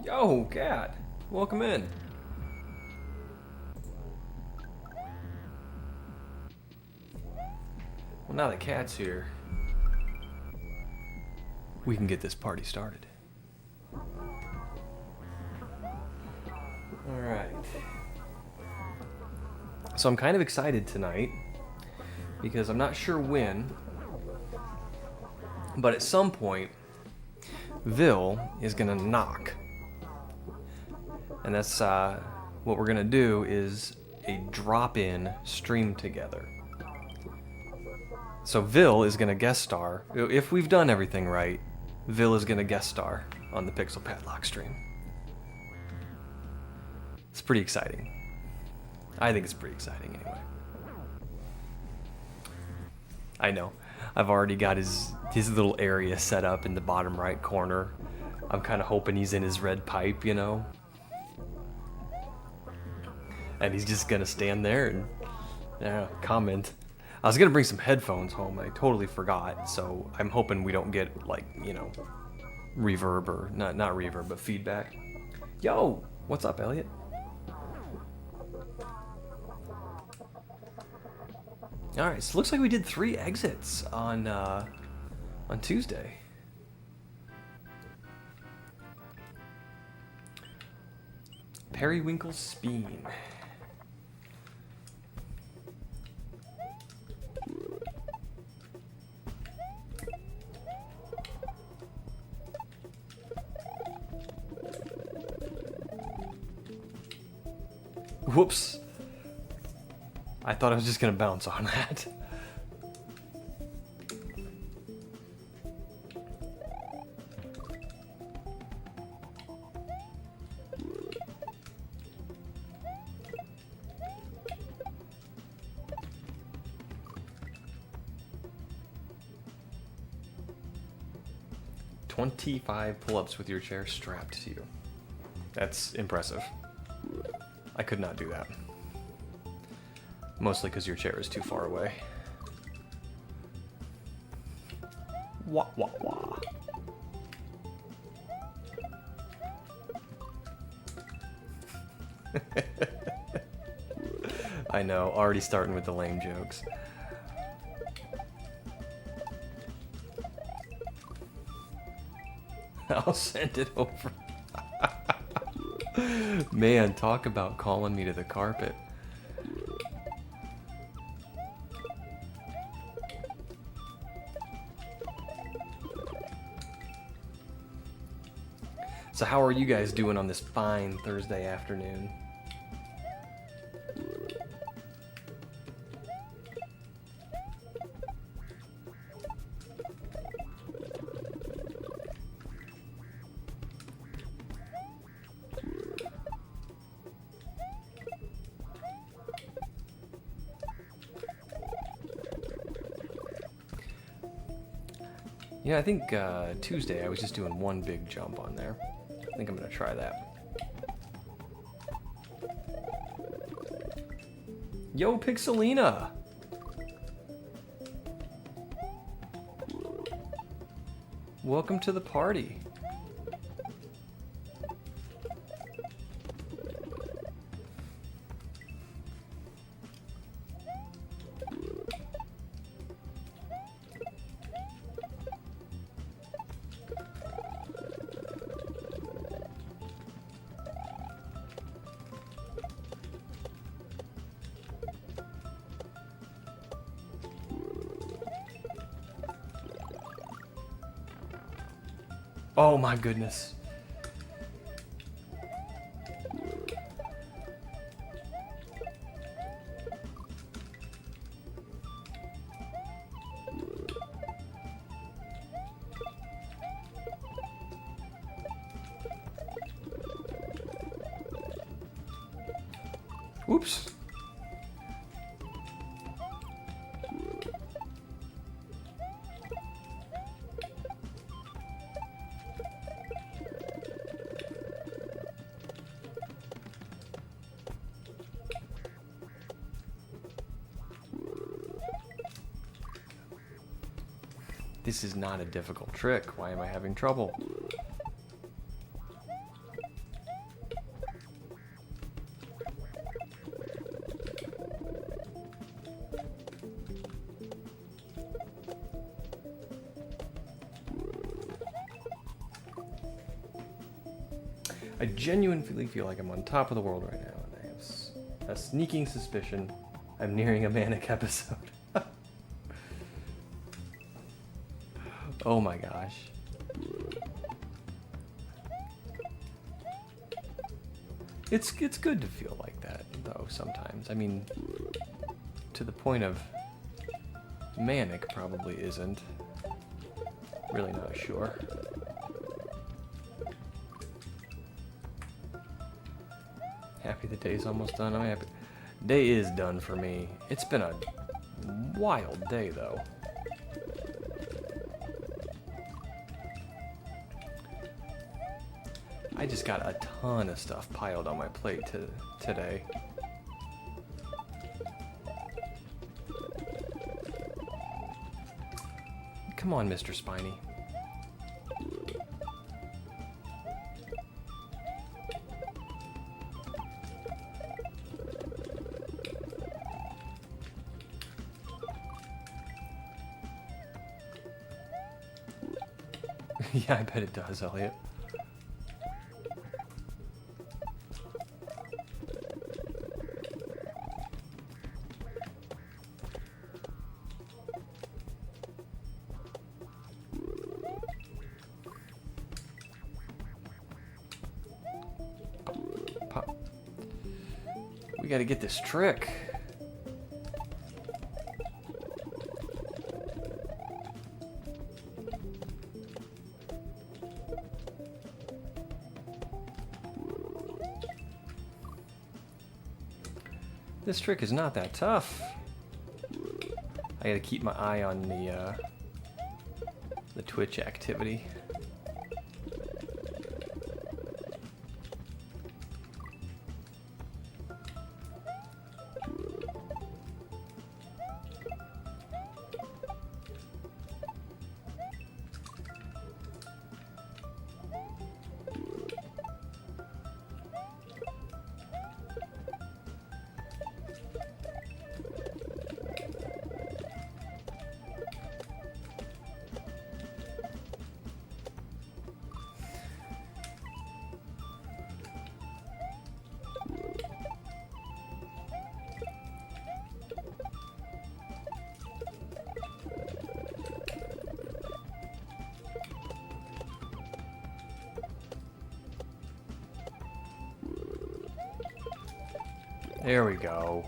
Yo, cat. Welcome in. Well, now that Cat's here, we can get this party started. Alright. So I'm kind of excited tonight, because I'm not sure when, but at some point, Vil is gonna knock. And that's what we're gonna do is a drop-in stream together. So Vil is gonna guest star. If we've done everything right, Vil is gonna guest star on the PixelPadlock stream. It's pretty exciting. I think it's pretty exciting anyway. I know. I've already got his little area set up in the bottom right corner. I'm kind of hoping he's in his red pipe, you know? And he's just gonna stand there and comment. I was gonna bring some headphones home. I totally forgot. So I'm hoping we don't get like, you know, reverb or not reverb, but feedback. Yo, what's up, Elliot? All right, so it looks like we did 3 exits on Tuesday. Periwinkle Speen. Whoops. I thought I was just gonna bounce on that. "25 pull-ups with your chair strapped to you." That's impressive. I could not do that. Mostly because your chair is too far away. Wah, wah, wah. I know, already starting with the lame jokes. I'll send it over. Man, talk about calling me to the carpet. So how are you guys doing on this fine Thursday afternoon? Yeah, I think Tuesday I was just doing one big jump on there. I think I'm gonna try that. Yo, Pixelina! Welcome to the party. Oh my goodness. Whoops. This is not a difficult trick. Why am I having trouble? I genuinely feel like I'm on top of the world right now, and I have a sneaking suspicion I'm nearing a manic episode. Oh my gosh. It's good to feel like that, though, sometimes. I mean, to the point of manic probably isn't. Really not sure. Happy the day's almost done. I'm happy. Day is done for me. It's been a wild day, though. I just got a ton of stuff piled on my plate today. Come on, Mr. Spiny. Yeah, I bet it does, Elliot. Pop. We gotta get this trick. This trick is not that tough. I gotta keep my eye on the Twitch activity. There we go.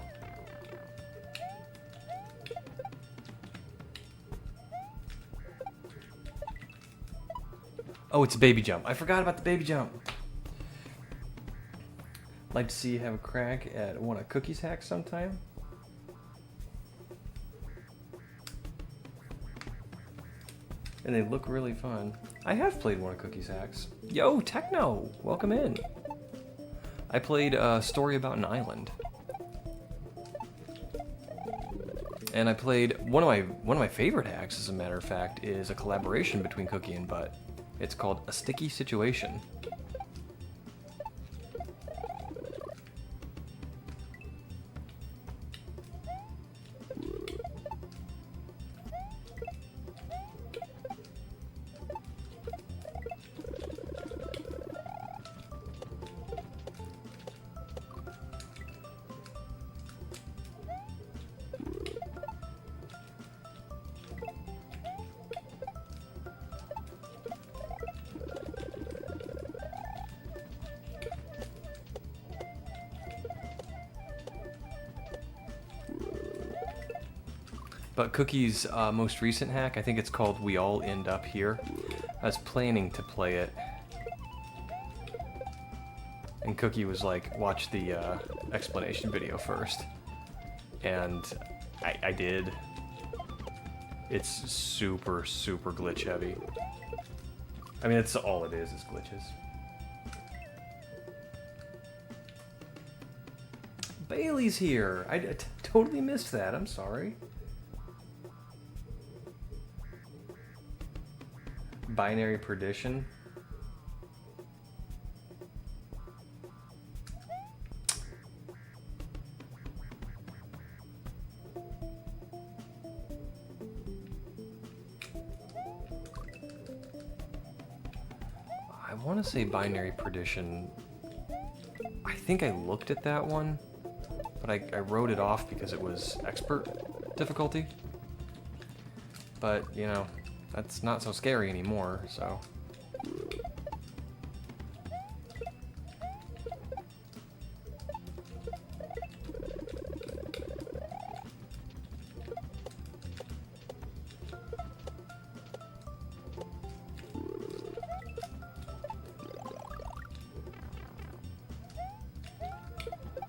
Oh, it's a baby jump. I forgot about the baby jump. Like to see you have a crack at one of Cookie's hacks sometime? And they look really fun. I have played one of Cookie's hacks. Yo, Techno, welcome in. I played a story about an island. And I played one of my favorite hacks, as a matter of fact, is a collaboration between Cookie and Butt. It's called A Sticky Situation. But Cookie's most recent hack, I think it's called We All End Up Here. I was planning to play it. And Cookie was like, watch the explanation video first. And I did. It's super, super glitch heavy. I mean, that's all it is glitches. Bailey's here. I totally missed that. I'm sorry. Binary perdition. I want to say binary perdition. I think I looked at that one, but I wrote it off because it was expert difficulty. But, you know, that's not so scary anymore, so.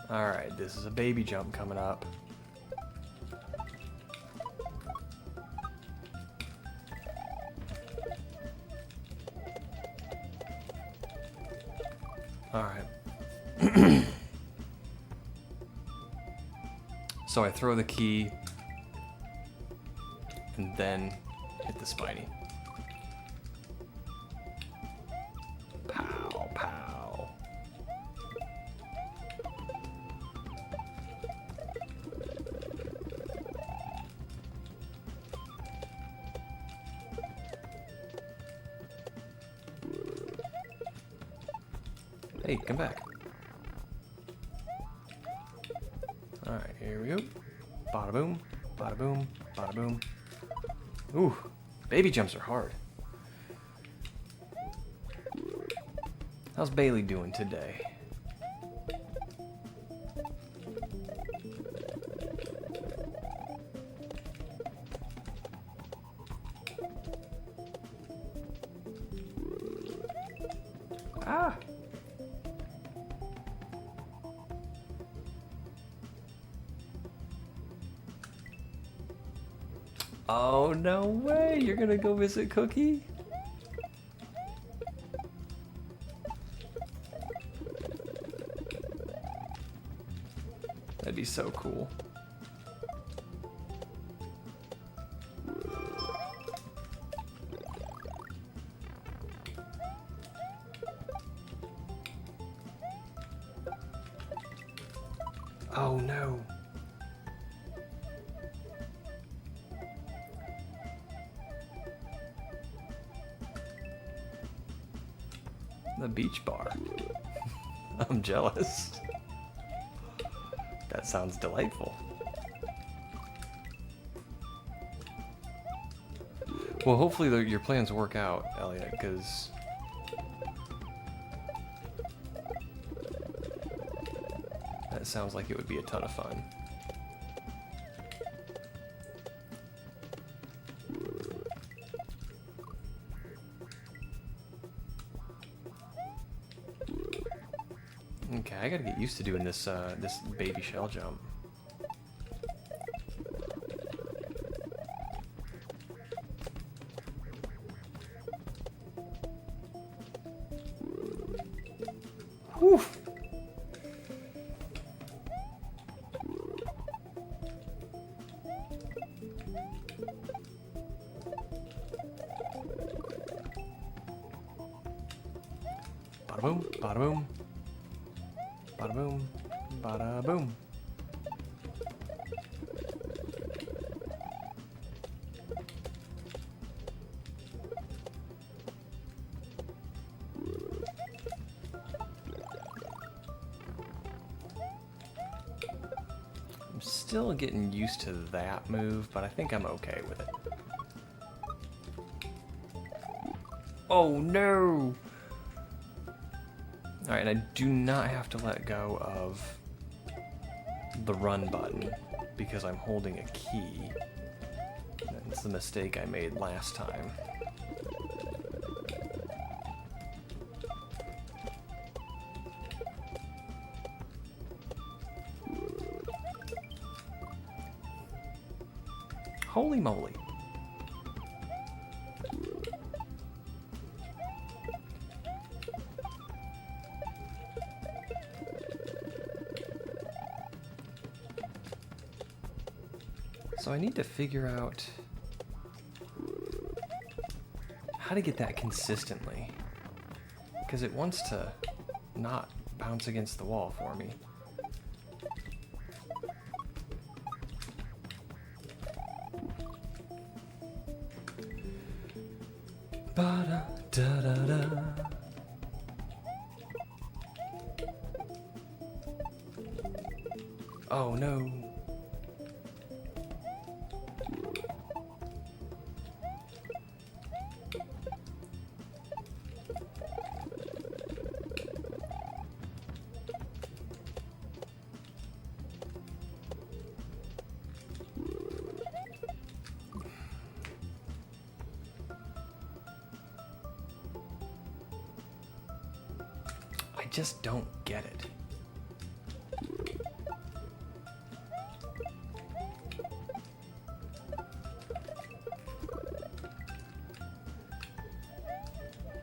Alright, this is a baby jump coming up. Alright. So I throw the key and then hit the spiny. Pow, pow. Hey, come back. Alright, here we go. Bada boom, bada boom, bada boom. Ooh, baby jumps are hard. How's Bailey doing today? Ah! Oh, no way! You're gonna go visit Cookie? That'd be so cool. Oh, no. The beach bar. I'm jealous. That sounds delightful. Well, hopefully your plans work out, Elliot, because that sounds like it would be a ton of fun. Okay, I gotta get used to doing this this baby shell jump. Whew. Bada boom, bada boom. Bada boom, bada boom. I'm still getting used to that move, but I think I'm okay with it. Oh no! Alright, and I do not have to let go of the run button because I'm holding a key. It's the mistake I made last time. Holy moly. So I need to figure out how to get that consistently, because it wants to not bounce against the wall for me. Ba-da-da-da-da. Oh no. I just don't get it.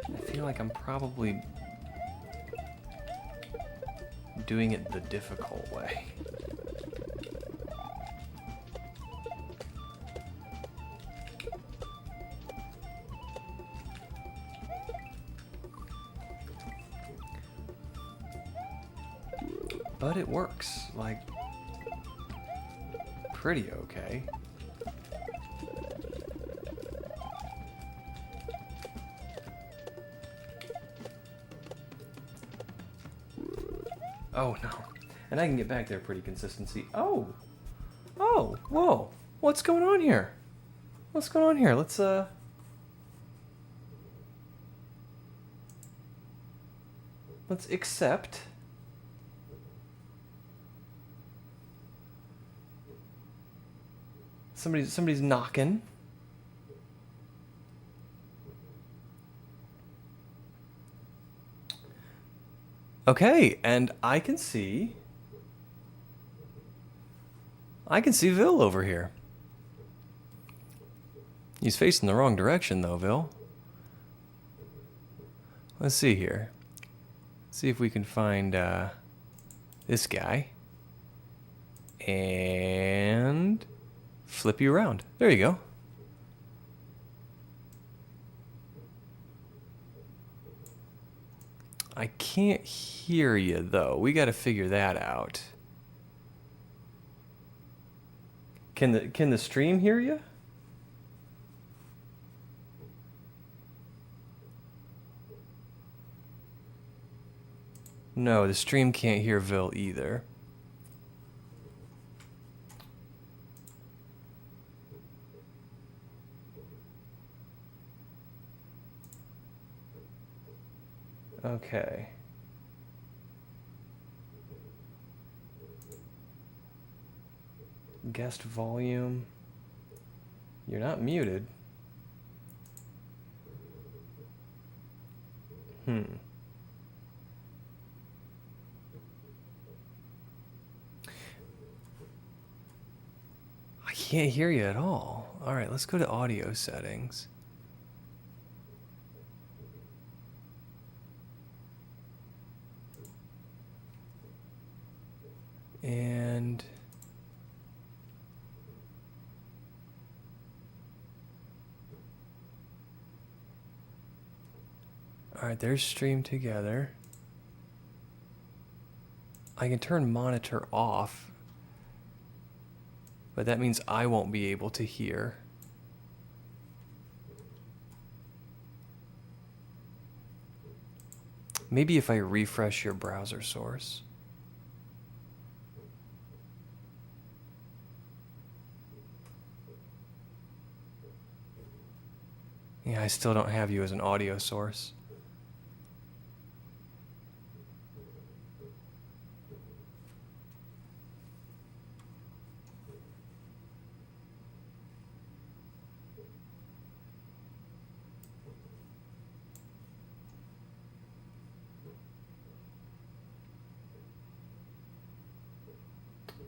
I feel like I'm probably doing it the difficult way. But it works, like, pretty okay. Oh no. And I can get back there pretty consistency. Oh! Oh! Whoa! What's going on here? What's going on here? Let's accept. Somebody's knocking. Okay, and I can see Vil over here. He's facing the wrong direction though, Vil. Let's see here. See if we can find this guy and flip you around. There you go. I can't hear you though. We got to figure that out. Can the stream hear you? No, the stream can't hear Vil either. Okay. Guest volume. You're not muted. I can't hear you at all. All right, let's go to audio settings. And all right, there's stream together. I can turn monitor off, but that means I won't be able to hear. Maybe if I refresh your browser source. Yeah, I still don't have you as an audio source.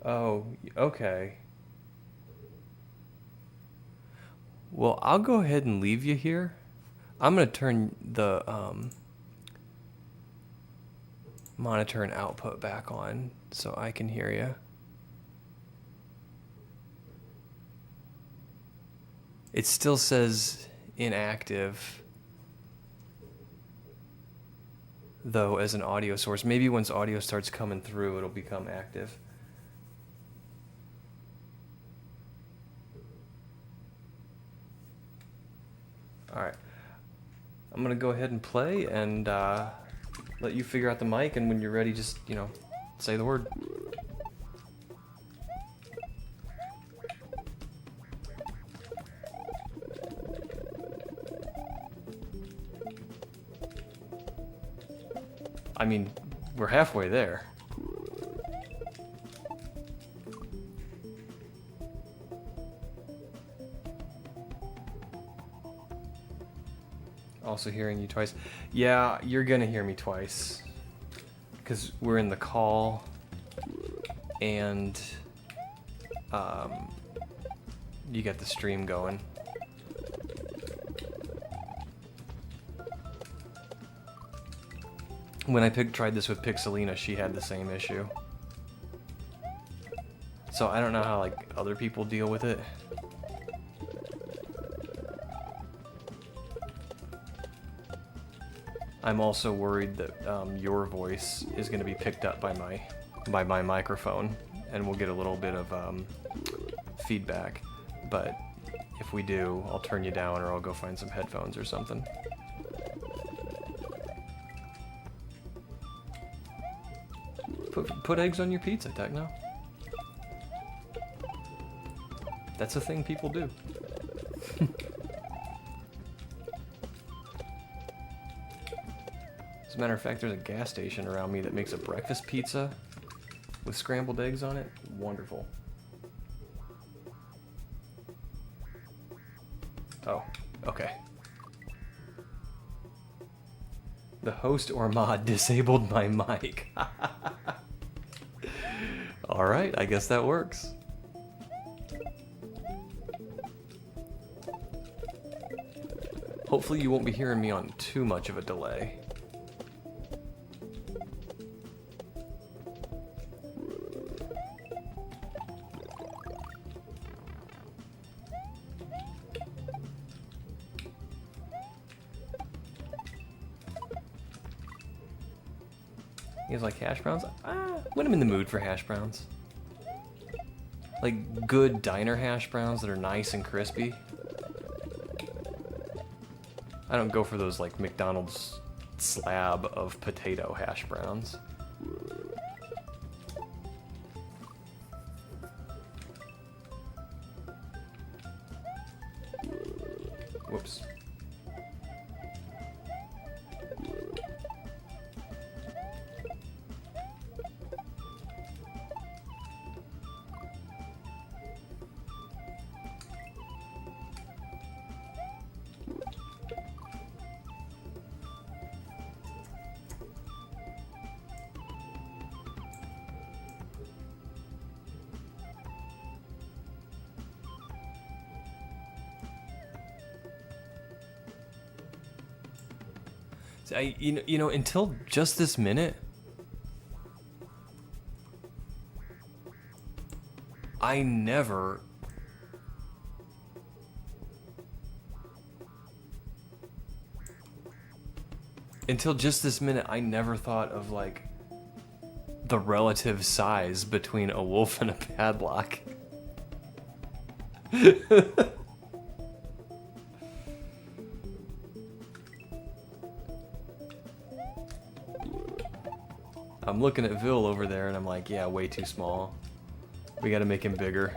Oh, okay. Well, I'll go ahead and leave you here. I'm going to turn the monitor and output back on so I can hear you. It still says inactive, though, as an audio source. Maybe once audio starts coming through, it'll become active. All right. I'm going to go ahead and play and let you figure out the mic, and when you're ready, just, you know, say the word. I mean, we're halfway there. Also hearing you twice. Yeah, you're gonna hear me twice. Because we're in the call, and you got the stream going. When I tried this with Pixelina, she had the same issue. So I don't know how like other people deal with it. I'm also worried that your voice is going to be picked up by my microphone, and we'll get a little bit of feedback. But if we do, I'll turn you down, or I'll go find some headphones or something. Put eggs on your pizza, Techno. That's a thing people do. As a matter of fact, there's a gas station around me that makes a breakfast pizza with scrambled eggs on it. Wonderful. Oh, okay. The host or mod disabled my mic. Alright, I guess that works. Hopefully you won't be hearing me on too much of a delay. You guys like hash browns? When I'm in the mood for hash browns. Like good diner hash browns that are nice and crispy. I don't go for those like McDonald's slab of potato hash browns. Whoops. You know, until just this minute, I never thought of like the relative size between a wolf and a padlock. I'm looking at Vil over there and I'm like, yeah, way too small. We gotta make him bigger.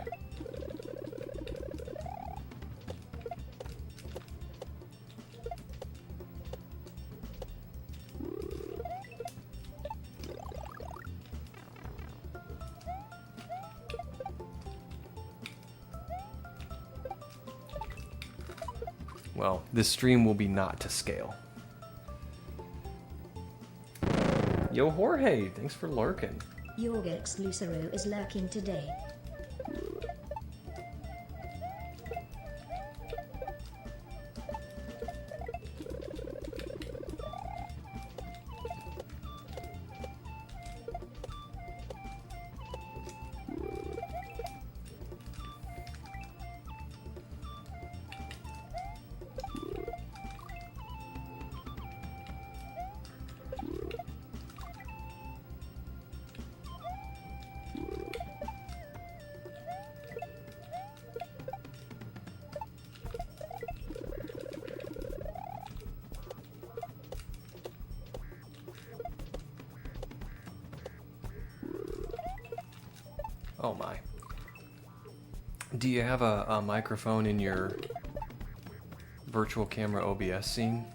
Well, this stream will be not to scale. Yo, Jorge, thanks for lurking. Yorgex Lucero is lurking today. Oh my. Do you have a microphone in your virtual camera OBS scene?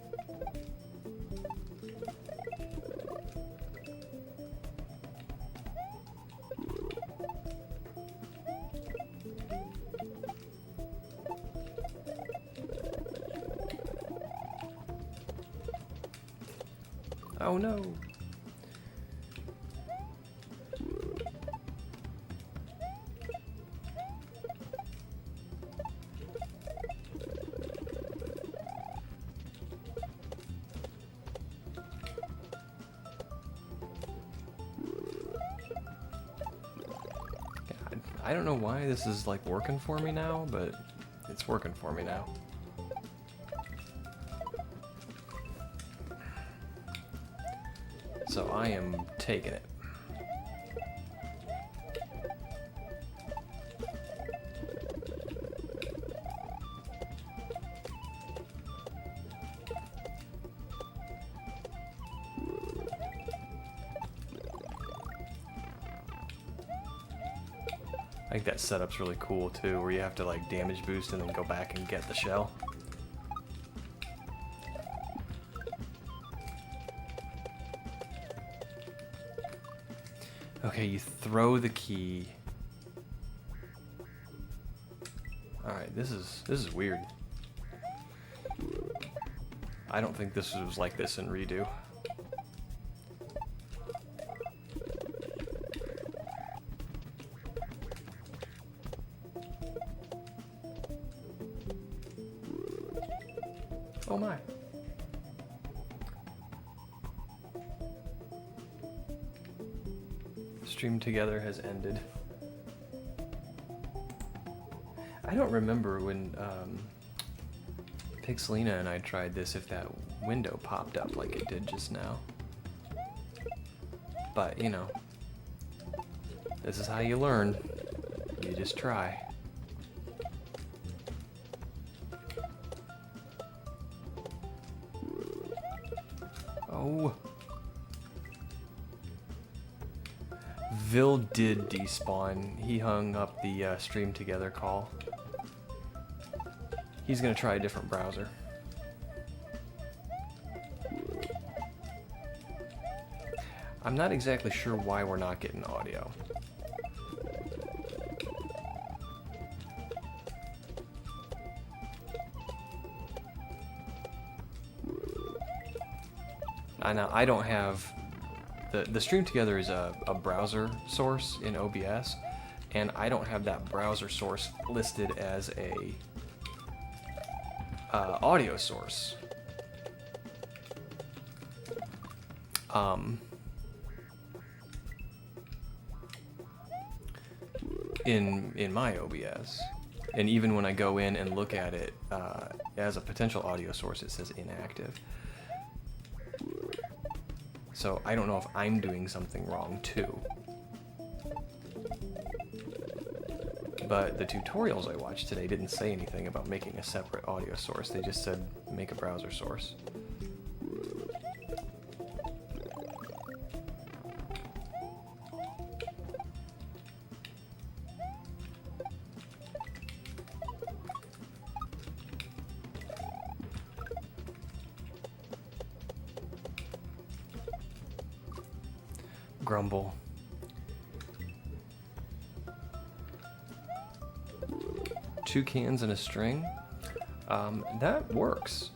Oh no. I don't know why this is like working for me now, but it's working for me now. So I am taking it. I think that setup's really cool too, where you have to like damage boost and then go back and get the shell. Okay, you throw the key. Alright, this is weird. I don't think this was like this in Redo. Oh my. Stream together has ended. I don't remember when Pixelina and I tried this if that window popped up like it did just now. But, you know, this is how you learn. You just try. Oh. Vil did despawn. He hung up the stream together call. He's gonna try a different browser. I'm not exactly sure why we're not getting audio. I don't have the stream together is a browser source in OBS, and I don't have that browser source listed as a audio source. In my OBS, and even when I go in and look at it as a potential audio source, it says inactive. So I don't know if I'm doing something wrong too. But the tutorials I watched today didn't say anything about making a separate audio source. They just said make a browser source. Grumble. Two cans and a string. That works.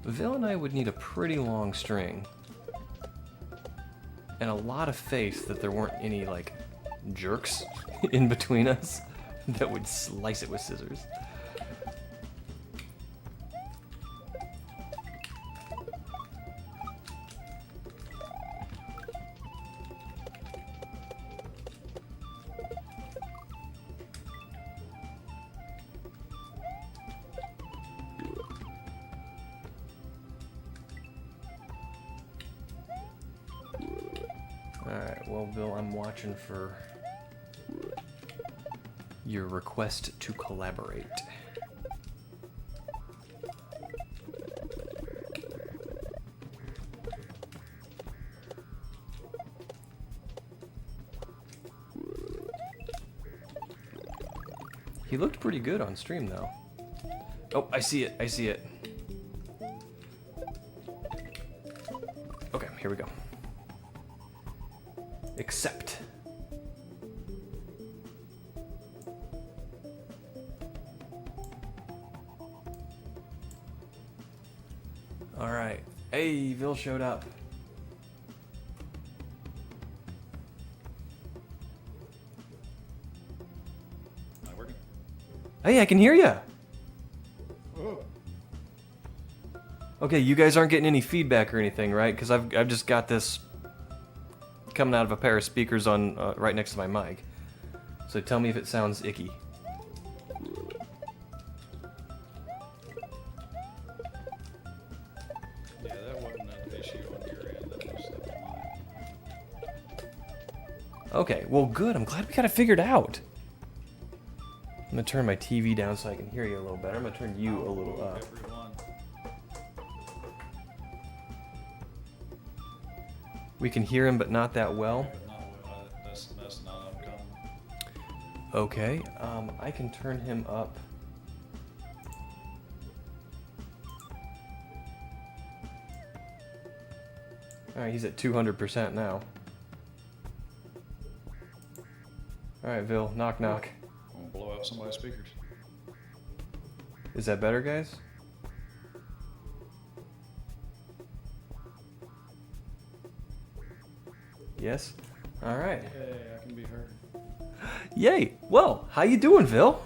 Vil and I would need a pretty long string and a lot of faith that there weren't any, like, jerks in between us that would slice it with scissors. Alright, well, Bill, I'm watching for your request to collaborate. He looked pretty good on stream, though. Oh, I see it, I see it. Okay, here we go. Accept. All right. Hey, Vil showed up. Am I working? Hey, I can hear you. Oh. Okay, you guys aren't getting any feedback or anything, right? Because I've just got this coming out of a pair of speakers on right next to my mic. So tell me if it sounds icky. Yeah, that wasn't an issue on your end. That was stuff on mine. Okay, well good. I'm glad we got it figured out. I'm gonna turn my TV down so I can hear you a little better. I'm gonna turn you a little up. Everyone. We can hear him, but not that well. But not well. That's not uncommon. Okay, I can turn him up. Alright, he's at 200% now. Alright, Vil, knock knock. I'm gonna blow out somebody's speakers. Is that better, guys? Yes? Alright. Hey, I can be heard. Yay! Well, how you doing, Vil?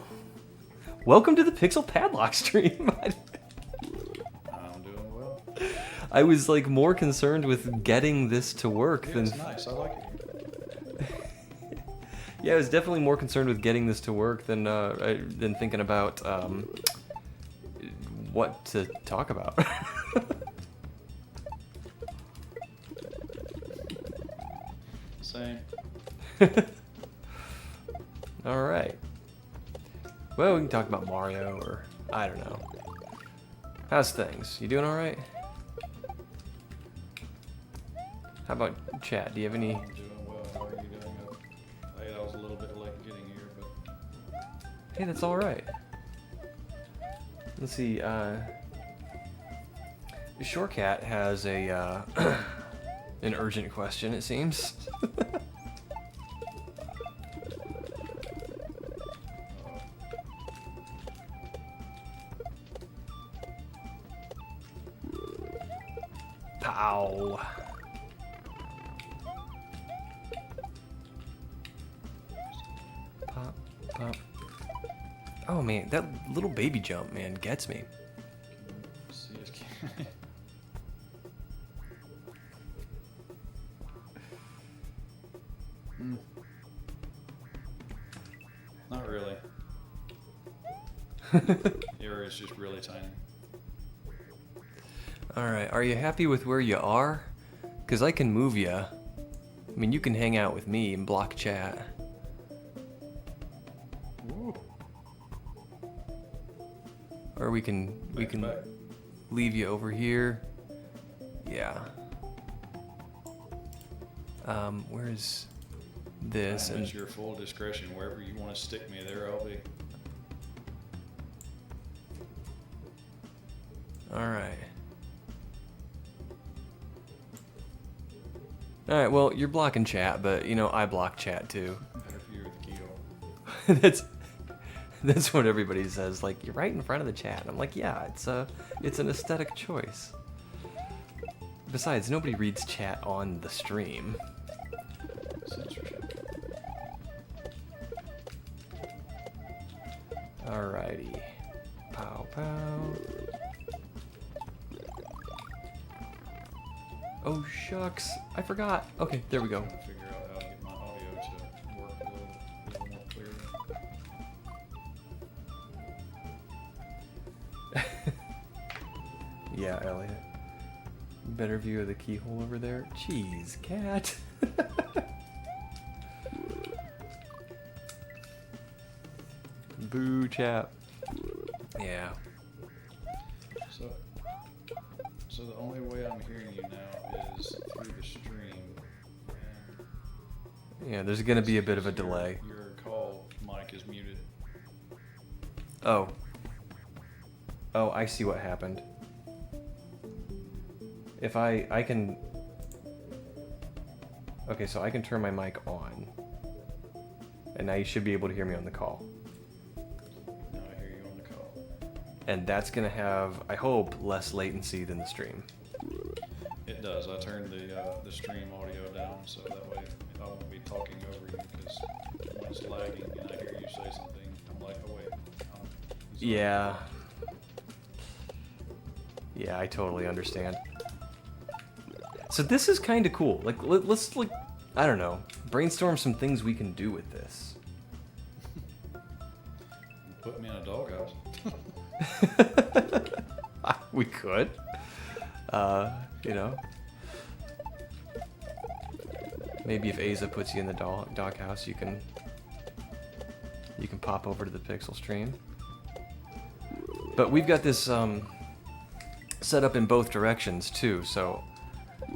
Welcome to the PixelPadlock stream. I'm doing well. I was like more concerned with getting this to work Yeah, than it's nice. I like it. yeah, I was definitely more concerned with getting this to work than thinking about what to talk about. Same. All right. Well, we can talk about Mario or I don't know. How's things? You doing all right? How about chat? Do you have any? I'm doing well. How are you doing? I was a little bit late getting here, but Hey, that's all right. Let's see. Shorecat has a an urgent question. It seems. Pow. Pop, pop. Oh man, that little baby jump, man, gets me. see it. Not really. Your is just really tiny. Alright, are you happy with where you are? Because I can move you. I mean, you can hang out with me and block chat. Ooh. Or we can Back. leave you over here. Yeah. Where's this? It's your full discretion. Wherever you want to stick me, there I'll be. Alright. Alright, well, you're blocking chat, but, you know, I block chat too. Better for you with the keyhole. That's what everybody says, like, you're right in front of the chat. I'm like, yeah, it's an aesthetic choice. Besides, nobody reads chat on the stream. Censorship. Alrighty. Pow pow. Oh shucks, I forgot. Okay, there we go. Trying to figure out how to get my audio to work a little more clearly. Yeah, Elliot. Better view of the keyhole over there. Jeez, cat. Boo, chap. Yeah. So the only way I'm hearing you now is through the stream. And Yeah, there's gonna be a bit of a delay. Your call mic is muted. Oh. Oh, I see what happened. If I can... Okay, so I can turn my mic on. And now you should be able to hear me on the call. Now I hear you on the call. And that's gonna have, I hope, less latency than the stream. It does. I turned the stream audio down so that way I won't be talking over you because when it's lagging and I hear you say something, I'm like, oh wait. He's Yeah. Yeah, I totally understand. So this is kind of cool. Like, let's like, I don't know, brainstorm some things we can do with this. Put me in a doghouse. We could. You know. Maybe if Aza puts you in the doghouse, you can pop over to the Pixel stream. But we've got this set up in both directions too, so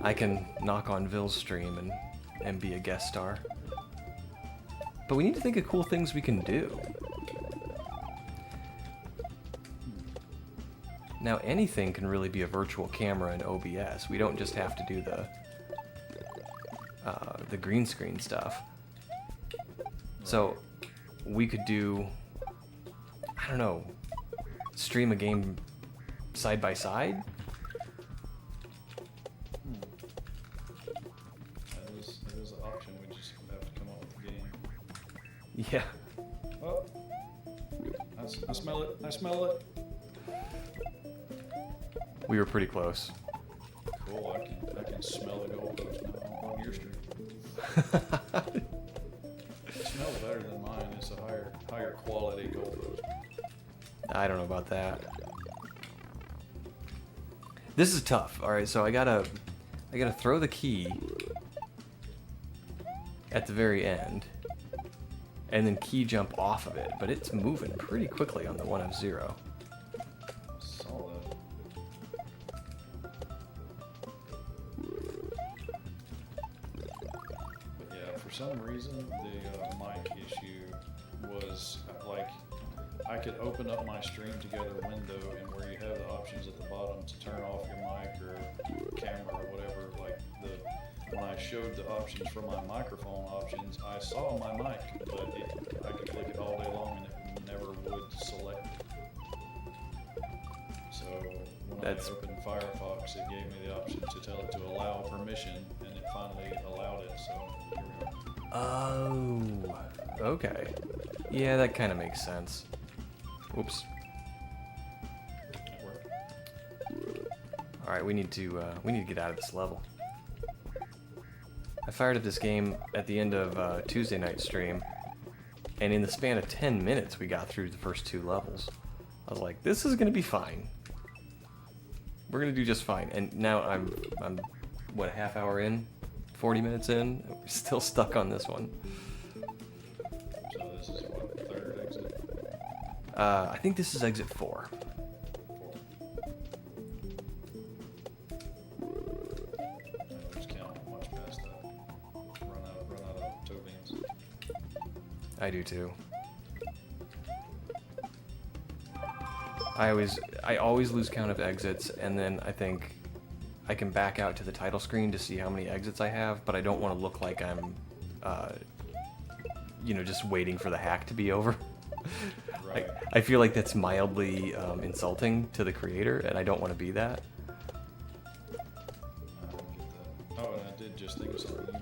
I can knock on Vill's stream and be a guest star. But we need to think of cool things we can do. Now anything can really be a virtual camera in OBS. We don't just have to do the green screen stuff. So we could do, I don't know, stream a game side by side. That is an option. We just have to come up with the game. Yeah. Oh, I smell it. I smell it. We were pretty close. Cool. I can smell the goldfish now on your stream. It smells better than mine. It's a higher quality goldfish. I don't know about that. This is tough. All right, so I gotta throw the key at the very end, and then key jump off of it. But it's moving pretty quickly on the 1F0. Saw that. But yeah, for some reason the mic issue was like I could open up my stream together window and where you have the options at the bottom to turn off your mic or camera or whatever. Like when I showed the options for my microphone options, I saw my mic, but I could click it all day long and it never would select it. So when I opened Firefox, it gave me the option to tell it to allow permission, and it finally allowed it. So here we are. Oh, okay. Yeah, that kind of makes sense. Whoops. It worked. All right, we need to get out of this level. I fired up this game at the end of Tuesday night stream, and in the span of 10 minutes, we got through the first 2 levels. I was like, this is gonna be fine. We're gonna do just fine. And now I'm what, a half hour in, 40 minutes in, we're still stuck on this one. So this is what, the third exit? I think this is exit 4. 4. I just can't much past that. Run out of toe beans. I do too. I always lose count of exits, and then I think I can back out to the title screen to see how many exits I have, but I don't want to look like I'm, just waiting for the hack to be over. Right. I feel like that's mildly insulting to the creator, and I don't want to be that. I don't get that. Oh, and I did just think of something.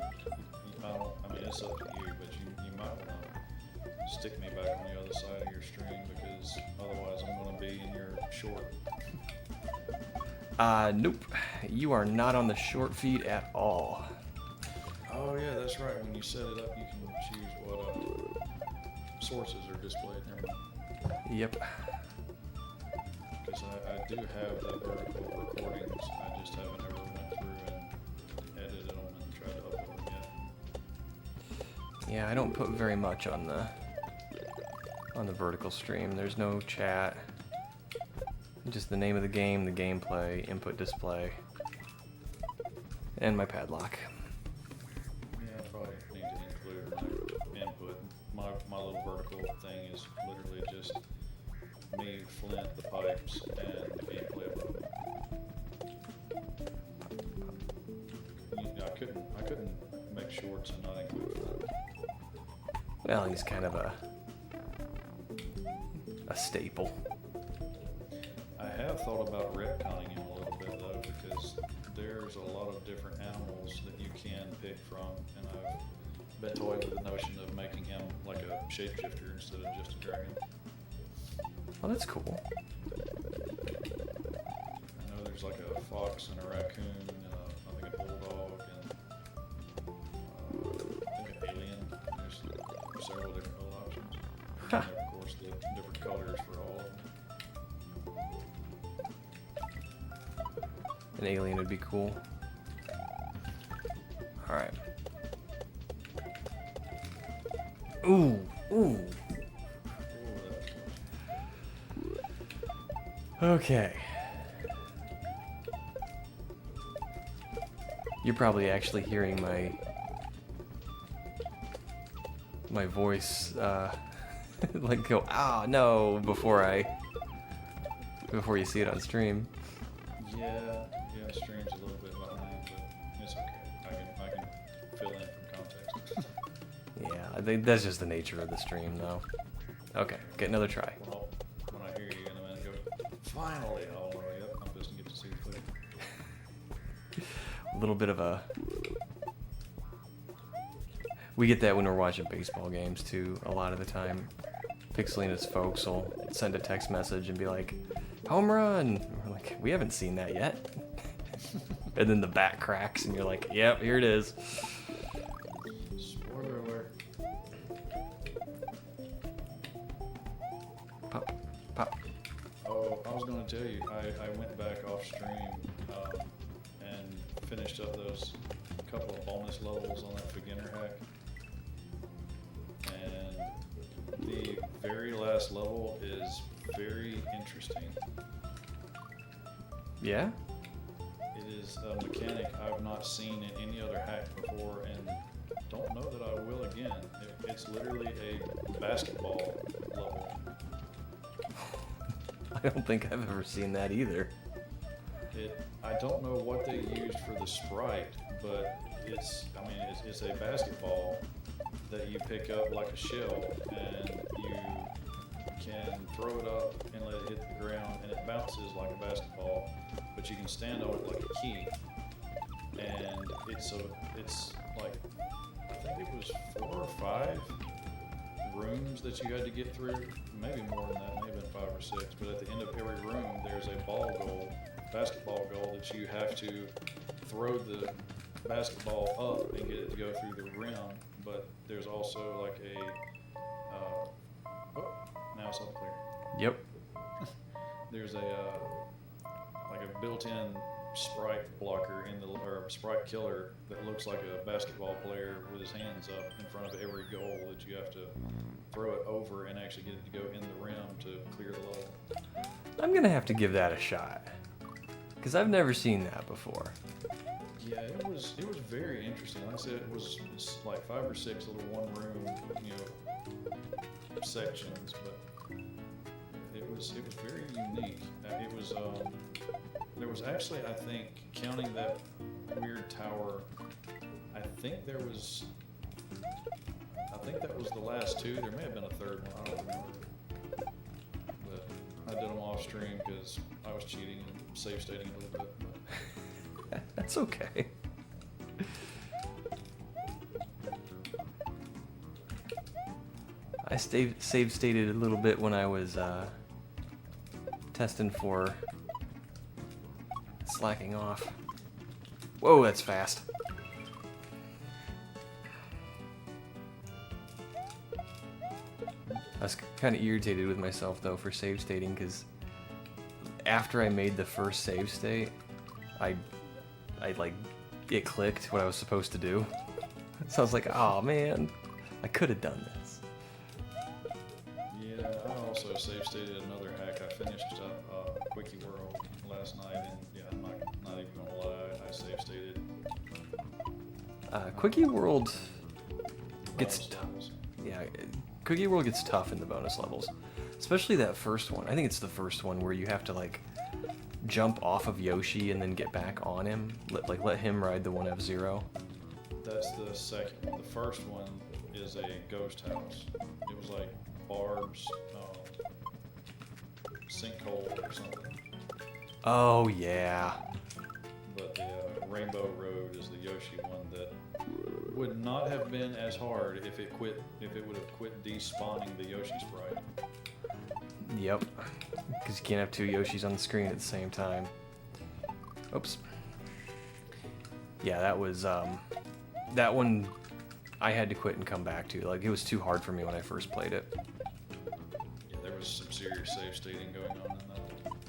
I mean, it's up to you, but you might want to stick me back on the other side of your stream because otherwise I'm going to be in your short. Nope. You are not on the short feed at all. Oh yeah, that's right. When you set it up, you can choose what sources are displayed. Never mind. Yep. Because I do have the vertical recordings. I just haven't ever went through and edited them and tried to upload them yet. Yeah, I don't put very much on the vertical stream. There's no chat. Just the name of the game, the gameplay, input display, and my padlock. Yeah, I probably need to include my input. My little vertical thing is literally just me, Flint, the pipes, and the gameplay above it. I couldn't make shorts and not include Flint. Well, he's kind of a staple. I have thought about retconning him a little bit though, because there's a lot of different animals that you can pick from, and I've been toying with the notion of making him like a shapeshifter instead of just a dragon. Oh, that's cool. I know there's like a fox and a raccoon and I think a bulldog and I think an alien. There's several different little options. And then, of course, the different colors for all of them. An alien would be cool. Alright. Ooh, ooh. Okay. You're probably actually hearing my voice like go, ah, no, before you see it on stream. Yeah, stream's a little bit behind, but it's okay. I can fill in from context. Yeah, I think that's just the nature of the stream, though. Okay, get another try. Well, when I hear you in a minute, go, finally, I'll know, yep, I'm just gonna get to see the clip. A little bit of a... We get that when we're watching baseball games, too, a lot of the time. Pixel and his folks will send a text message and be like, home run! And we're like, we haven't seen that yet. And then the bat cracks and you're like, yep, here it is. Spoiler alert. Pop, pop. Oh, I was gonna tell you, I went back off stream and finished up those couple of bonus levels on that beginner hack. And the very last level is very interesting. Yeah? It is a mechanic I've not seen in any other hack before and don't know that I will again. It's literally a basketball level. I don't think I've ever seen that either. I don't know what they used for the sprite, but it's a basketball that you pick up like a shell and you can throw it up and let it hit the ground and it bounces like a basketball, but you can stand on it like a key. And it's like, I think it was 4 or 5 rooms that you had to get through, maybe more than that, maybe 5 or 6, but at the end of every room there's a basketball goal that you have to throw the basketball up and get it to go through the rim, but there's also like now it's all clear. Yep. There's a built-in sprite blocker or sprite killer that looks like a basketball player with his hands up in front of every goal that you have to throw it over and actually get it to go in the rim to clear the level. I'm gonna have to give that a shot. Because I've never seen that before. Yeah, it was very interesting. Like I said, it's like 5 or 6 little one-room, sections, but it was very unique. It was there was actually, I think, counting that weird tower, I think that was the last 2. There may have been a third one, I don't remember. But I did them off stream because I was cheating and save stating a little bit. But. That's okay. I save stated a little bit when I was testing for slacking off. Whoa, that's fast. I was kind of irritated with myself though for save stating, because after I made the first save state, I like, it clicked what I was supposed to do. So I was like, oh man, I could have done this. Yeah, I also save stated another hack. I finished up Quickie World last night, and yeah, I'm not even gonna lie, I save stated. Quickie World gets bonus tough. levels. Yeah, Quickie World gets tough in the bonus levels, especially that first one. I think it's the first one where you have to like jump off of Yoshi and then get back on him, let him ride the 1F0. That's the second one. The first one is a ghost house. It was like Barb's sinkhole or something. Oh yeah. But the Rainbow Road is the Yoshi one that would not have been as hard if it would have quit despawning the Yoshi sprite. Yep. Because you can't have two Yoshis on the screen at the same time. Oops. Yeah, that was that one I had to quit and come back to. Like, it was too hard for me when I first played it. Yeah, there was some serious save stating going on in that one.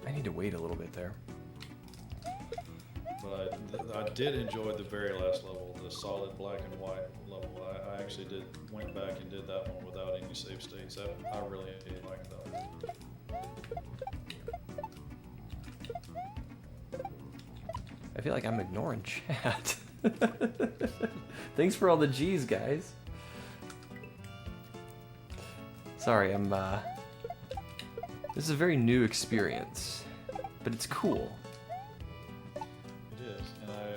I need to wait a little bit there. But I did enjoy the very last level, the solid black and white level. I actually went back and did that one without any save states. I really liked that one. I feel like I'm ignoring chat. Thanks for all the G's, guys. Sorry, this is a very new experience, but it's cool. It is, and I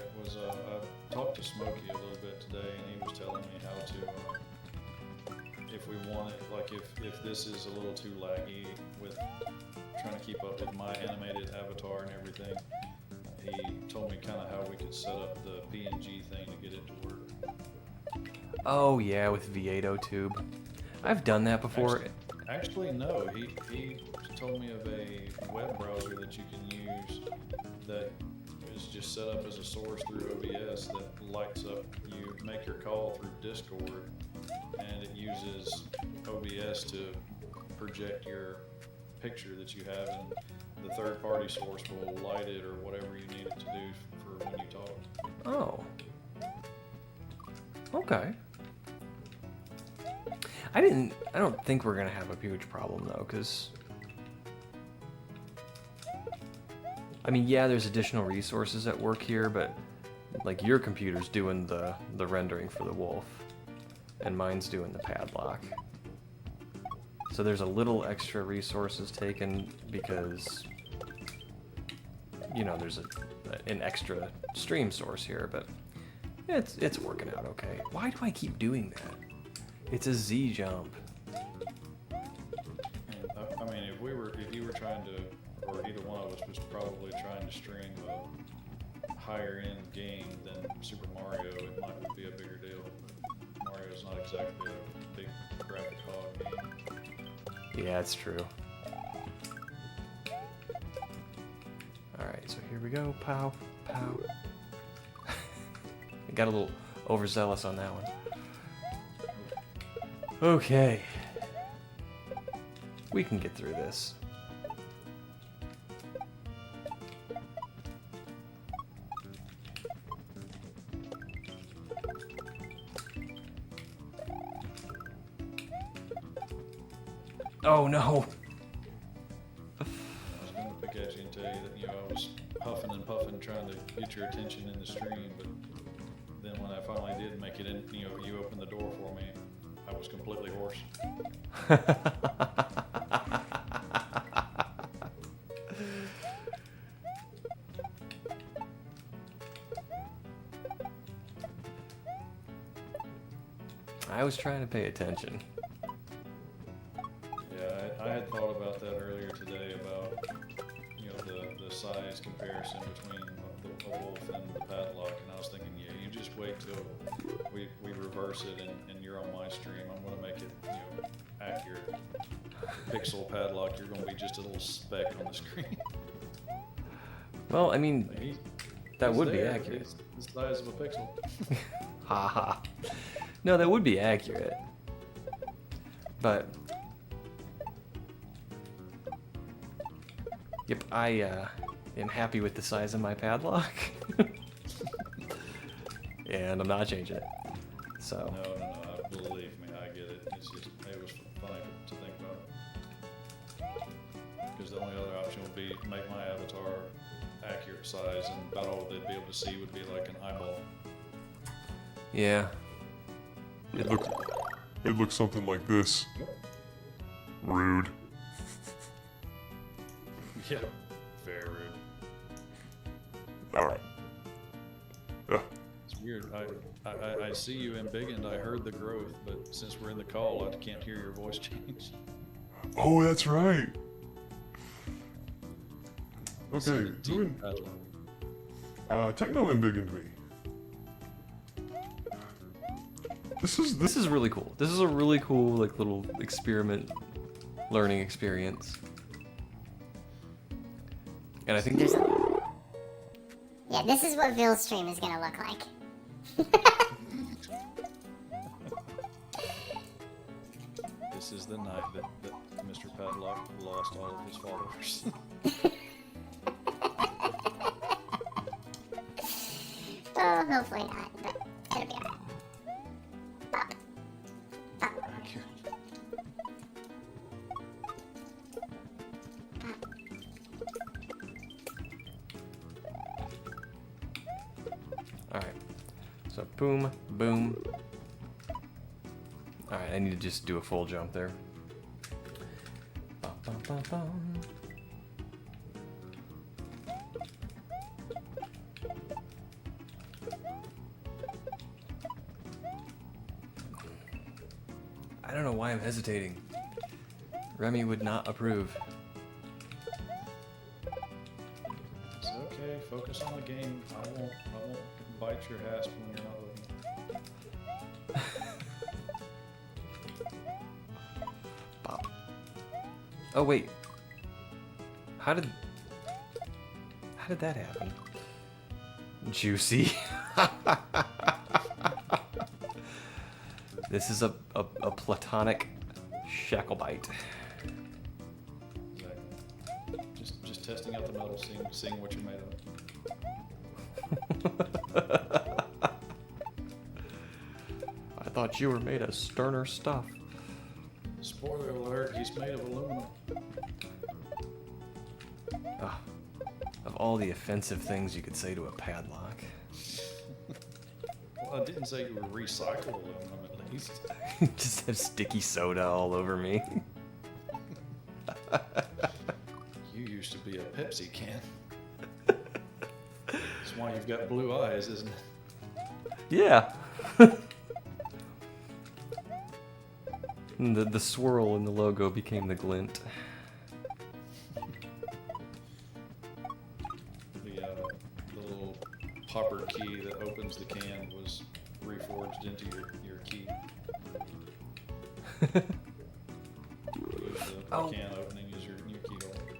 talked to Smokey a little bit today, and he was telling me how to, if we want it, like if this is a little too laggy with trying to keep up with my animated avatar and everything, he told me kind of how we could set up the PNG thing to get it to work. Oh yeah, with V8 tube. I've done that before. Actually, no. He told me of a web browser that you can use that is just set up as a source through OBS that lights up. You make your call through Discord, and it uses OBS to project your picture that you have, and the third-party source will light it or whatever you need it to do for when you talk. Oh. Okay. I don't think we're gonna have a huge problem though, because I mean, yeah, there's additional resources at work here, but like your computer's doing the rendering for the wolf, and mine's doing the padlock. So there's a little extra resources taken because, you know, there's an extra stream source here, but it's working out okay. Why do I keep doing that? It's a Z jump. I mean, if you were trying to, or either one of us was probably trying to stream a higher end game than Super Mario, it might be a bigger deal. But Mario's not exactly a big graphic hog game. Yeah, it's true. Alright, so here we go. Pow, pow. I got a little overzealous on that one. Okay. We can get through this. Oh no! I was going to pick at you and tell you that, I was huffing and puffing trying to get your attention in the stream, but then when I finally did make it in, you opened the door for me, I was completely hoarse. I was trying to pay attention. Yeah, I had thought about that earlier today about, the size comparison between the wolf and the padlock, and I was thinking, just wait till we reverse it and you're on my stream. I'm gonna make it, accurate. PixelPadlock, you're gonna be just a little speck on the screen. Well, I mean, that would be there, accurate. He's the size of a pixel. Haha. No, that would be accurate. But yep, I am happy with the size of my padlock. And I'm not changing it. So No, believe me, I get it. It's just, it was funny to think about. Because the only other option would be make my avatar accurate size, and about all they'd be able to see would be like an eyeball. yeah. It looks something like this. Rude. Yeah, very rude. Alright. It's weird. I see you in Big End. I heard the growth, but since we're in the call, I can't hear your voice change. Oh, that's right. It's in Okay, the deep padlock. Techno and big into me. This This is really cool. This is a really cool, like, little experiment learning experience. And I think There's yeah, this is what Ville's stream is gonna look like. This is the night that Mr. Padlock lost all of his followers. Oh, hopefully not, but it'll be alright. Alright. So boom, boom. Alright, I need to just do a full jump there. Bum, bum, bum, bum. I don't know why I'm hesitating. Remy would not approve. It's okay. Focus on the game. I won't bite your hasp when you're not looking. Pop. Oh wait. How did that happen? Juicy. This is a platonic shacklebite. Exactly. Just testing out the metal, seeing what you're made of. I thought you were made of sterner stuff. Spoiler alert, he's made of aluminum. Ugh. Of all the offensive things you could say to a padlock. Well, I didn't say you were recycled aluminum at least. Just have sticky soda all over me. You used to be a Pepsi can. That's why you've got blue eyes, isn't it? Yeah. And the swirl in the logo became the glint. The little popper key that opens the can was reforged into your key. Use the Oh. can opening as your new key holder.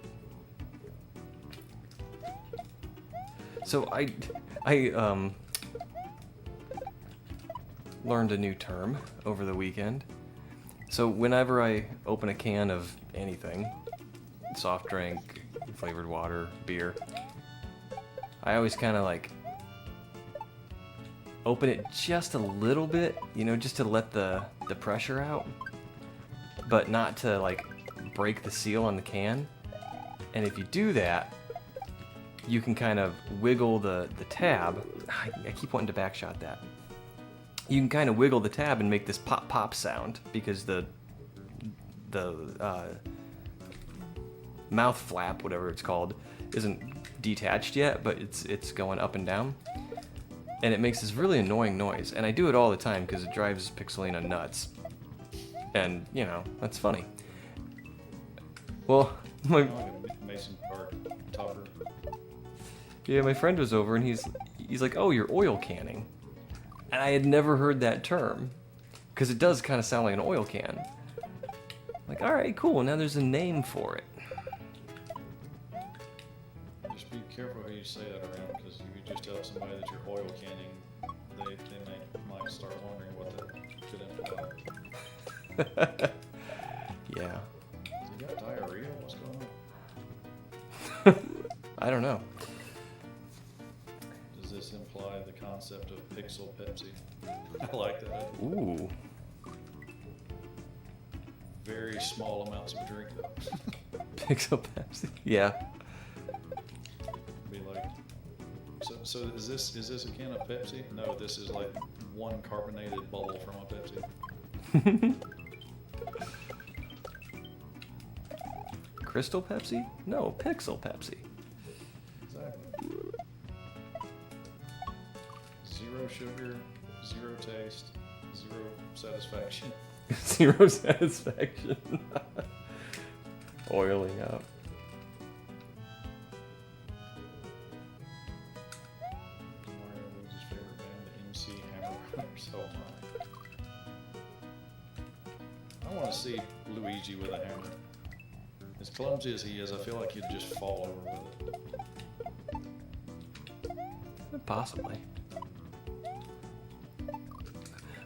So I learned a new term over the weekend. So whenever I open a can of anything, soft drink, flavored water, beer, I always kind of like open it just a little bit, just to let the pressure out, but not to like break the seal on the can. And if you do that, you can kind of wiggle the tab. I keep wanting to backshot that. You can kind of wiggle the tab and make this pop pop sound because the mouth flap, whatever it's called, isn't detached yet, but it's going up and down, and it makes this really annoying noise. And I do it all the time because it drives Pixelina nuts, and that's funny. Well, Like a mason jar topper. my friend was over and he's like, "Oh, you're oil canning," And I had never heard that term, because it does kind of sound like an oil can. Like, all right, cool, now there's a name for it. Just be careful how you say that around, because if you just tell somebody that you're oil canning, they might start wondering what that could imply. Yeah. Has he got diarrhea? What's going on? I don't know. Does this imply the concept of Pixel Pepsi? I like that. Ooh. Very small amounts of drink though. Pixel Pepsi. Yeah. Be like, so is this a can of Pepsi? No, this is like one carbonated bubble from a Pepsi. Crystal Pepsi? No, Pixel Pepsi. Exactly. Zero sugar, zero taste, zero satisfaction. Zero satisfaction. Oiling up. Mario Luigi's favorite band, the MC Hammer Brothers. Oh my. I want to see Luigi with a hammer. As clumsy as he is, I feel like he'd just fall over with it. Possibly.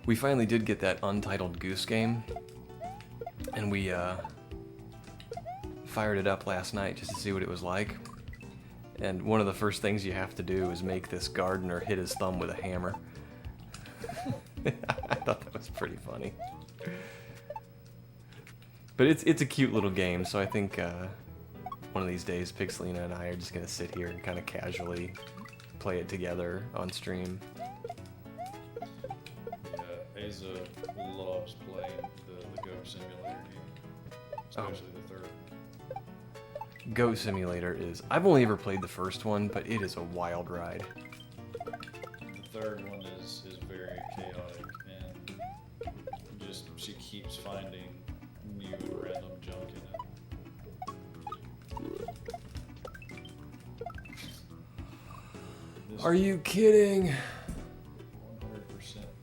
We finally did get that Untitled Goose Game, and we fired it up last night just to see what it was like. And one of the first things you have to do is make this gardener hit his thumb with a hammer. I thought that was pretty funny. But it's a cute little game, so I think one of these days Pixelina and I are just gonna sit here and kind of casually play it together on stream. Yeah, Asa loves playing the Goat Simulator game, especially the third. Goat Simulator is... I've only ever played the first one, but it is a wild ride. The third one is very chaotic, and just she keeps finding new and random junk in it. This Are you kidding? 100%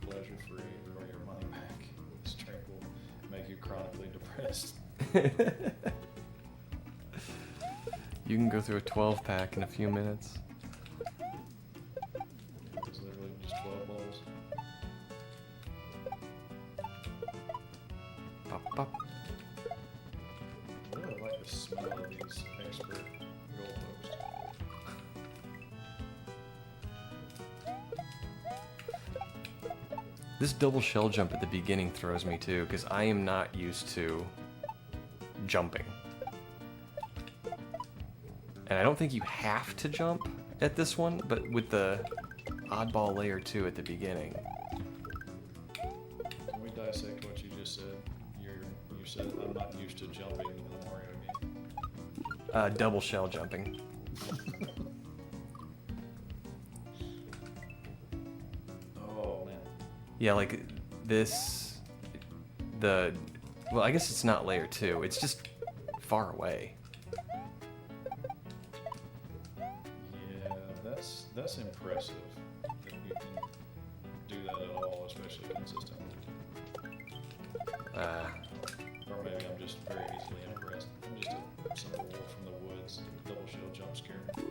pleasure free or your money back. This drink will make you chronically depressed. You can go through a 12-pack in a few minutes. It's literally just 12 bowls. Pop, pop. I really like the smell of these expert goalposts. This double shell jump at the beginning throws me too, because I am not used to jumping. And I don't think you have to jump at this one, but with the oddball layer 2 at the beginning. Can we dissect what you just said? You said I'm not used to jumping in the Mario game. Double shell jumping. Oh man. Yeah, like this, well, I guess it's not layer 2, it's just far away. Yeah, that's impressive that you can do that at all, especially consistently. Or maybe I'm just very easily impressed. I'm just a simple wolf from the woods. Double shell jump scare me.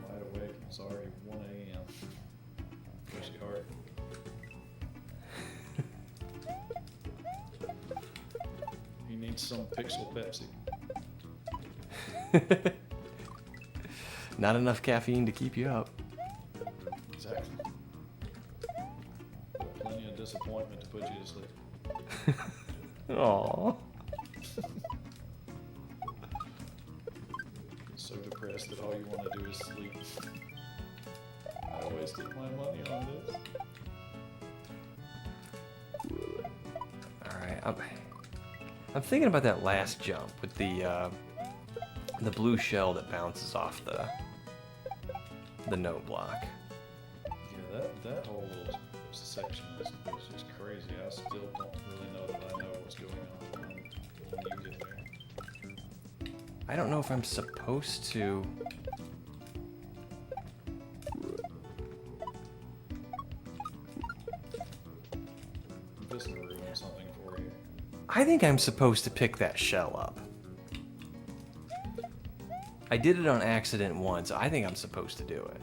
Wide awake. It's already 1 a.m. Bless your heart. He needs some Pixel Pepsi. Not enough caffeine to keep you up. Exactly. Plenty of disappointment to put you to sleep. Aww. So depressed that all you want to do is sleep. I wasted my money on this. Alright, I'm thinking about that last jump with the blue shell that bounces off the note block. Yeah, that whole little section is just crazy. I still don't really know that I know what's going on when you get there. I don't know if I'm supposed to. I'm just gonna ruin something for you. I think I'm supposed to pick that shell up. I did it on accident once. I think I'm supposed to do it.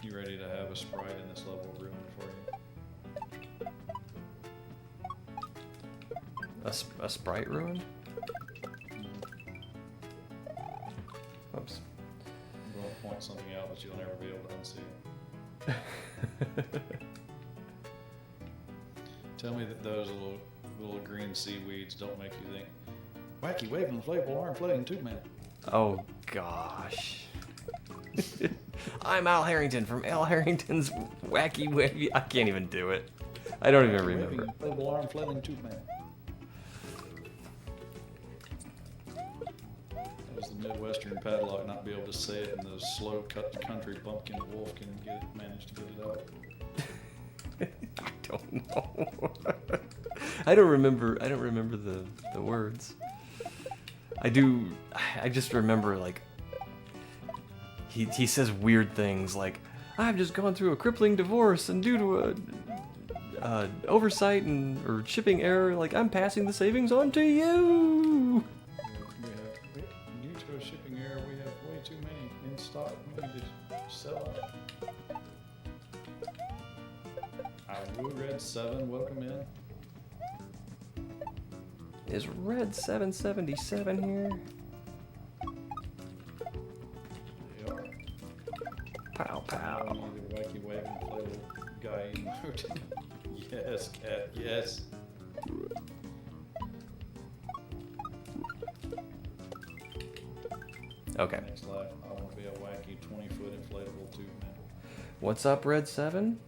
You ready to have a sprite in this level ruined for you? A sprite ruined? Oops. I'm going to point something out that you'll never be able to unsee. Tell me that those little green seaweeds don't make you think, wacky waving inflatable arm floating tube man. Oh gosh. I'm Al Harrington from Al Harrington's Wacky Wavy. I can't even do it. I don't even remember. Waving inflatable arm floating tube man. That was the Midwestern padlock not be able to say it, and the slow cut country bumpkin wolf can manage to get it out. I don't know. I don't remember the words. I do. I just remember like he says weird things like, I've just gone through a crippling divorce, and due to a oversight or shipping error, like I'm passing the savings on to you. Due to a shipping error, we have way too many in stock. We need to sell them. Woo Red 7, welcome in. Is Red 777 here? They are. Pow pow. We need a wacky waving inflatable guy emote. Yes, cat, yes. Okay. Next life, I want to be a wacky 20-foot inflatable tube man. What's up, Red 7?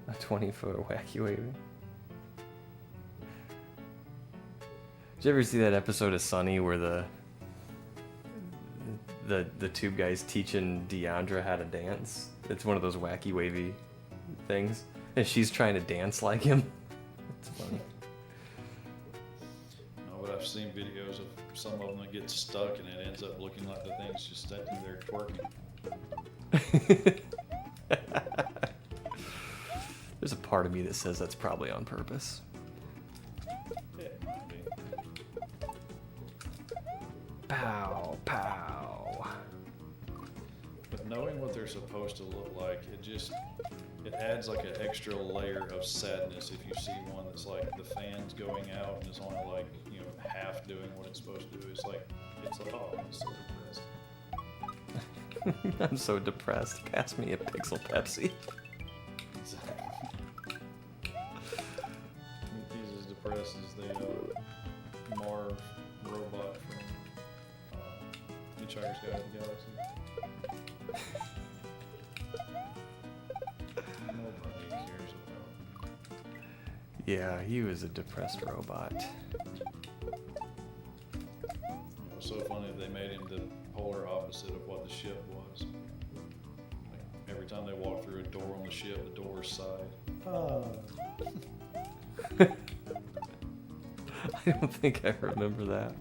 A 20-foot wacky wavy. Did you ever see that episode of Sunny where the tube guy's teaching Deandra how to dance? It's one of those wacky wavy things, and she's trying to dance like him. It's funny. No, but I've seen videos of some of them that get stuck and it ends up looking like the thing's just standing there twerking. There's a part of me that says that's probably on purpose. It might be. Pow, pow. But knowing what they're supposed to look like, it adds like an extra layer of sadness if you see one that's like the fan's going out and is only like, half doing what it's supposed to do. It's like, oh, I'm so depressed. I'm so depressed. Pass me a Pixel Pepsi. Exactly. He's as depressed as the Marv robot from Hitchhiker's Guide to the Galaxy. Nobody cares about. Yeah, he was a depressed robot. It was so funny that they made him the polar opposite of what the ship was. Like, every time they walked through a door on the ship, the doors sighed. I don't think I remember that.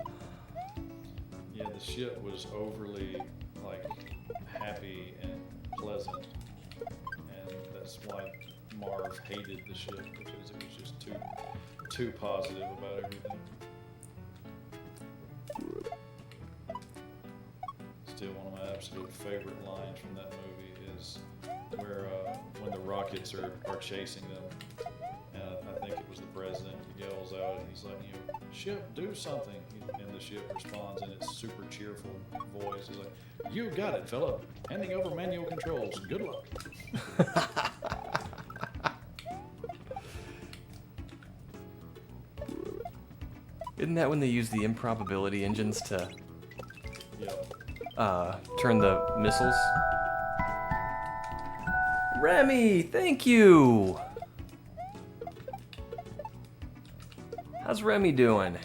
Yeah, the ship was overly like happy and pleasant, and that's why Marv hated the ship, because it was just too positive about everything. Still, one of my absolute favorite lines from that movie is where when the rockets are chasing them, and I think it was the president, he yells out and he's like, ship, do something. And the ship responds in its super cheerful voice. He's like, you got it, fella. Handing over manual controls. Good luck. Isn't that when they use the improbability engines to Yep. turn the missiles? Remy, thank you! How's Remy doing?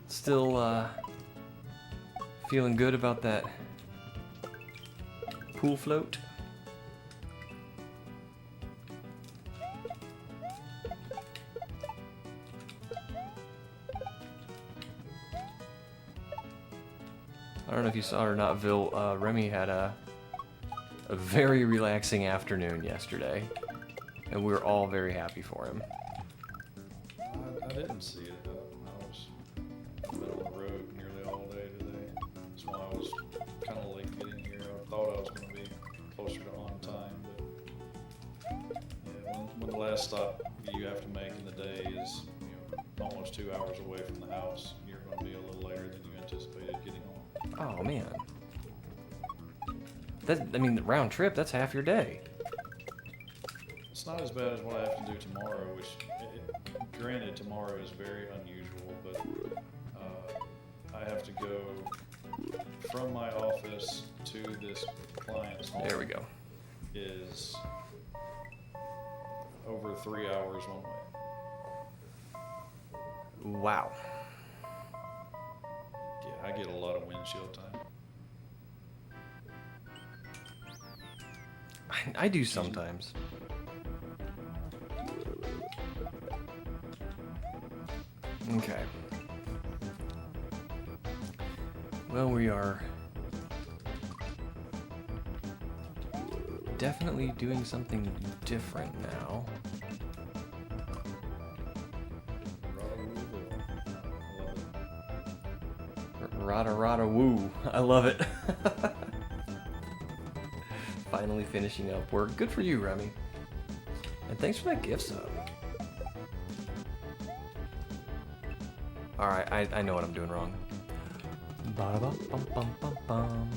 Still feeling good about that cool float. I don't know if you saw or not, Vil. Remy had a very relaxing afternoon yesterday, and we were all very happy for him. I didn't see it. I was been on the road nearly all day today. That's why I was kind of late getting here. I thought I was going to be closer to on time, but yeah, when the last stop you have to make in the day is almost 2 hours away from the house, you're going to be a little later than you anticipated getting home. Oh man, I mean, the round trip, that's half your day. It's not as bad as what I have to do tomorrow, which, granted, tomorrow is very unusual, but I have to go from my office to this client's home. There we go. Is over 3 hours one way. Wow. Yeah, I get a lot of windshield time. I do sometimes. Okay. Well, we are definitely doing something different now. Rada rada woo. I love it. Finally finishing up work. Good for you, Remy. And thanks for that gift sub. Alright, I know what I'm doing wrong. Ba-da-bum-bum-bum-bum.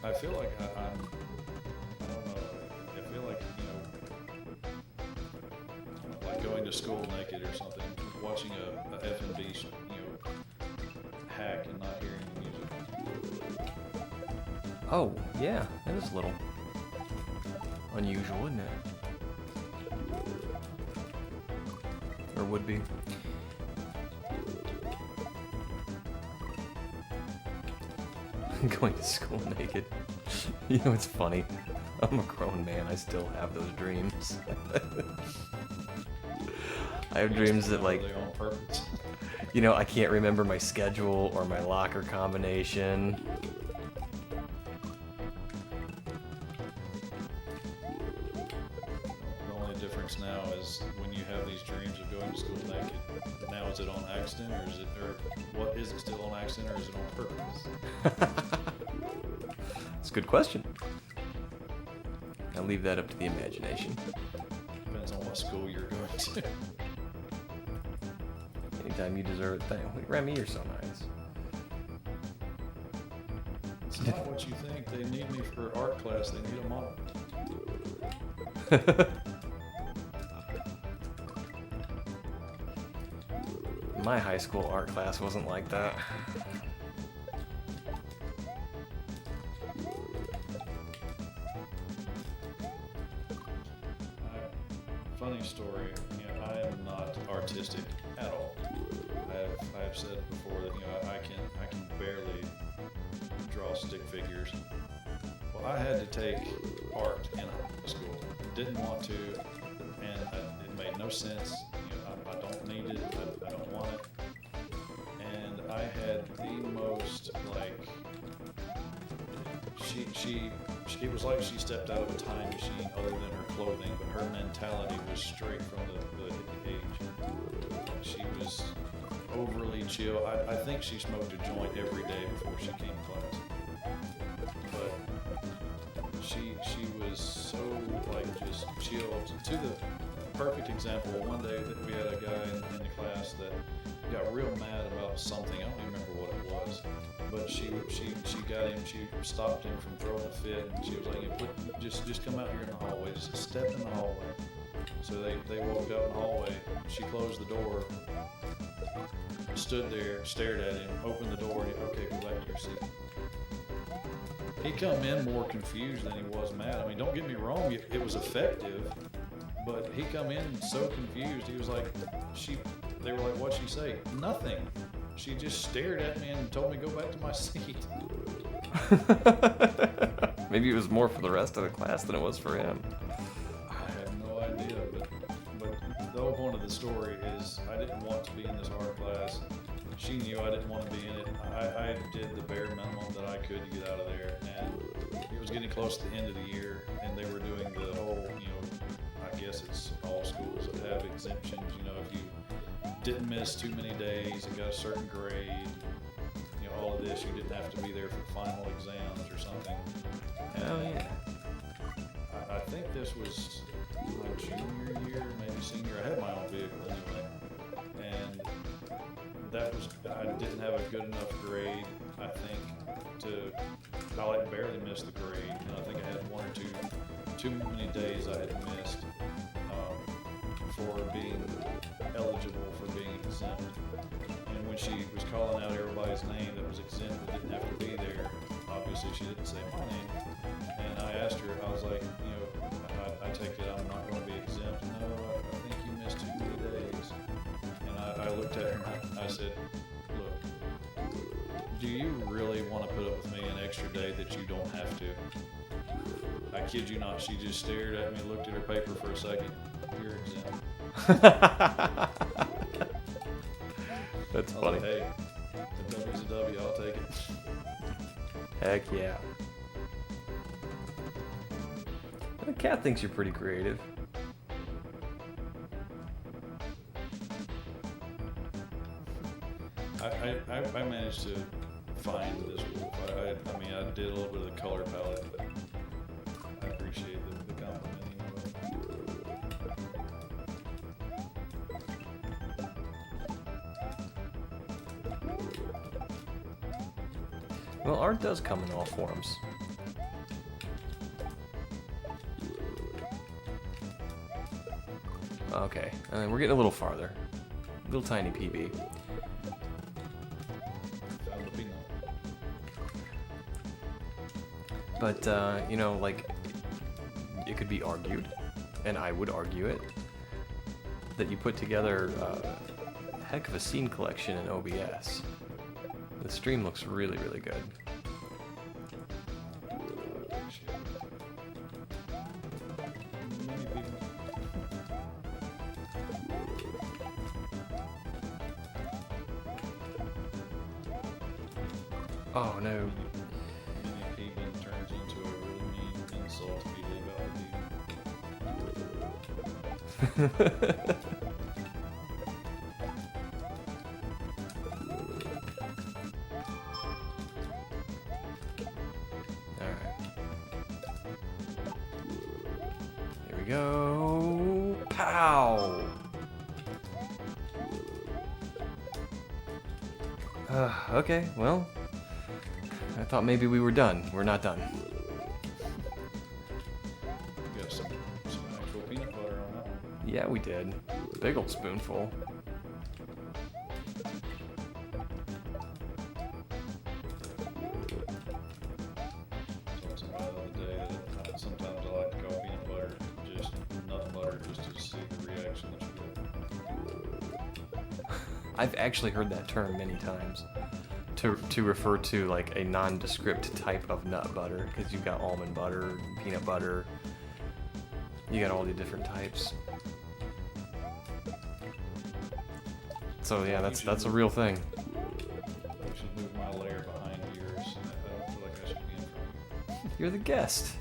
I feel like I don't know, I feel like, like going to school naked or something, watching a F&B, hack and not hearing the music. Oh, yeah, that is a little unusual, isn't it? Or would be. Going to school naked. You know, it's funny. I'm a grown man. I still have those dreams. I have dreams that, like, Are they on purpose? I can't remember my schedule or my locker combination. The only difference now is when you have these dreams of going to school naked. Now, is it on accident, or is it still on accident, or is it on purpose? It's a good question. I'll leave that up to the imagination. Depends on what school you're going to. Anytime you deserve it. Remy, you're so nice. It's not what you think. They need me for art class. They need a model. My high school art class wasn't like that. Funny story. I am not artistic at all. I've said before that I can barely draw stick figures. Well, I had to take art in high school. Didn't want to, and it made no sense. I don't need it. I don't want it. And I had the most, like, it was like she stepped out of a time machine other than her clothing, but her mentality was straight from the age. She was overly chill. I think she smoked a joint every day before she came to class. But she was so, like, just chill. To the perfect example, one day that we had a guy in the class that got real mad about something. I don't even remember what it was. But she got him, she stopped him from throwing a fit, and she was like, just come out here in the hallway, just step in the hallway. So they walked out in the hallway, she closed the door, stood there, stared at him, opened the door, and okay, go back to your seat. He come in more confused than he was mad. I mean, don't get me wrong, it was effective, But he come in so confused. He was like, they were like, what'd she say? Nothing. She just stared at me and told me to go back to my seat. Maybe it was more for the rest of the class than it was for him. I have no idea, but the whole point of the story is I didn't want to be in this art class. She knew I didn't want to be in it. I did the bare minimum that I could to get out of there, and it was getting close to the end of the year, and they were doing the whole, I guess it's all schools that have exemptions. If you didn't miss too many days and got a certain grade, all of this, you didn't have to be there for final exams or something. Oh yeah. I think this was my junior year, maybe senior. I had my own vehicle anyway, and I didn't have a good enough grade, I think, I barely missed the grade, and I think I had one or too many days I had missed for being eligible for being exempt. And when she was calling out everybody's name that was exempt that didn't have to be there, obviously she didn't say my name. And I asked her, I was like, I take it I'm not going to be exempt. No, I think you missed too many days. And I looked at her and I said, look, do you really want to put up with me an extra day that you don't have to? I kid you not, she just stared at me, looked at her paper for a second. You're exempt. That's I was funny. like, hey, the W's a W, I'll take it. Heck yeah. The cat thinks you're pretty creative. I managed to find this wolf. I did a little bit of the color palette, but I appreciate the compliment anyway. Well, art does come in all forms. Okay, we're getting a little farther. Little tiny PB. Found the peanut. But, it could be argued, and I would argue it, that you put together a heck of a scene collection in OBS. The stream looks really, really good. Many people. Oh no. Many people turns into a really mean insult if you leave out the Alright. Here we go. Pow! Okay, well, I thought maybe we were done. We're not done. You got some actual peanut butter on that one. Yeah, we did. Big old spoonful. Told somebody the other day that sometimes I like to call peanut butter just nut butter just to see the reaction that you get. I've actually heard that term many times to refer to like a nondescript type of nut butter, because you've got almond butter, peanut butter, you got all the different types. So yeah, that's a real thing. You should move my layer behind yours. I don't feel like I should be in front of you. You're the guest.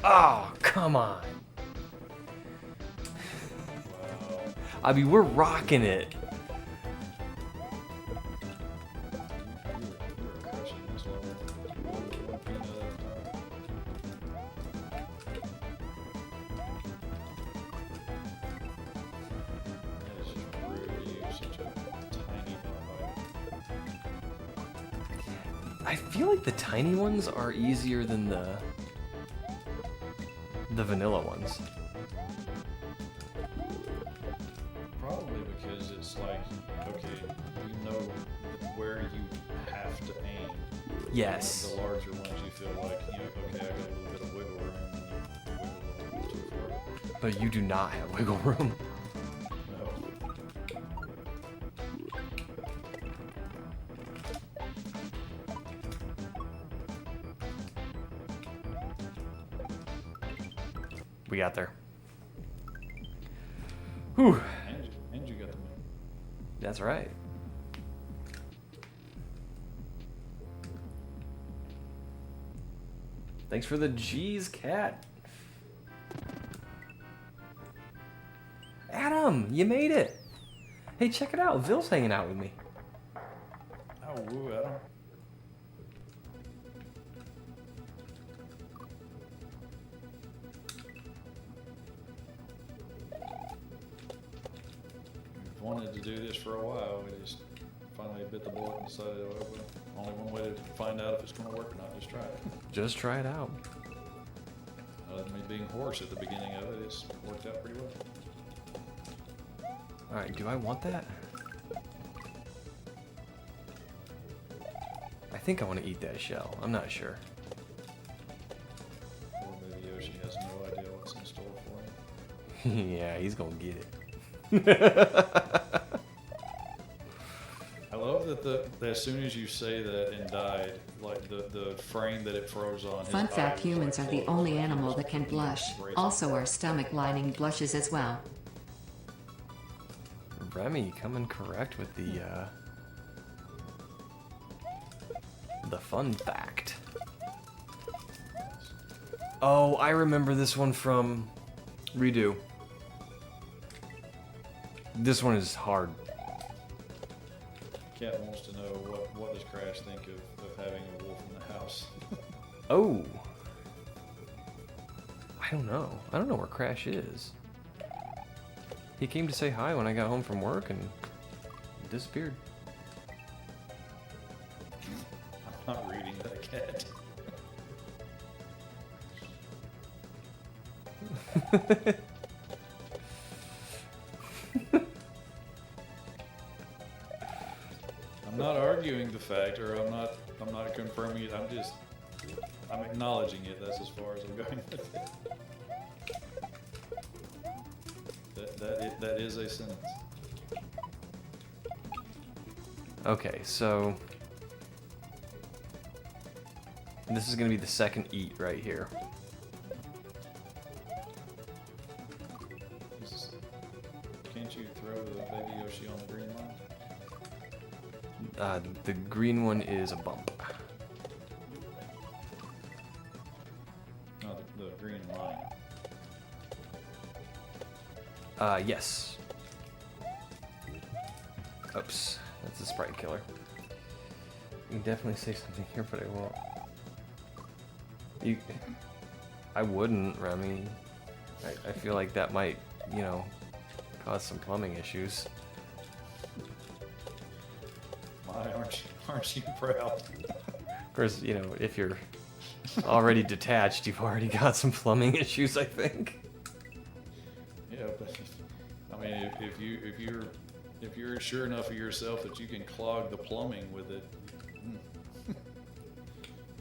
Oh, come on. Wow. I mean, we're rocking it. You were crushing this level. One peanut at a time. That is just rude to use such a tiny nut bite. I feel like the tiny ones are easier than the vanilla ones. is like, okay, you know where you have to aim. Yes. The larger ones, you feel like, okay, I got a little bit of wiggle room, and you wiggle a little bit too far. But you do not have wiggle room. No. We got there. Whew. And you got the moon. That's right. Thanks for the G's, cat. Adam, you made it. Hey, check it out. Vill's hanging out with me. Oh, woo, Adam. We've wanted to do this for a while. We just finally bit the bullet and decided, well, only one way to find out if it's going to work or not, just try it. Just try it out. Other than me being hoarse at the beginning of it, it's worked out pretty well. Alright, do I want that? I think I want to eat that shell. I'm not sure. Poor baby Yoshi has no idea what's in store for him. Yeah, he's gonna get it. I love that as soon as you say that and died, like the frame that it froze on. his Fun eye fact, was humans like are the closed. only animal that can blush. Also, our stomach lining blushes as well. Remy coming correct with the fun fact. Oh, I remember this one from Redo. This one is hard. Cat wants to know what does Crash think of having a wolf in the house. Oh. I don't know. I don't know where Crash is. He came to say hi when I got home from work and disappeared. I'm not reading that cat. I'm not arguing the fact, or I'm not confirming it. I'm acknowledging it. That's as far as I'm going with it. That is a sentence. Okay, so this is gonna be the second eat right here. Can't you throw the baby Yoshi on the green line? The green one is a bump. No, the green line. Yes. Oops, that's a sprite killer. You can definitely say something here, but I won't. I wouldn't, Remy. I feel like that might, cause some plumbing issues. My, aren't you proud? Of course, if you're already detached, you've already got some plumbing issues, I think. Yeah, but I mean, if you're sure enough of yourself that you can clog the plumbing with it.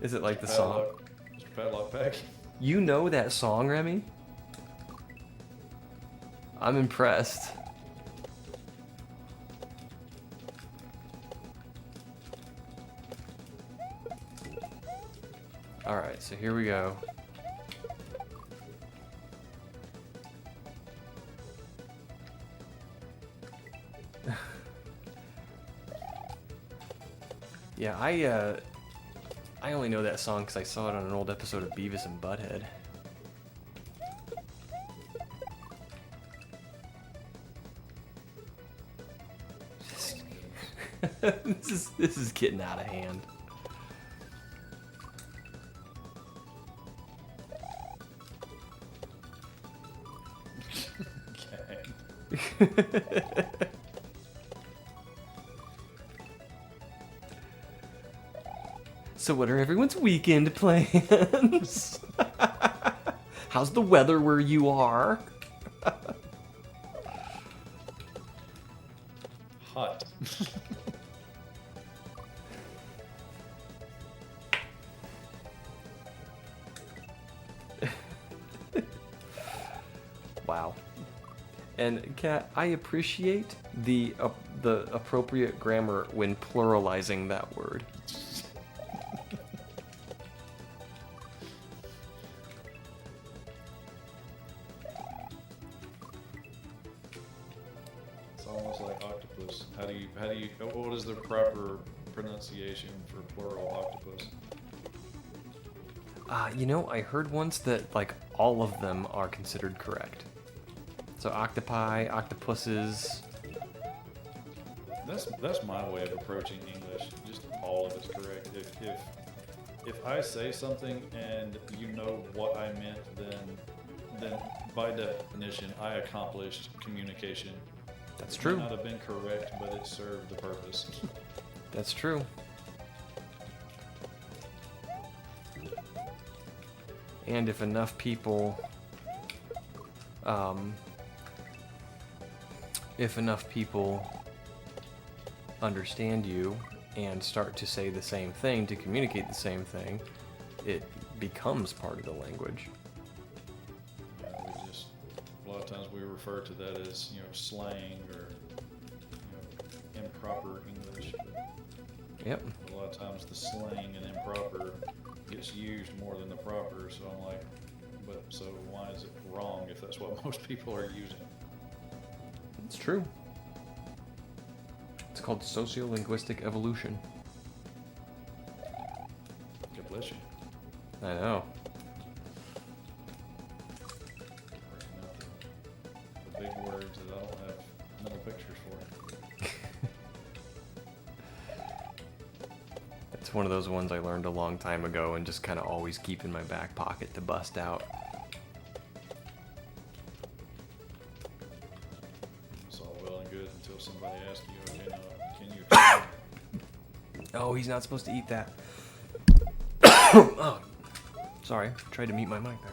Is it like the song? Mr. Padlock Pack. You know that song, Remy? I'm impressed. Alright, so here we go. Yeah, I only know that song because I saw it on an old episode of Beavis and Butthead. This is getting out of hand. Okay. So what are everyone's weekend plans? How's the weather where you are? hot. Wow. And Kat, I appreciate the appropriate grammar when pluralizing that word. It's almost like octopus. How do you, what is the proper pronunciation for plural octopus? You know, I heard once that like all of them are considered correct. So octopi, octopuses. That's my way of approaching English. Just all of it's correct. If I say something and you know what I meant, then by definition I accomplished communication. That's It true. might not have been correct, but it served the purpose. That's true. And if enough people, understand you and start to say the same thing, to communicate the same thing, it becomes part of the language. Yeah, we just a lot of times we refer to that as slang or improper English. But Yep. a lot of times the slang and improper gets used more than the proper. So I'm like, but so why is it wrong if that's what most people are using? It's true. It's called sociolinguistic evolution. God bless you. I know. Breaking out the big words that I don't have mental pictures for. It's one of those ones I learned a long time ago and just kind of always keep in my back pocket to bust out. It's all well and good until somebody asks you, okay, now, can you? Oh, he's not supposed to eat that. Oh, sorry. Tried to mute my mic there.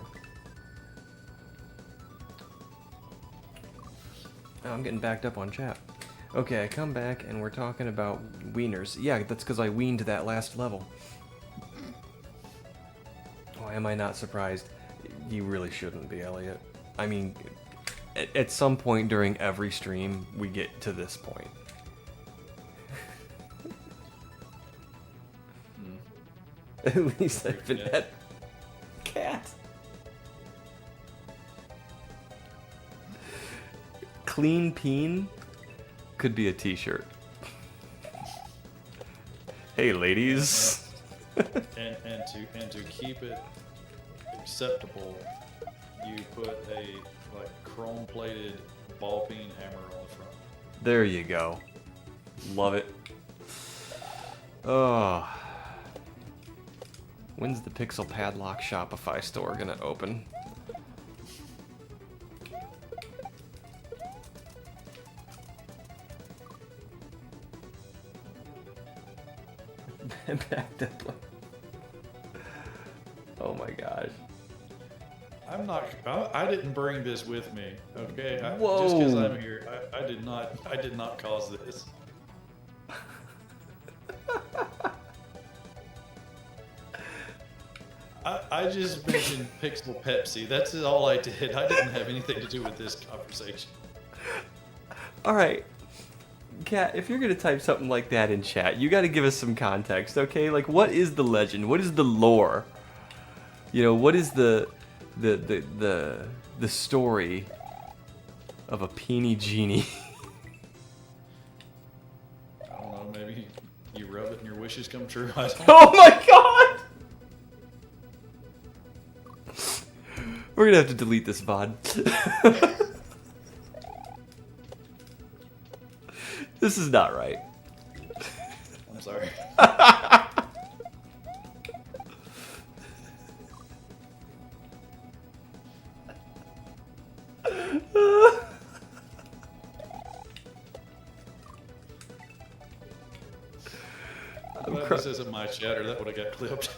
Oh, I'm getting backed up on chat. Okay, I come back and we're talking about wieners. Yeah, that's because I weaned that last level. Why am I not surprised? You really shouldn't be, Elliot. I mean, at some point during every stream, we get to this point. At least I've been at cat. Clean peen could be a t-shirt. Hey ladies. and to keep it acceptable, you put a chrome plated ball peen hammer on the front. There you go. Love it. Oh. When's the PixelPadlock Shopify store gonna open? Backed up. Oh my gosh. I didn't bring this with me, okay? Whoa. Just because I'm here, I did not cause this. I just mentioned Pixel Pepsi. That's all I did. I didn't have anything to do with this conversation. Alright. Kat, if you're gonna type something like that in chat, you gotta give us some context, okay? Like, what is the legend? What is the lore? You know, what is the story of a peeny genie? I don't know, maybe you rub it and your wishes come true. I don't Oh my god! We're gonna have to delete this VOD. This is not right. I'm sorry. I'm glad this isn't my chatter. That would have got clipped.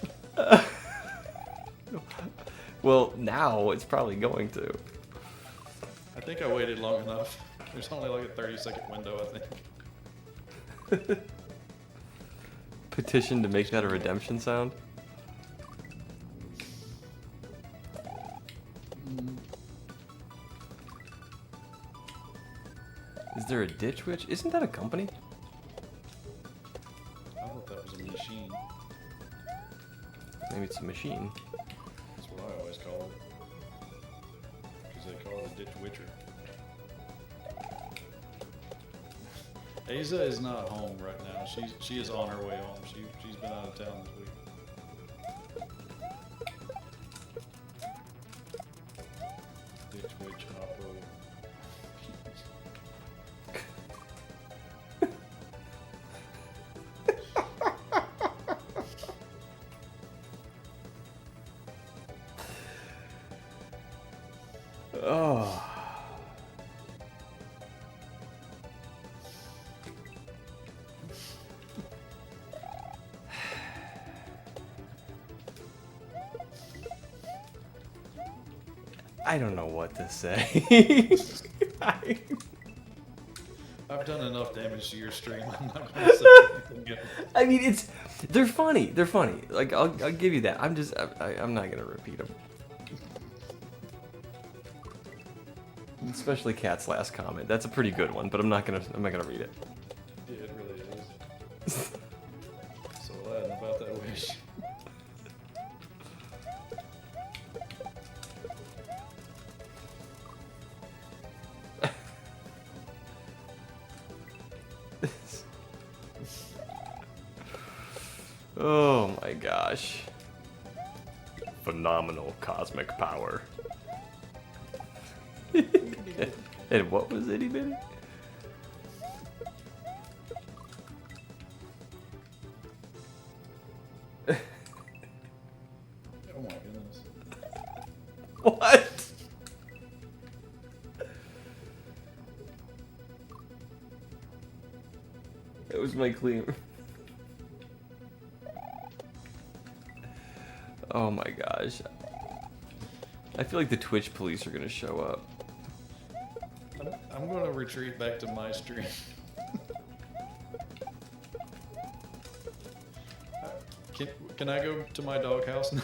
Well, now it's probably going to. I think I waited long enough. There's only like a 30-second window, I think. Petition to make that a redemption sound? Is there a Ditch Witch? Isn't that a company? I thought that was a machine. Maybe it's a machine. That's what I always call it. Because they call it a ditch witcher. Asa is not home right now. She is on her way home. She's been out of town this week. Ditch witch opera. Oh. I don't know what to say. I've done enough damage to your stream. I'm not going to say anything else. I mean, they're funny. They're funny. Like I'll give you that. I'm not gonna repeat them. Especially Cat's last comment. That's a pretty good one, but I'm not gonna read it. Yeah, it really is. So Aladdin, about that wish. Oh my gosh. Phenomenal cosmic power. And what was itty bitty? Oh my goodness. What? That was my clean. Oh my gosh. I feel like the Twitch police are gonna show up. I'm going to retreat back to my stream. Can I go to my doghouse now?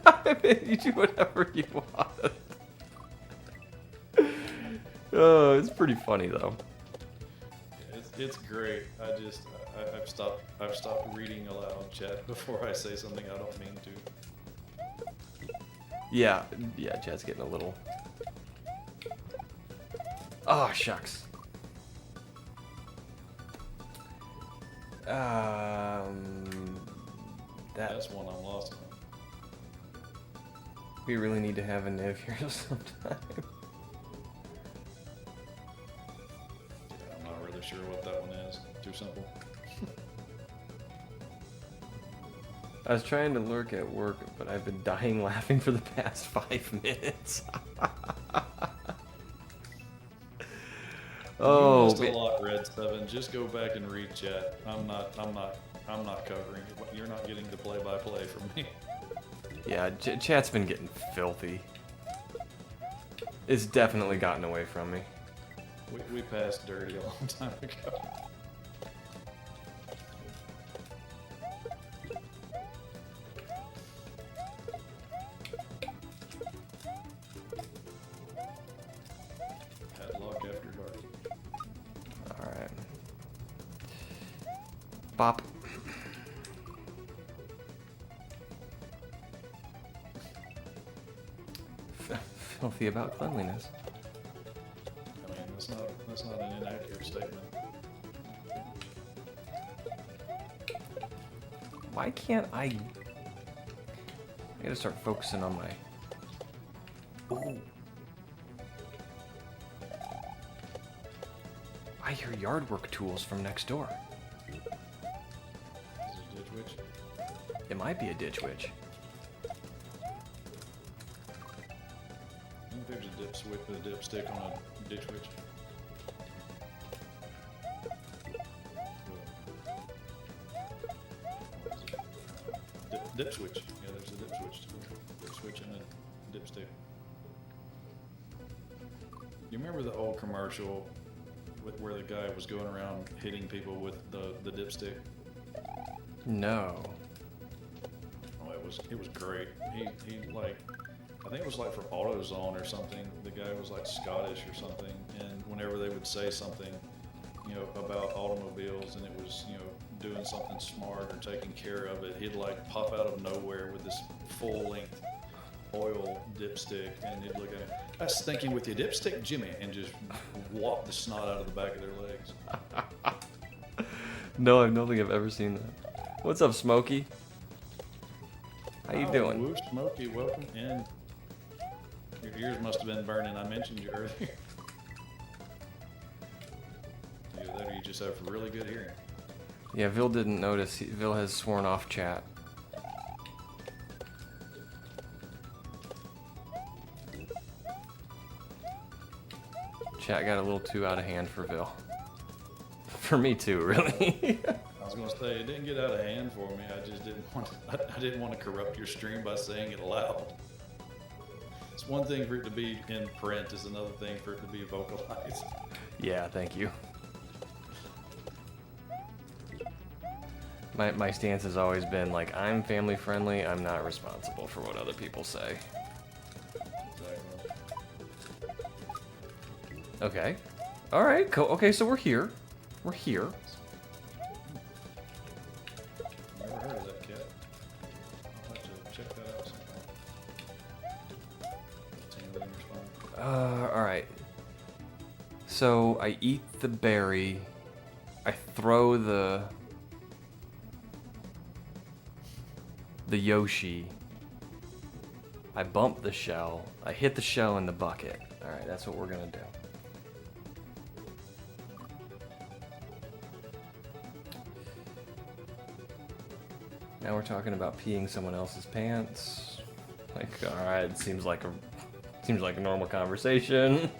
I mean, you do whatever you want. Oh, it's pretty funny though. It's great. I've stopped reading aloud chat before I say something I don't mean to. Yeah, Chad's getting a little. Oh, shucks. That's one I'm lost on. We really need to have a Niv here sometime. Yeah, I'm not really sure what that one is. Too simple. I was trying to lurk at work, but I've been dying laughing for the past 5 minutes. Oh, you missed a lot, Red 7. Just go back and read chat. I'm not covering it. You're not getting the play-by-play from me. yeah, chat's been getting filthy. It's definitely gotten away from me. We passed dirty a long time ago. Padlock after dark. Alright. Bop. Filthy about cleanliness. I mean, that's not an inaccurate statement. Why can't I gotta start focusing on my... Ooh. I hear yard work tools from next door. Is it a ditch witch? It might be a Ditch Witch. I think there's a dipstick on a ditch witch. Dip switch. Yeah, there's a dip switch too. Dip switch and a dipstick. You remember the old commercial where the guy was going around hitting people with the dipstick? No. Oh, it was great. He like, I think it was like for AutoZone or something. The guy was like Scottish or something, and whenever they would say something, you know, about automobiles, and it was, you know, doing something smart or taking care of it, he'd like pop out of nowhere with this full-length oil dipstick, and he'd look at it. That's stinking with your dipstick, Jimmy, and just whop the snot out of the back of their legs. No, I don't think I've ever seen that. What's up, Smokey? How you doing? Woo, Smokey, welcome in. Your ears must have been burning. I mentioned you earlier. Either that or you just have really good hearing. Yeah, Vil didn't notice. Vil has sworn off chat. Chat got a little too out of hand for Vil. For me too, really. I was gonna say it didn't get out of hand for me. I just didn't want to, I didn't want to corrupt your stream by saying it aloud. It's one thing for it to be in print. It's another thing for it to be vocalized. Yeah, thank you. My stance has always been like, I'm family friendly. I'm not responsible for what other people say. Exactly. Okay. All right. Cool. Okay, so we're here. We're here. Never heard of that cat. I'll have to check that out sometime. Tingling your spine. All right. So I eat the berry. I throw the Yoshi. I bump the shell. I hit the shell in the bucket. All right, that's what we're gonna do. Now we're talking about peeing someone else's pants. Like, all right, seems like a normal conversation.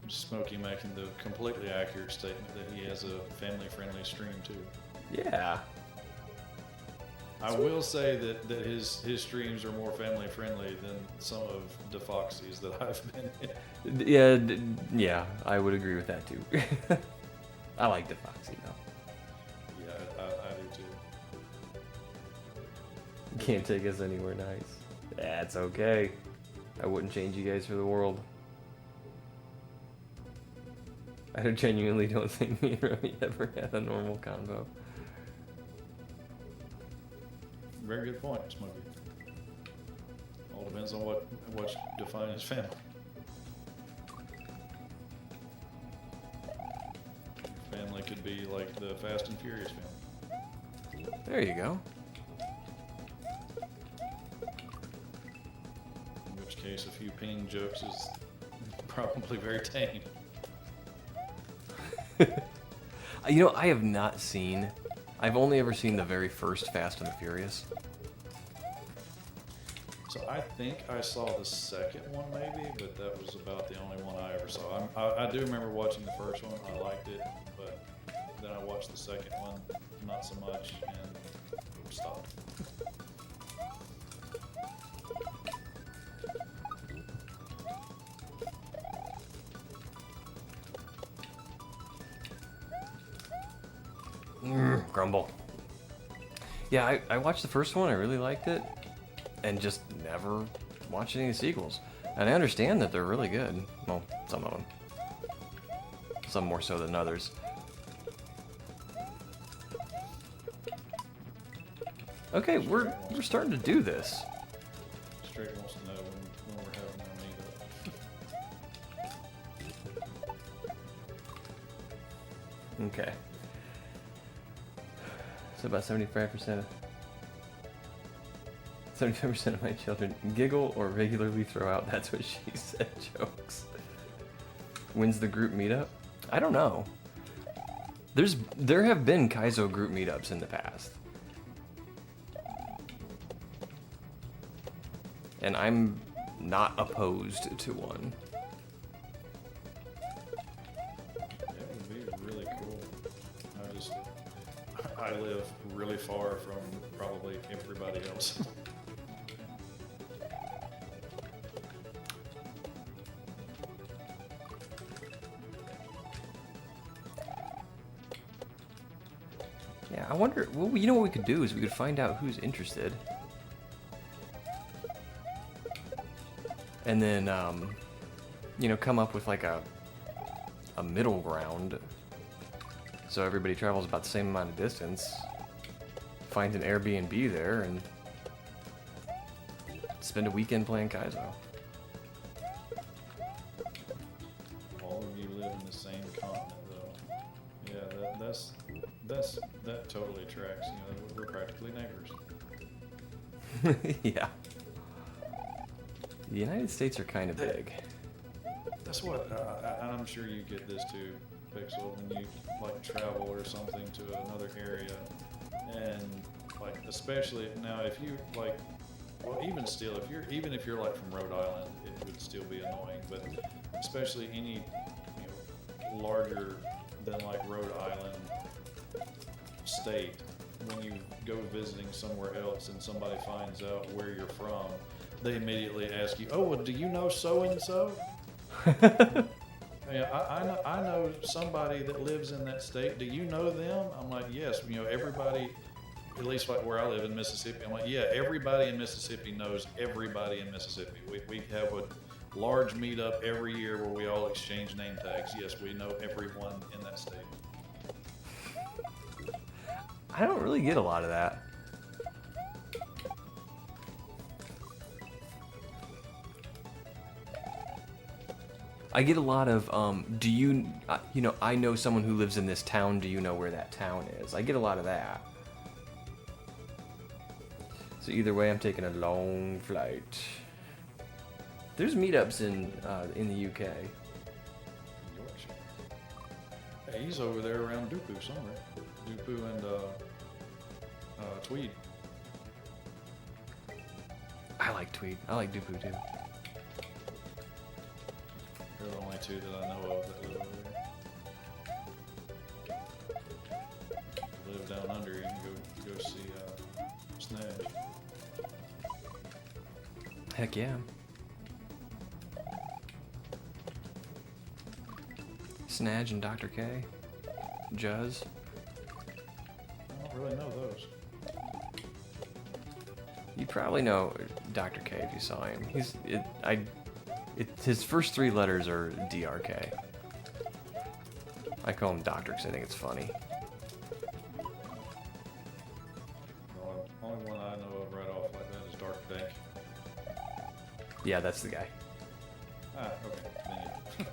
Smokey making the completely accurate statement that he has a family-friendly stream too. Yeah. I will say that his streams are more family-friendly than some of DeFoxy's that I've been in. Yeah, I would agree with that too. I like DeFoxy though. Yeah, I do too. You can't take us anywhere nice. That's okay. I wouldn't change you guys for the world. I genuinely don't think me and Remy ever had a normal convo. Very good point, Smokey. All depends on what defines as family. Family could be like the Fast and Furious family. There you go. In which case, a few ping jokes is probably very tame. You know, I have not seen. I've only ever seen the very first Fast and the Furious. So I think I saw the second one maybe, but that was about the only one I ever saw. I do remember watching the first one. I liked it, but then I watched the second one, not so much, and stopped. Grumble. Yeah, I watched the first one. I really liked it, and just never watched any of the sequels. And I understand that they're really good. Well, some of them. Some more so than others. Okay, we're starting to do this. Straight wants to know when we're having our meetup. Okay. So about 75% of my children giggle or regularly throw out "that's what she said" jokes. When's the group meetup? I don't know. There have been kaizo group meetups in the past. And I'm not opposed to one. It would be really cool. I live really far from probably everybody else. Yeah, I wonder. Well, you know what we could do is we could find out who's interested, and then you know, come up with like a middle ground, so everybody travels about the same amount of distance. Find an Airbnb there and spend a weekend playing Kaizo. All of you live in the same continent, though. Yeah, that totally tracks. You know, we're practically neighbors. Yeah. The United States are kind of big. That's what I'm sure you get this too, Pixel, when you like travel or something to another area, and like especially now if you like, well even still even if you're like from Rhode Island, it would still be annoying, but especially any larger than like Rhode Island state, when you go visiting somewhere else and somebody finds out where you're from, they immediately ask you, oh, well, do you know so and so? Yeah, I know somebody that lives in that state. Do you know them? I'm like, yes. You know, everybody, at least like where I live in Mississippi. I'm like, yeah, everybody in Mississippi knows everybody in Mississippi. We have a large meetup every year where we all exchange name tags. Yes, we know everyone in that state. I don't really get a lot of that. I get a lot of, do you, you know, I know someone who lives in this town, do you know where that town is? I get a lot of that. So either way, I'm taking a long flight. There's meetups in the UK. Yorkshire. Hey, he's over there around Dupu somewhere. Dupu and Tweed. I like Tweed. I like Dupu too. They're the only two that I know of that live over there. If you live down under, you can go see Snatch. Heck yeah. Snadge and Dr. K. Juzz. I don't really know those. You probably know Dr. K if you saw him. His first three letters are DRK. I call him Doctor because I think it's funny. The only one I know of right off like that is Dark Dank. Yeah, that's the guy. Ah, okay. Then yeah.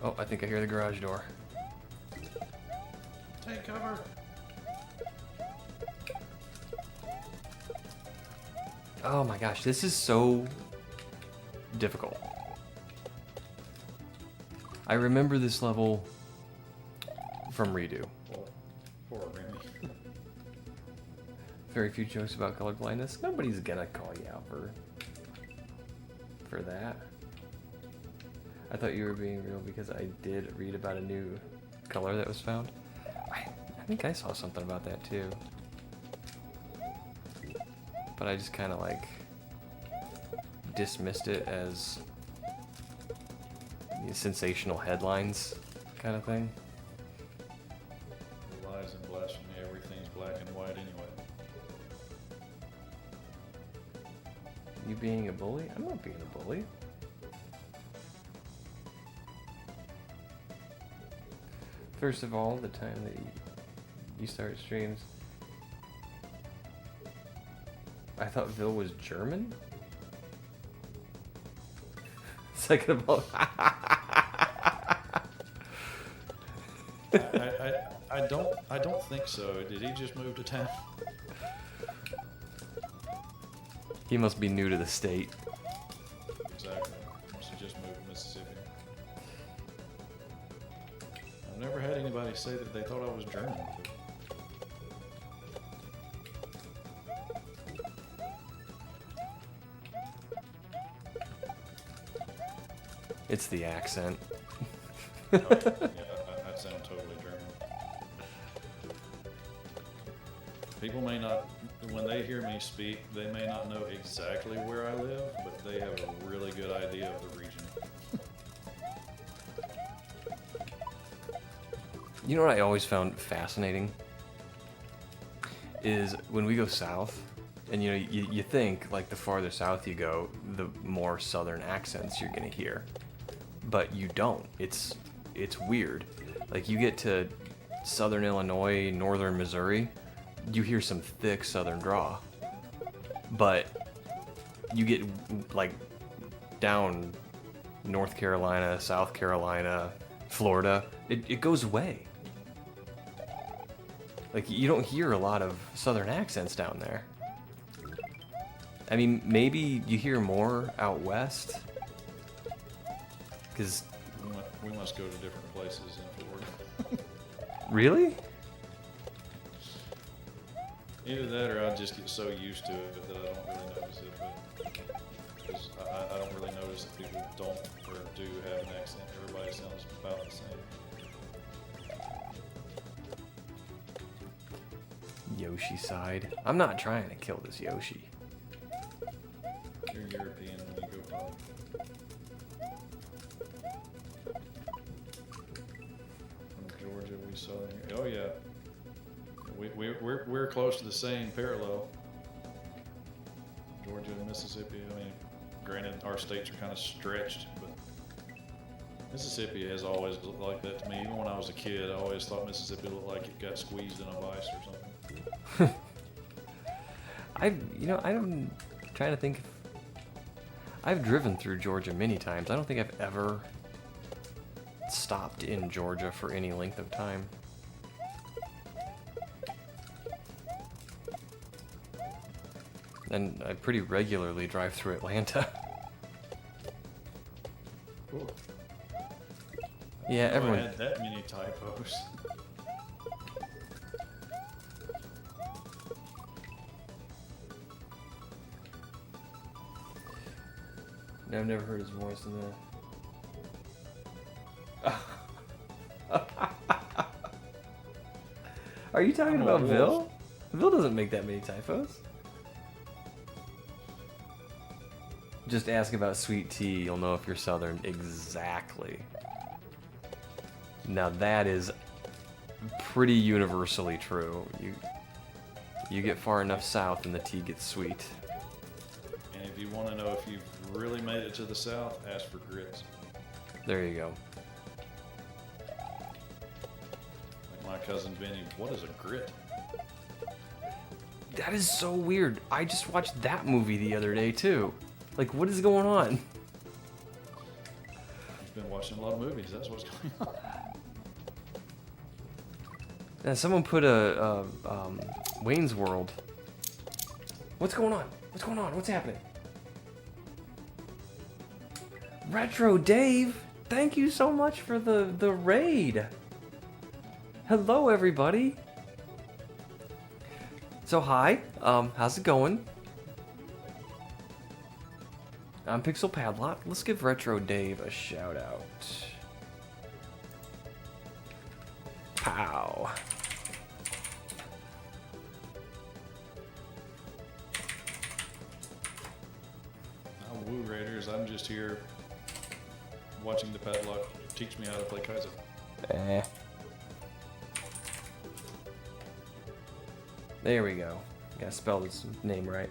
Oh, I think I hear the garage door. Take cover. Oh my gosh, this is so difficult. I remember this level from Redo. Poor Remy. Very few jokes about color blindness. Nobody's gonna call you out for that. I thought you were being real because I did read about a new color that was found. I think I saw something about that too. But I just kind of like dismissed it as sensational headlines kind of thing. Lies and blasphemy, everything's black and white anyway. You being a bully? I'm not being a bully. First of all, the time that you start streams, I thought Vil was German? Second of all, I don't think so. Did he just move to town? he must be new to the state. Exactly. Must have just moved to Mississippi. I've never had anybody say that they thought I was German. It's the accent. Oh, yeah, I sound totally German. People may not, when they hear me speak, they may not know exactly where I live, but they have a really good idea of the region. You know what I always found fascinating? Is when we go south, and you know, you think like the farther south you go, the more southern accents you're gonna hear. But you don't. It's weird. Like you get to southern Illinois, northern Missouri, you hear some thick southern draw. But you get like down North Carolina, South Carolina, Florida, it goes away. Like you don't hear a lot of southern accents down there. I mean, maybe you hear more out west. Cause We must go to different places in Florida. really? Either that or I just get so used to it that I don't really notice it. But because I don't really notice that people don't or do have an accent. Everybody sounds about the same. Yoshi side. I'm not trying to kill this Yoshi. You're European when you go potty. From Georgia, we saw. Oh yeah, we're close to the same parallel. Georgia and Mississippi. I mean, granted, our states are kind of stretched, but Mississippi has always looked like that to me. Even when I was a kid, I always thought Mississippi looked like it got squeezed in a vice or something. I'm trying to think. I've driven through Georgia many times. I don't think I've ever stopped in Georgia for any length of time. And I pretty regularly drive through Atlanta. Cool. Yeah, I everyone. had that many typos. No, I've never heard his voice in that. Are you talking I'm a about wolf. Bill? Bill doesn't make that many typos. Just ask about sweet tea, you'll know if you're Southern. Exactly. Now that is pretty universally true. You get far enough south and the tea gets sweet. And if you want to know if you've really made it to the south, ask for grits. There you go. Like my cousin Vinny, what is a grit? That is so weird. I just watched that movie the other day too. Like, what is going on? You've been watching a lot of movies, that's what's going on. And someone put a Wayne's World. What's going on? What's going on? What's happening? Retro Dave, thank you so much for the raid. Hello, everybody. So hi, how's it going? I'm PixelPadlock. Let's give Retro Dave a shout out. Pow. Woo Raiders, I'm just here watching the padlock teach me how to play kaizo. There we go. Gotta spell his name right.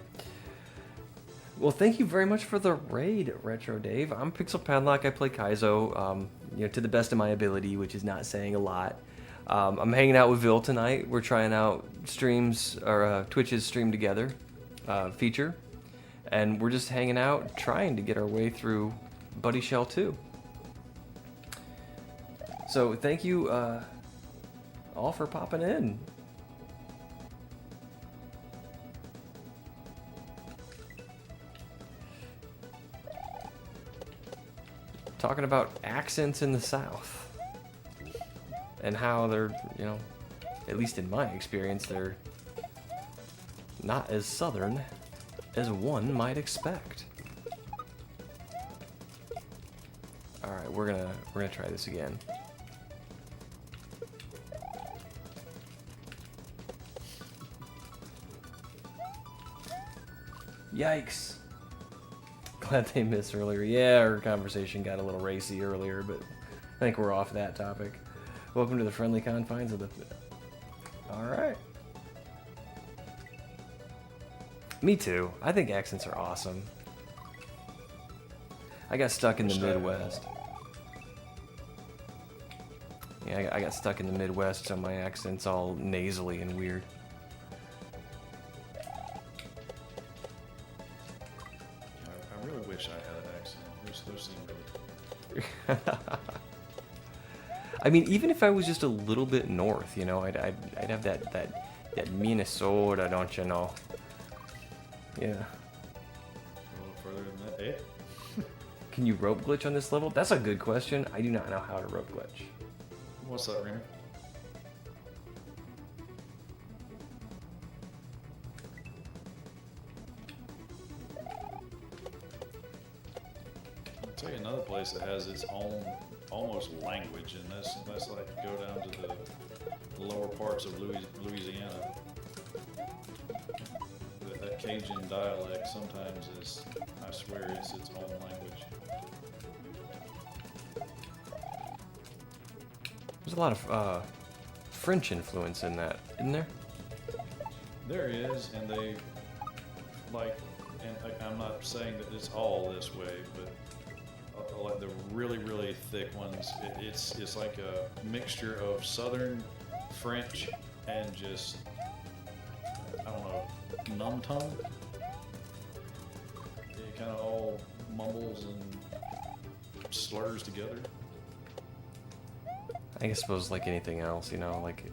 Well, thank you very much for the raid, Retro Dave. I'm PixelPadlock. I play kaizo, to the best of my ability, which is not saying a lot. I'm hanging out with Vil tonight. We're trying out streams, or Twitch's Stream Together feature. And we're just hanging out, trying to get our way through Buddy Shell 2. So thank you all for popping in. Talking about accents in the South. And how they're, at least in my experience, they're not as Southern as one might expect. All right, we're gonna try this again. Yikes! Glad they missed earlier. Yeah, our conversation got a little racy earlier, but I think we're off that topic. Welcome to the friendly confines of the... Alright. Me too. I think accents are awesome. I got stuck in the Midwest. Yeah, I got stuck in the Midwest, so my accent's all nasally and weird. I really wish I had an accent. Those seem really... I mean, even if I was just a little bit north, you know, I'd have that Minnesota, don't you know? Yeah. A little further than that. Eh? Can you rope glitch on this level? That's a good question. I do not know how to rope glitch. What's that, Remy? I'll tell you another place that has its own almost language, and that's like go down to the lower parts of Louisiana. That Cajun dialect sometimes is, I swear, it's its own language. There's a lot of French influence in that, isn't there? There is, and they like, and I'm not saying that it's all this way, but like the really thick ones, it's like a mixture of Southern French and just, I don't know, numb tongue. It kind of all mumbles and slurs together. I suppose like anything else, you know, like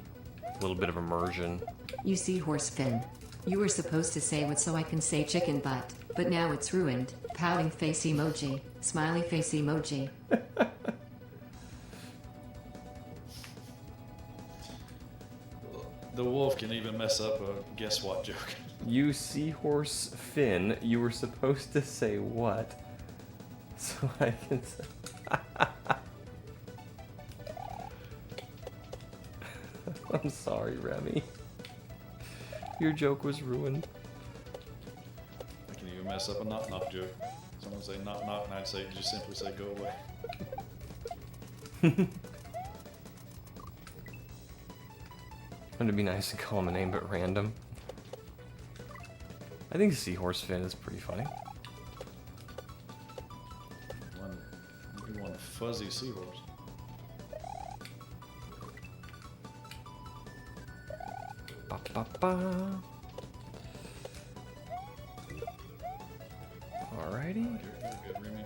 a little bit of immersion. You seahorse Finn. You were supposed to say what so I can say chicken butt, but now it's ruined. Pouting face emoji. Smiley face emoji. The wolf can even mess up a guess what joke. You seahorse Finn, you were supposed to say what? So I can say... I'm sorry, Remy. Your joke was ruined. I can even mess up a knock knock joke. Someone say knock knock, and I'd say just simply say go away. Wouldn't it be nice to call him a name but random? I think Seahorse Finn is pretty funny. One fuzzy seahorse. Ba, ba, ba. Alrighty. You're good, Remy.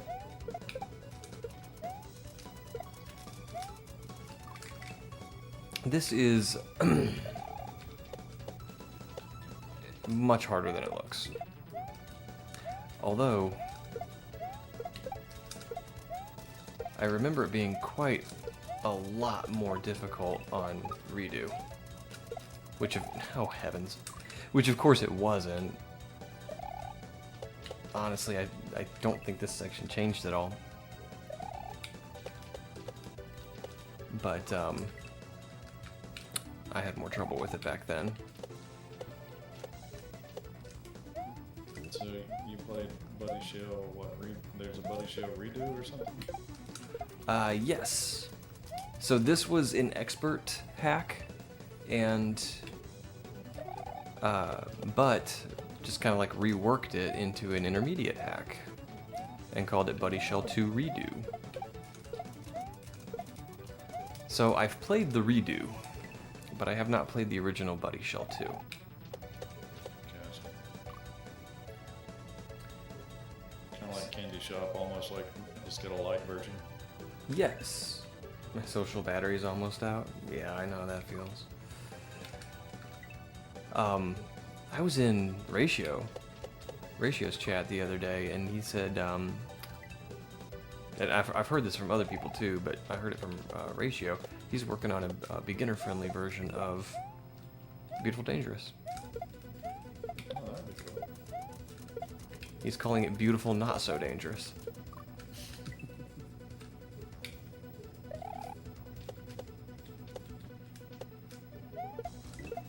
This is much harder than it looks. Although, I remember it being quite a lot more difficult on redo. Which of, oh heavens. Which of course it wasn't. Honestly, I don't think this section changed at all. But, I had more trouble with it back then. So you played Buddy Shell, what, there's a Buddy Shell redo or something? Yes. So this was an expert hack, and, but just kind of like reworked it into an intermediate hack and called it Buddy Shell 2 Redo. So I've played the redo, but I have not played the original Buddy Shell 2. Gotcha. Kind of like Candy Shop, almost like just get a light version. Yes. My social battery's almost out. Yeah, I know how that feels. I was in Ratio's chat the other day, and he said, and I've heard this from other people too, but I heard it from Ratio. He's working on a beginner-friendly version of Beautiful Dangerous. Oh, that'd be cool. He's calling it Beautiful Not So Dangerous.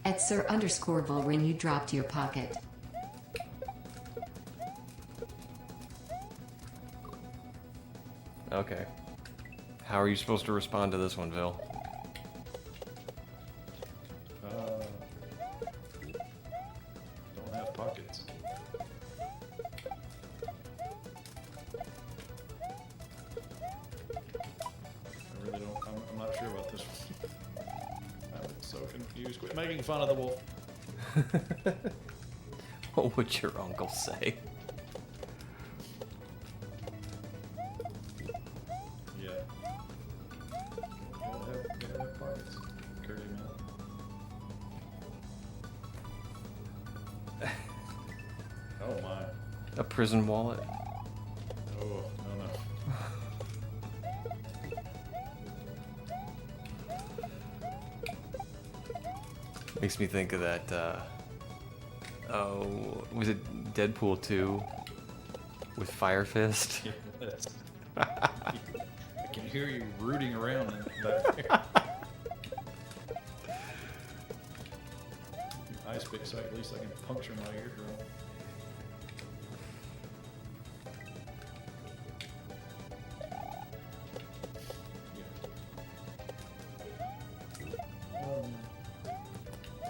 At Sir_Volrin you dropped your pocket. Okay. How are you supposed to respond to this one, Vil? excuse. Quit making fun of the wolf. What would your uncle say? Yeah. Gotta have pockets. Curly man. Oh my. A prison wallet? Oh, no, no. Makes me think of that, oh, was it Deadpool 2 with Fire Fist? Yes. I can hear you rooting around in back there. Ice pick, so at least I can puncture my eardrum.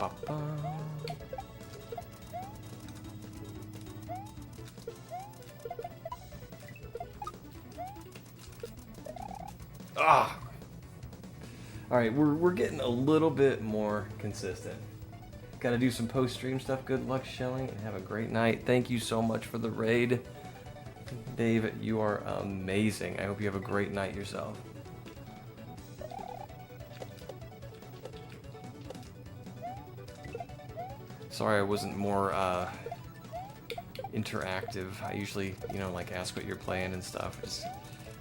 Ba-ba. Ah! Alright, we're getting a little bit more consistent. Gotta do some post-stream stuff. Good luck shelling and have a great night. Thank you so much for the raid. Dave, you are amazing. I hope you have a great night yourself. Sorry I wasn't more interactive. I usually, you know, like ask what you're playing and stuff. Just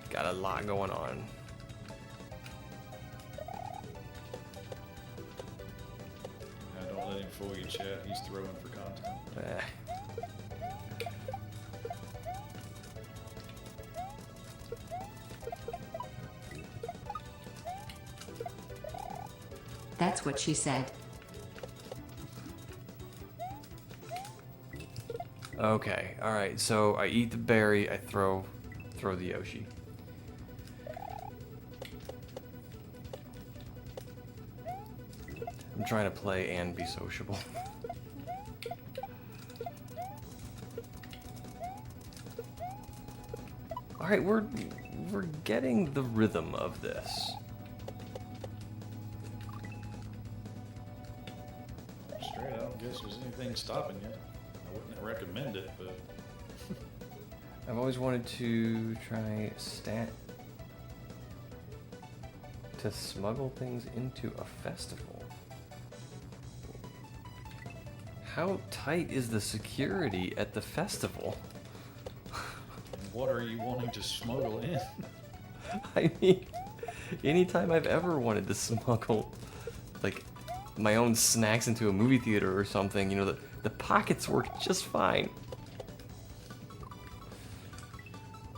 got a lot going on. Don't let him fool you, chat. He's throwing for content. That's what she said. Okay, alright, so I eat the berry, I throw the Yoshi. I'm trying to play and be sociable. Alright, we're getting the rhythm of this. Straight, I don't guess there's anything stopping you. I wouldn't recommend it, but I've always wanted to try to smuggle things into a festival. How tight is the security at the festival? what are you wanting to smuggle in? I mean, anytime I've ever wanted to smuggle, like, my own snacks into a movie theater or something, you know, the pockets work just fine.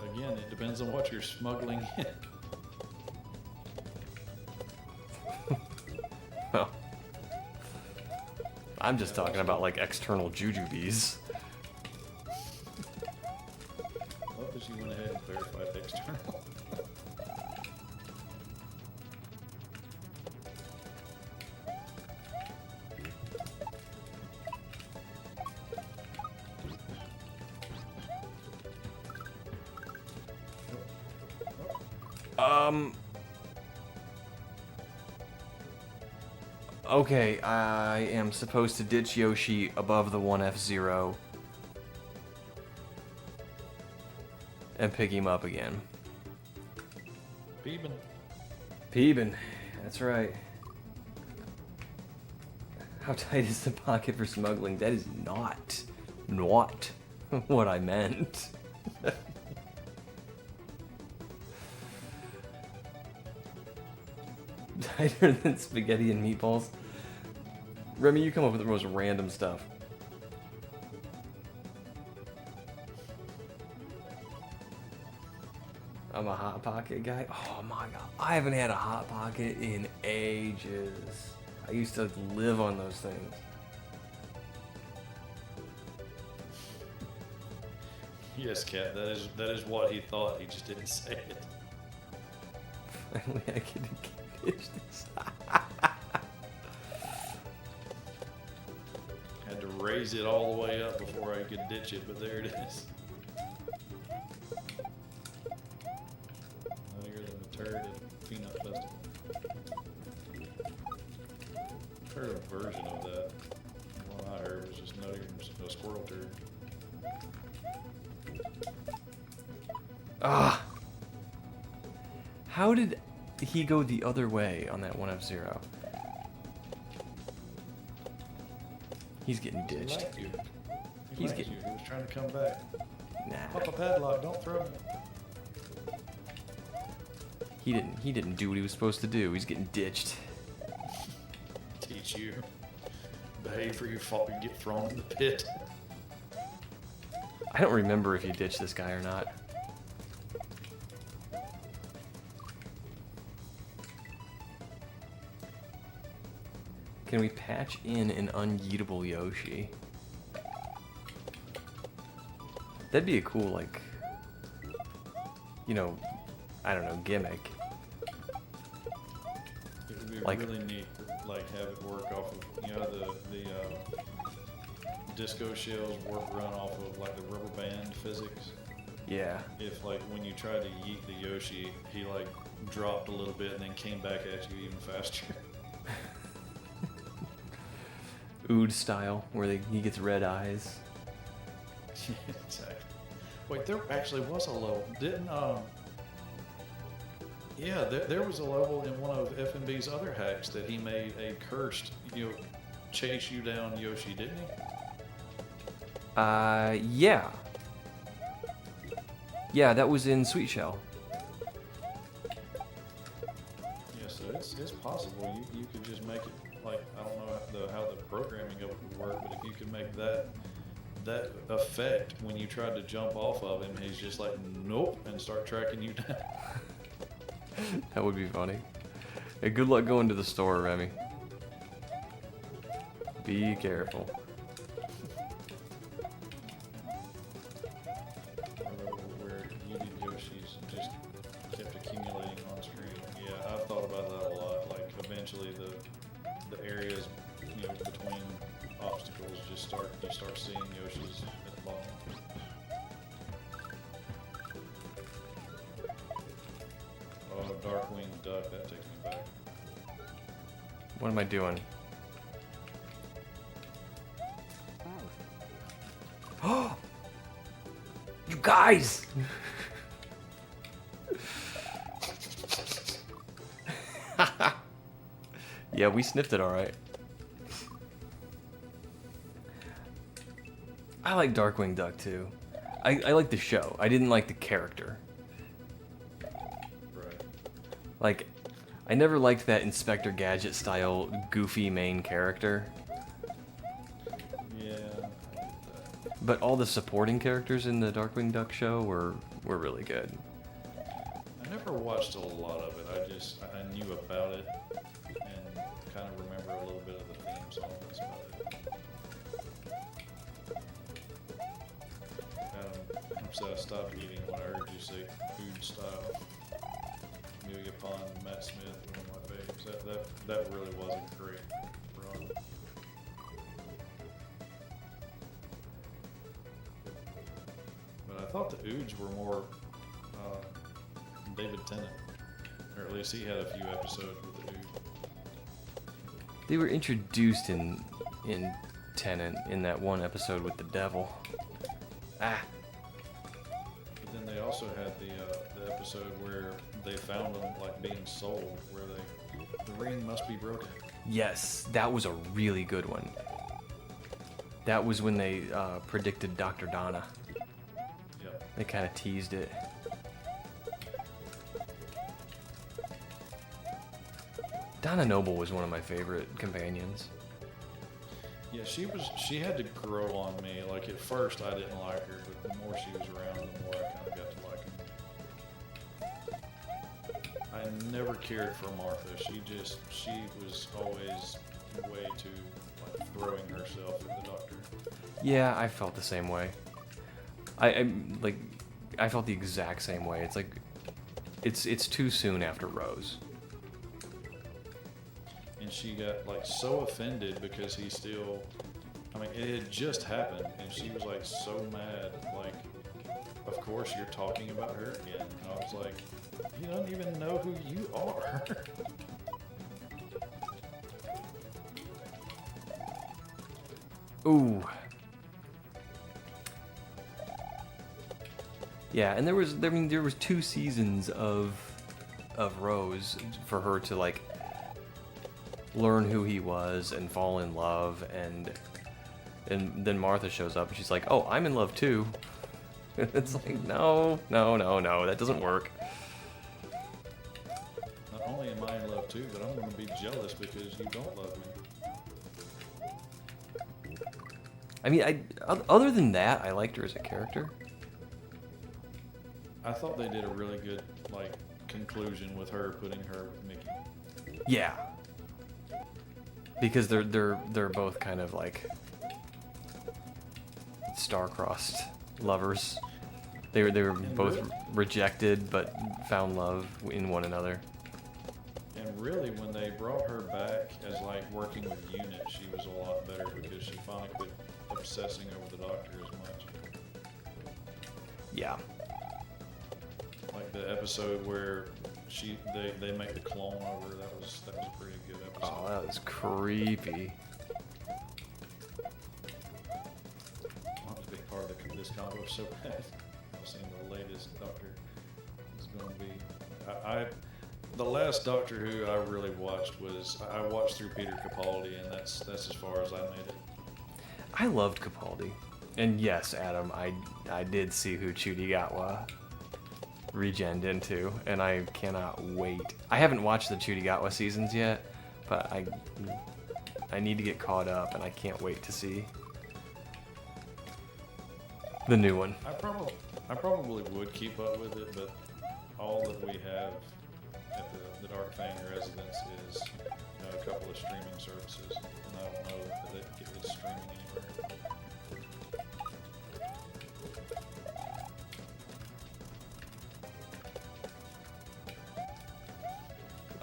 Again, it depends on what you're smuggling in. Well, I'm just talking about, like, external jujubes. Well, because you went ahead and clarified the external. Okay, I am supposed to ditch Yoshi above the 1F0 and pick him up again. Peebin. Peebin, that's right. How tight is the pocket for smuggling? That is not what I meant. Tighter than spaghetti and meatballs. Remy, you come up with the most random stuff. I'm a Hot Pocket guy. Oh my god. I haven't had a Hot Pocket in ages. I used to live on those things. Yes, Cat, that is what he thought. He just didn't say it. Finally, I get to ditch this. Had to raise it all the way up before I could ditch it, but there it is. Nuttier than a turd at Peanut Festival. heard a version of that. The one I heard was just nutty from a squirrel turd. Ah! How did he go the other way on that 1F0? He's getting He ditched. liked you. He He's liked getting- you. He was trying to come back. Nah. Papa Padlock, don't throw me. He didn't do what he was supposed to do. He's getting ditched. Teach you. Behave or you fall, you get thrown in the pit. I don't remember if you ditched this guy or not. Can we patch in an unyeatable Yoshi? That'd be a cool, like, you know, I don't know, gimmick. It would be Like- really neat to like have it work off of, you know, the disco shells run off of like the rubber band physics. Yeah. If like when you tried to yeet the Yoshi, he like dropped a little bit and then came back at you even faster. Ood style, where he gets red eyes. Exactly. Wait, there actually was a level. Didn't yeah, there was a level in one of FMB's other hacks that he made a cursed, you know, chase you down Yoshi, didn't he? Yeah. Yeah, that was in Sweet Shell. Yeah, so it's possible. You could just make it like, I don't know how the programming of it would work, but if you could make that effect when you tried to jump off of him, he's just like nope and start tracking you down. That would be funny. Hey, good luck going to the store, Remy. Be careful. Where Yeeted Yoshis just kept accumulating on screen. Yeah, I've thought about that a lot. Like eventually the areas, you know, between obstacles you start seeing Yoshis at the bottom. Oh, Darkwing Duck, that takes me back. What am I doing? Oh! You guys! Yeah, we sniffed it alright. I like Darkwing Duck too. I like the show. I didn't like the character. Right. Like, I never liked that Inspector Gadget style goofy main character. Yeah, I get that. But all the supporting characters in the Darkwing Duck show were really good. I never watched a lot of it. I knew about it and kind of remember a little bit of the theme song. That's about it. So I stopped eating when I heard you say food style. Amelia Pond, Matt Smith, one of my faves. That really was a great run. But I thought the Oods were more David Tennant, or at least he had a few episodes with the Ood. They were introduced in Tenet in that one episode with the devil. Ah, But then they also had the episode where they found them like being sold, where the ring must be broken. yes, that was a really good one. That was when they predicted Dr. Donna. Yep. They kind of teased it. Donna Noble was one of my favorite companions. Yeah, she had to grow on me. Like at first I didn't like her, but the more she was around, the more I kind of got to like her. I never cared for Martha. She was always way too like throwing herself at the Doctor. Yeah, I felt the same way. I felt the exact same way. It's like, it's too soon after Rose. And she got like so offended because he still, I mean, it had just happened, and she was like so mad. Like, of course you're talking about her again. And I was like, you don't even know who you are. Ooh. Yeah, and there was 2 seasons of Rose for her to like learn who he was and fall in love, and then Martha shows up and she's like, "Oh, I'm in love too." It's like, no, that doesn't work. Not only am I in love too, but I'm going to be jealous because you don't love me. I mean, other than that, I liked her as a character. I thought they did a really good like conclusion with her putting her with Mickey. Yeah. Because they're both kind of like star-crossed lovers. They were both rejected but found love in one another. And really, when they brought her back as like working with Unit, she was a lot better because she finally quit obsessing over the doctor as much. Yeah. Like the episode where they make the clone over her, that was a pretty good episode. Oh, that was creepy. That was a big part of this combo so bad. I've seen the latest Doctor is going to be. The last Doctor Who I really watched was I watched through Peter Capaldi, and that's as far as I made it. I loved Capaldi. And yes, Adam, I did see who Chudigatwa regened into, and I cannot wait. I haven't watched the Chudigatwa seasons yet, but I need to get caught up, and I can't wait to see the new one. I probably would keep up with it, but all that we have at the Dark Fang residence is a couple of streaming services, and I don't know that it's streaming anywhere.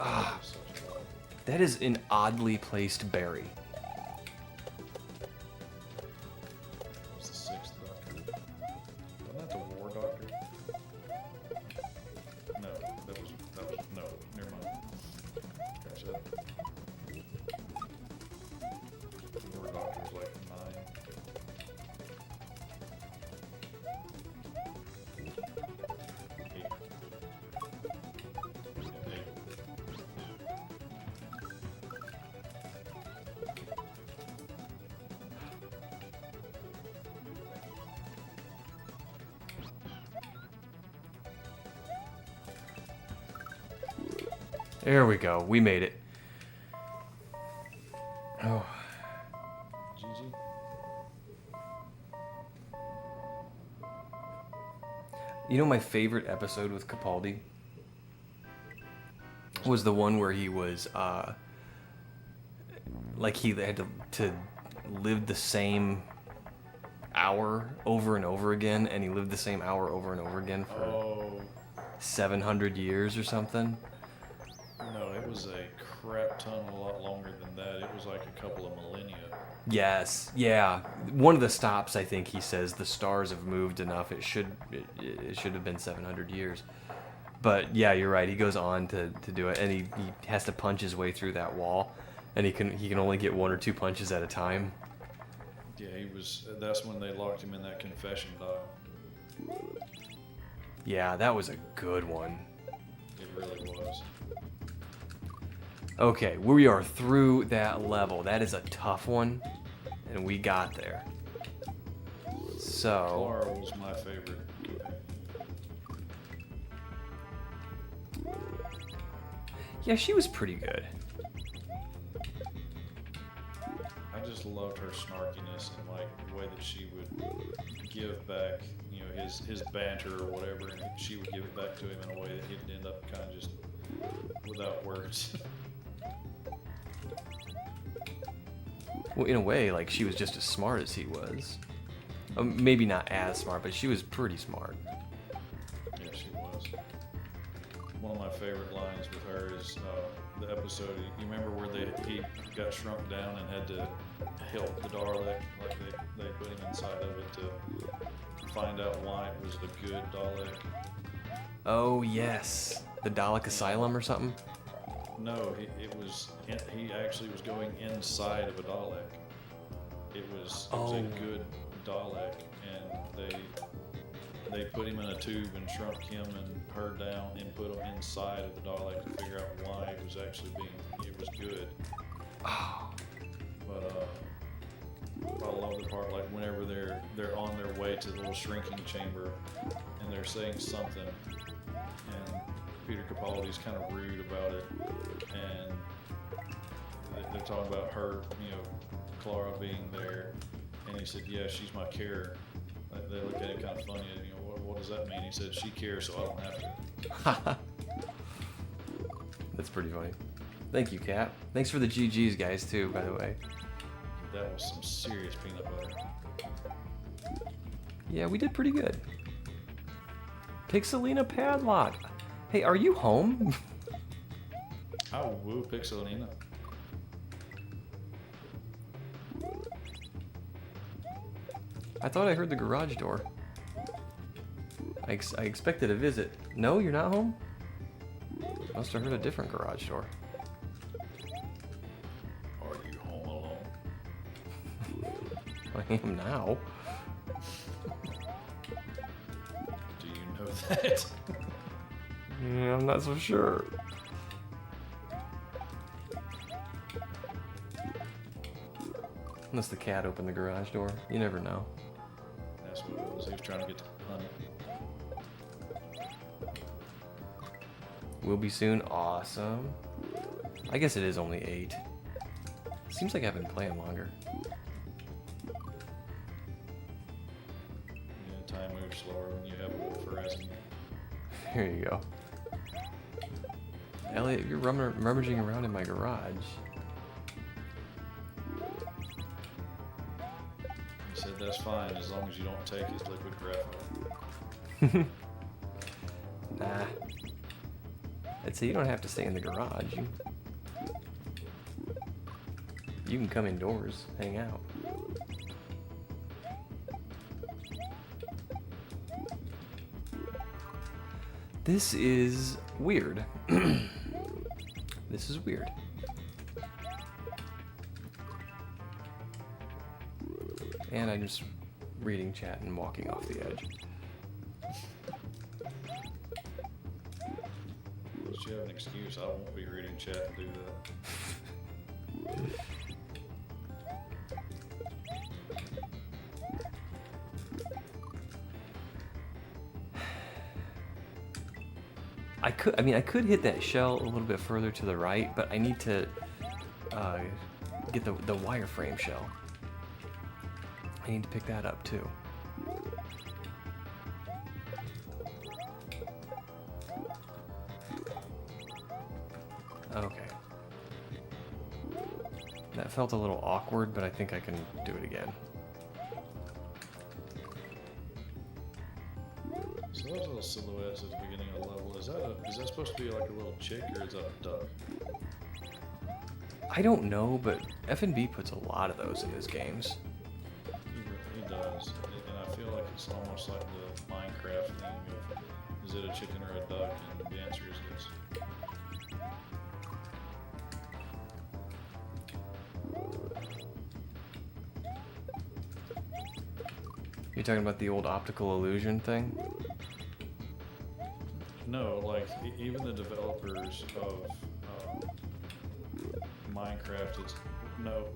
Ah, that is an oddly placed berry. What's the 6th Doctor? Wasn't that the War Doctor? No, that was no. Never mind. Scratch that. The War Doctor was like 9. 8. There we go. We made it. Oh. GG. You know my favorite episode with Capaldi was the one where he was like he had to live the same hour over and over again, and he lived the same hour over and over again for 700 years or something. No, it was a crap ton, a lot longer than that. It was like a couple of millennia. Yes, yeah. One of the stops, I think he says, the stars have moved enough. It should have been 700 years. But yeah, you're right. He goes on to do it, and he has to punch his way through that wall, and he can only get 1 or 2 punches at a time. Yeah, that's when they locked him in that confession dial. Yeah, that was a good one. It really was. Okay, we are through that level. That is a tough one, and we got there. So Clara was my favorite. yeah, she was pretty good. I just loved her snarkiness and like the way that she would give back, his banter or whatever, and she would give it back to him in a way that he'd end up kind of just without words. Well, in a way, like, she was just as smart as he was. Maybe not as smart, but she was pretty smart. Yeah, she was. One of my favorite lines with her is the episode. You remember where he got shrunk down and had to help the Dalek, like they put him inside of it to find out why it was the good Dalek. Oh yes, the Dalek Asylum or something. No, he actually was going inside of a Dalek. it was Oh. a good Dalek, and they put him in a tube and shrunk him and her down and put him inside of the Dalek to figure out why it was actually it was good. But I love the part like whenever they're on their way to the little shrinking chamber and they're saying something, and Peter Capaldi's kind of rude about it, and they're talking about her, Clara being there, and he said, "Yeah, she's my carer." They look at it kind of funny, and what does that mean? He said, "She cares, so I don't have to." That's pretty funny. Thank you, Cap. Thanks for the GGs, guys, too, by the way. That was some serious peanut butter. Yeah, we did pretty good. PixelPadlock. Hey, are you home? Oh, woo, Pixelina. I thought I heard the garage door. I expected a visit. No, you're not home? Must have heard a different garage door. Are you home alone? I am now. Do you know that? Yeah, I'm not so sure. Unless the cat opened the garage door. You never know. That's what it was. He was trying to get to honey. Will be soon. Awesome. I guess it is only 8. Seems like I've been playing longer. Yeah, time moves slower when you have a wolf harassing you. Here you go. Elliot, you're rummaging around in my garage. He said that's fine as long as you don't take his liquid graphite. Nah. I'd say you don't have to stay in the garage. You can come indoors, hang out. This is weird. This is weird. And I'm just reading chat and walking off the edge. Unless you have an excuse, I won't be reading chat and do that. I could hit that shell a little bit further to the right, but I need to get the wireframe shell. I need to pick that up too. Okay. That felt a little awkward, but I think I can do it again. So those little silhouettes at the beginning of the level, is that supposed to be like a little chick or is that a duck? I don't know, but F&B puts a lot of those in his games. He does, and I feel like it's almost like the Minecraft thing of, is it a chicken or a duck? And the answer is yes. You're talking about the old optical illusion thing? No, like even the developers of Minecraft is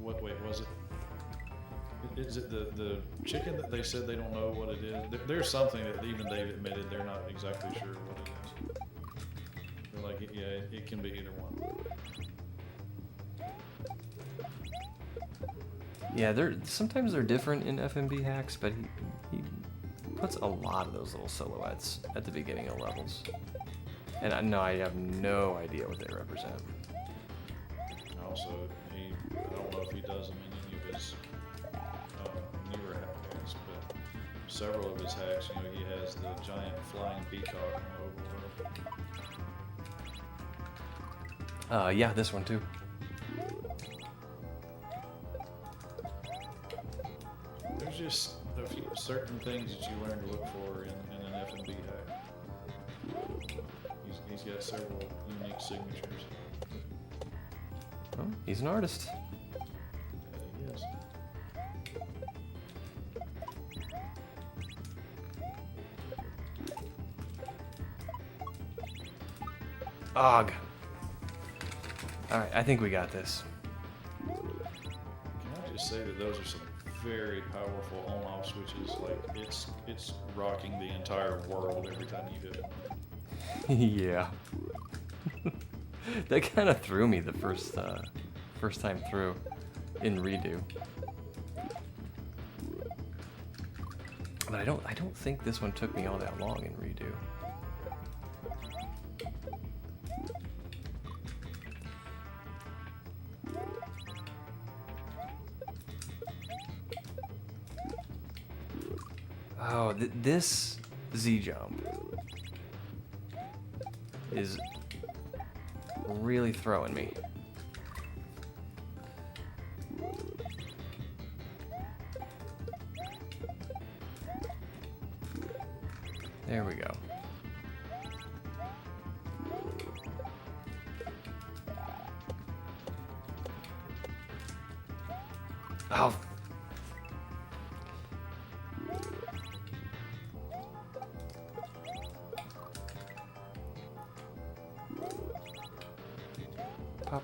wait, was it? Is it the chicken that they said they don't know what it is? There's something that even they've admitted they're not exactly sure what it is. They're like, yeah, it can be either one. Yeah, sometimes they're different in FMB hacks, but he puts a lot of those little silhouettes at the beginning of levels. And I have no idea what they represent. Also, I don't know if he does them in any of his newer hacks, but several of his hacks, he has the giant flying peacock on the overworld. Yeah, this one too. There's just a few certain things that you learn to look for in an F&B hack. He's got several unique signatures. Oh, he's an artist. Yes. Ugh. Alright, I think we got this. Can I just say that those are some very powerful on-off switches? Like, it's rocking the entire world every time you hit one. Yeah. That kind of threw me the first time through in redo. But I don't think this one took me all that long in redo. Oh, this Z jump is really throwing me. There we go. Oh. Pop.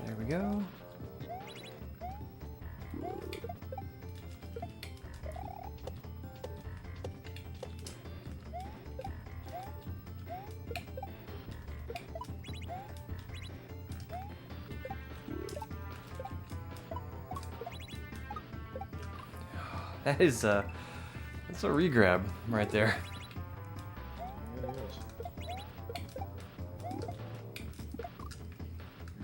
There we go. That's a regrab right there. Yeah, it is.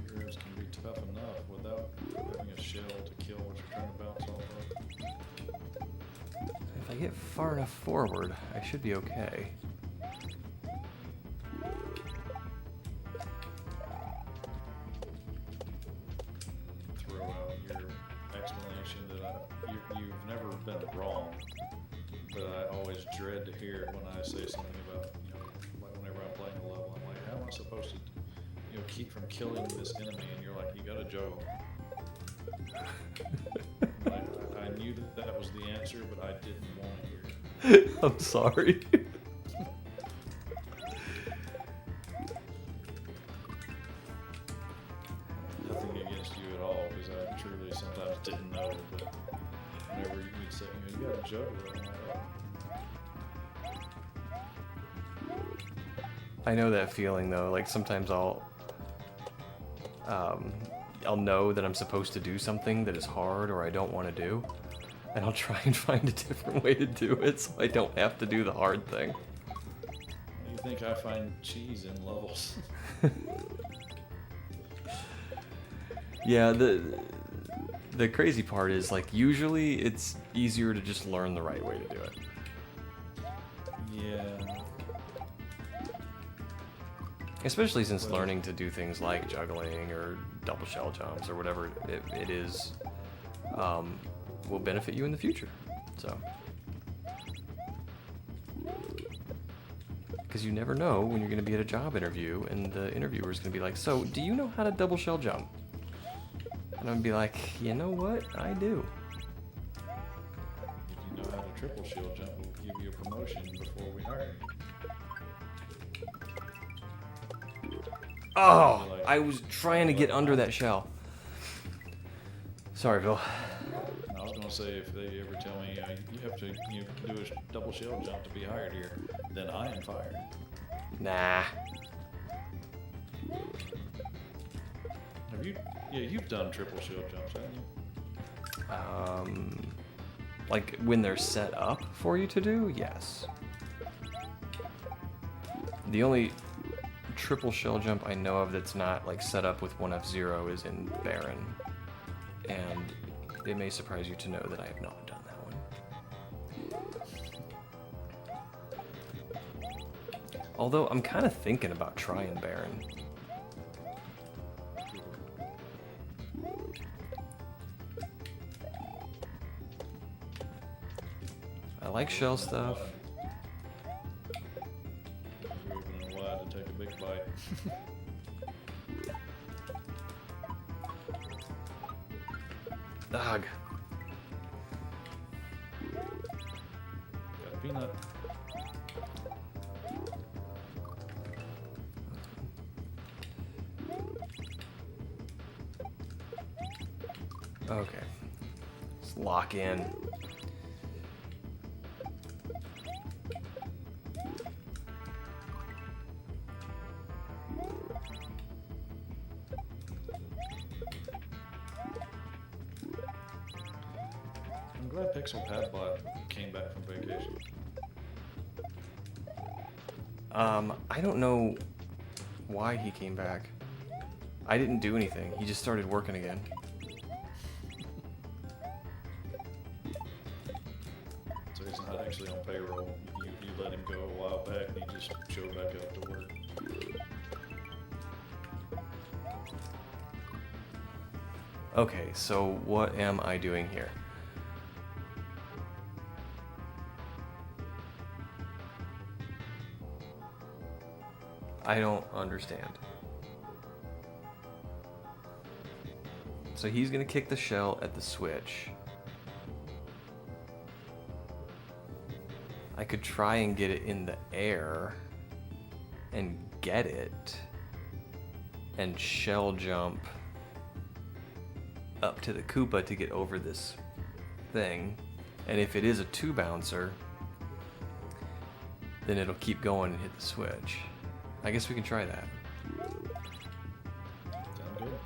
Regrabs can be tough enough without having a shell to kill what you're trying to bounce off of. If I get far enough forward, I should be okay. Throw out your explanation that you've never been wrong, but I always dread to hear it when I say something about, like whenever I'm playing a level, I'm like, how am I supposed to, keep from killing this enemy? And you're like, you gotta juggle. I knew that was the answer, but I didn't want to hear it. I'm sorry. Nothing against you at all, because I truly sometimes didn't know, but whenever you'd say, you gotta juggle it, I'm like, oh. I know that feeling though. Like sometimes I'll know that I'm supposed to do something that is hard or I don't want to do, and I'll try and find a different way to do it so I don't have to do the hard thing. You think I find cheese in levels? Yeah, the crazy part is, like, usually it's easier to just learn the right way to do it. Yeah. Especially since learning to do things like juggling or double shell jumps or whatever it is will benefit you in the future. So, because you never know when you're going to be at a job interview and the interviewer is going to be like, "So, do you know how to double shell jump?" And I'm going to be like, "You know what? I do." If you know how to triple shield jump, we'll give you a promotion before we hire you. Oh, I was trying to get under that shell. Sorry, Bill. I was gonna say, if they ever tell me you have to do a double shell jump to be hired here, then I am fired. Nah. Have you? Yeah, you've done triple shield jumps, haven't you? Like when they're set up for you to do, yes. The only triple shell jump I know of that's not like set up with 1F0 is in Baron, and it may surprise you to know that I have not done that one. Although I'm kind of thinking about trying Baron. I like shell stuff. You're opening wide to take a big bite. Ugh. Got a peanut. Okay. Let's lock in. I'm glad PixelPadlock came back from vacation. I don't know why he came back. I didn't do anything. He just started working again. So he's not actually on payroll. You let him go a while back and he just showed back up to work. Okay, so what am I doing here? I don't understand. So he's gonna kick the shell at the switch. I could try and get it in the air and get it and shell jump up to the Koopa to get over this thing. And if it is a 2-bouncer, then it'll keep going and hit the switch. I guess we can try that. Sound good?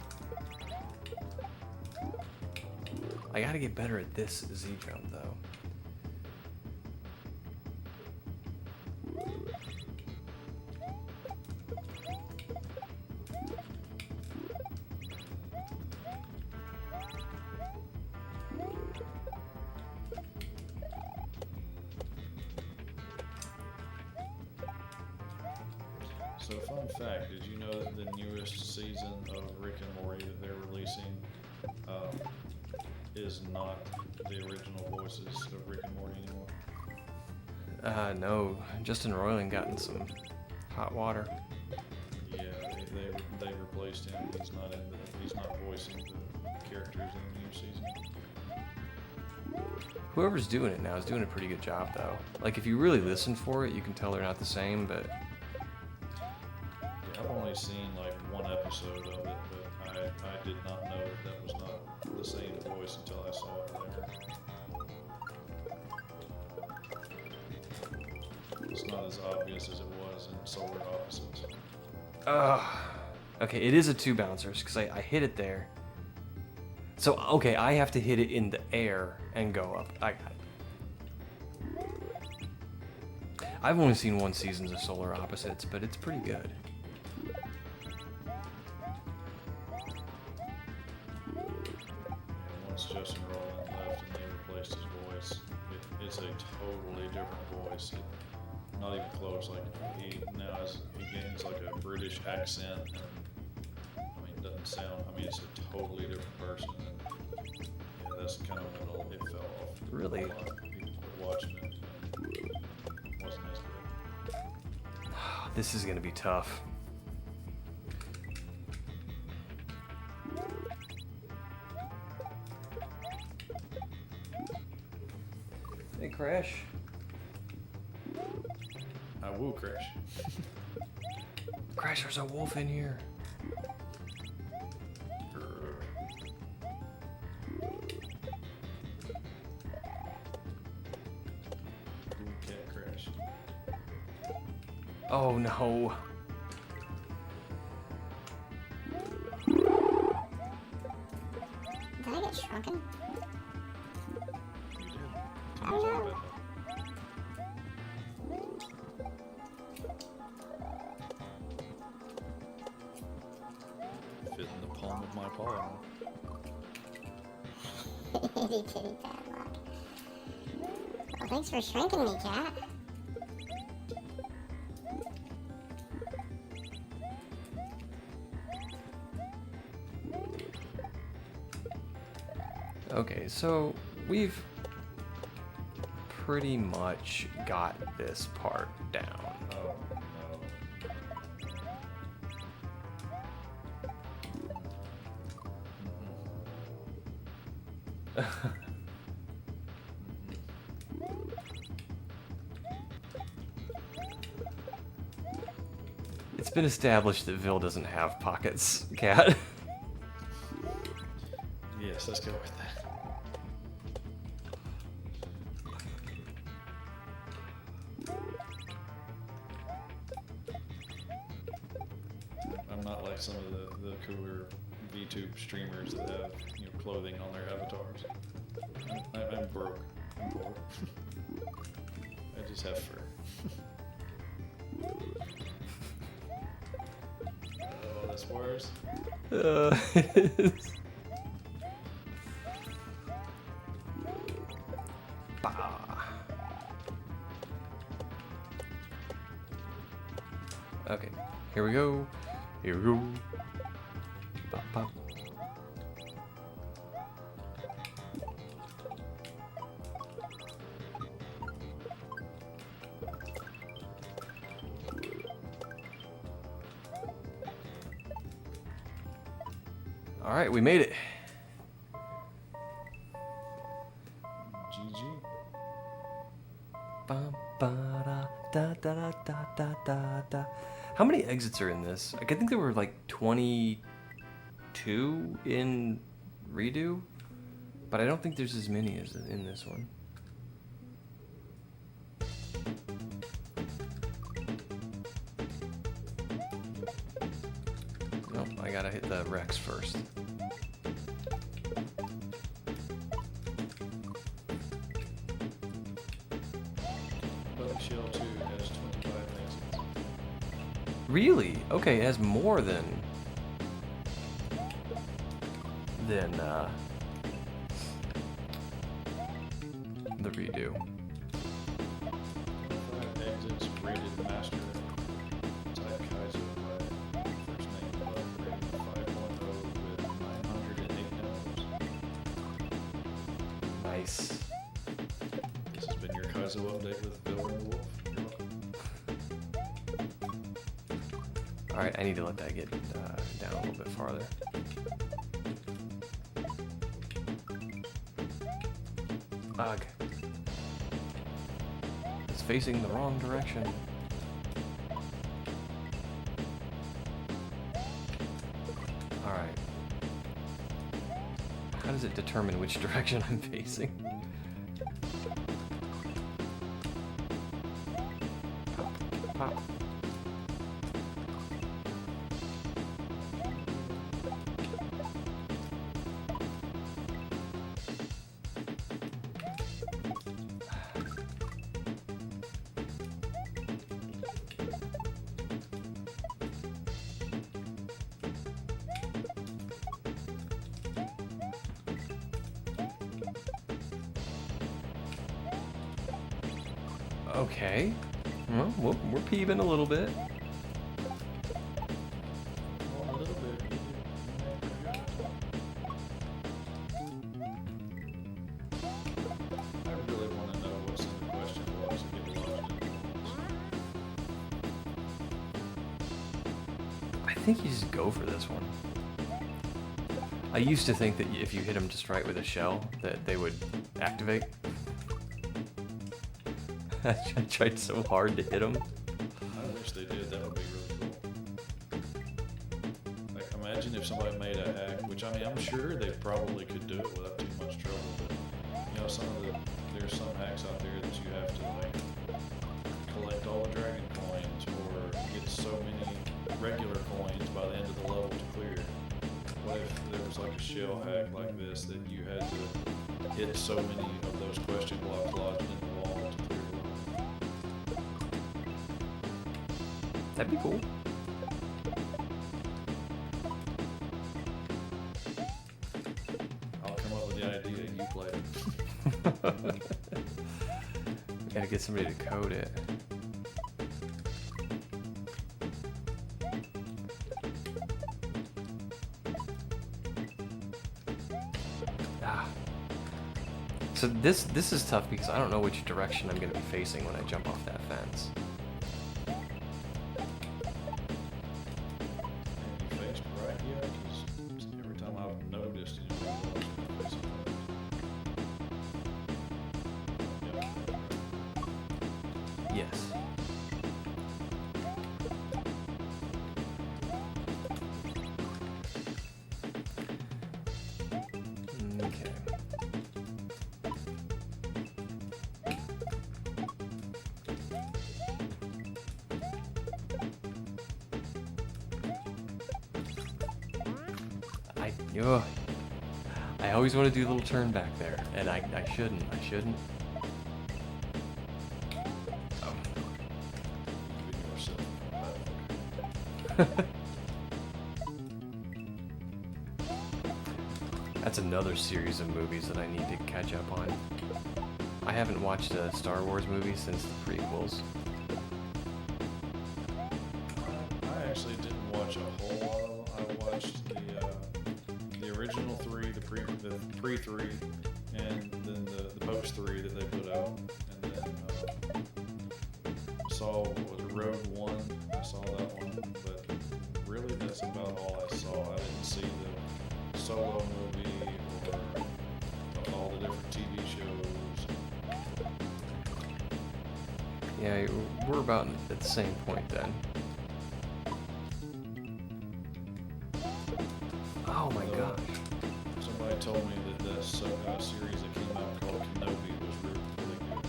I gotta get better at this Z jump though. So fun fact, did you know that the newest season of Rick and Morty that they're releasing is not the original voices of Rick and Morty anymore? No, Justin Roiland got in some hot water. Yeah, they replaced him. He's not voicing the characters in the new season. Whoever's doing it now is doing a pretty good job though. Like if you really listen for it, you can tell they're not the same, but Yeah, I've only seen like one episode of it, but I did not know that was not the same voice until I saw it there. It's not as obvious as it was in Solar Opposites. okay, it is a 2-bouncers because I hit it there. So okay, I have to hit it in the air and go up. I got it. I've only seen one season of Solar Opposites, but it's pretty good. And once Justin Roiland left and they replaced his voice, it's a totally different voice. Not even close. Like he gains like a British accent, and I mean, it doesn't sound. I mean, it's a totally different person. And yeah, that's kind of when it fell off. Really? A lot of people quit watching it. And it wasn't as good. This is gonna be tough. Hey, Crash. I will crash. Crash, there's a wolf in here. Ooh, cat crash. Oh no. Did I get shrunken? You did. Oh no. Fit in the palm of my paw. Itty bitty padlock. Well, thanks for shrinking me, cat. Okay, so we've pretty much got this part down. Oh no. It's been established that Vil doesn't have pockets, Cat. Yes, Yes, let's go with that. I'm not like some of the cooler VTube streamers that have clothing on their avatars. I'm broke. I'm poor. I just have fur. Oh, that's worse. It is. Bah. Okay, here we go. Here we go. Pop, pop. All right, we made it. GG. Bum, ba, da, da, da, da, da, da, da. How many exits are in this? Like, I think there were like 22 in Redo, but I don't think there's as many as in this one. Nope, I gotta hit the Rex first. But Shell 2 has 25 exits. Really? Okay, it has more than the Redo. 25 exits rated master. Type kaizo by FirstNameButt rated 5.0 with 908 downloads. Nice. This has been your kaizo update with Bill and the Wolf. You're welcome. Alright, I need to let that get down a little bit farther. Ugh. It's facing the wrong direction. Alright. How does it determine which direction I'm facing? Pop, pop. Okay. Well, we're peeving a little bit. Well, a little bit. I really want to know what's in the question blocks and get lost in the I think you just go for this one. I used to think that if you hit them just right with a shell, that they would activate. I tried so hard to hit them. I wish they did. That would be really cool. Like, imagine if somebody made a hack, which I mean, I'm sure they probably could do it without too much trouble. But there's some hacks out there that you have to like collect all the dragon coins or get so many regular coins by the end of the level to clear. What if there was like a shell hack like this that you had to hit so many of those question blocks lodged in the wall to clear the level? That'd be cool. I'll come up with the idea and you play it. Gotta get somebody to code it. Ah. So this is tough because I don't know which direction I'm gonna be facing when I jump off that fence. Have you faced right yet? Because every time I've noticed, you know, I've always been facing right. Yes. Okay. Ugh. I always want to do a little turn back there, and I shouldn't. I shouldn't. Oh. That's another series of movies that I need to catch up on. I haven't watched a Star Wars movie since the prequels. I actually didn't watch a whole lot of them. I watched the original three, the pre-3, and then the post-3 that they put out. And then saw, what was it, Rogue One? I saw that one. But really, that's about all I saw. I didn't see the Solo movie or all the different TV shows. Yeah, we're about at the same point then. Oh my gosh. Somebody told me that this series that came out called Kenobi was really good.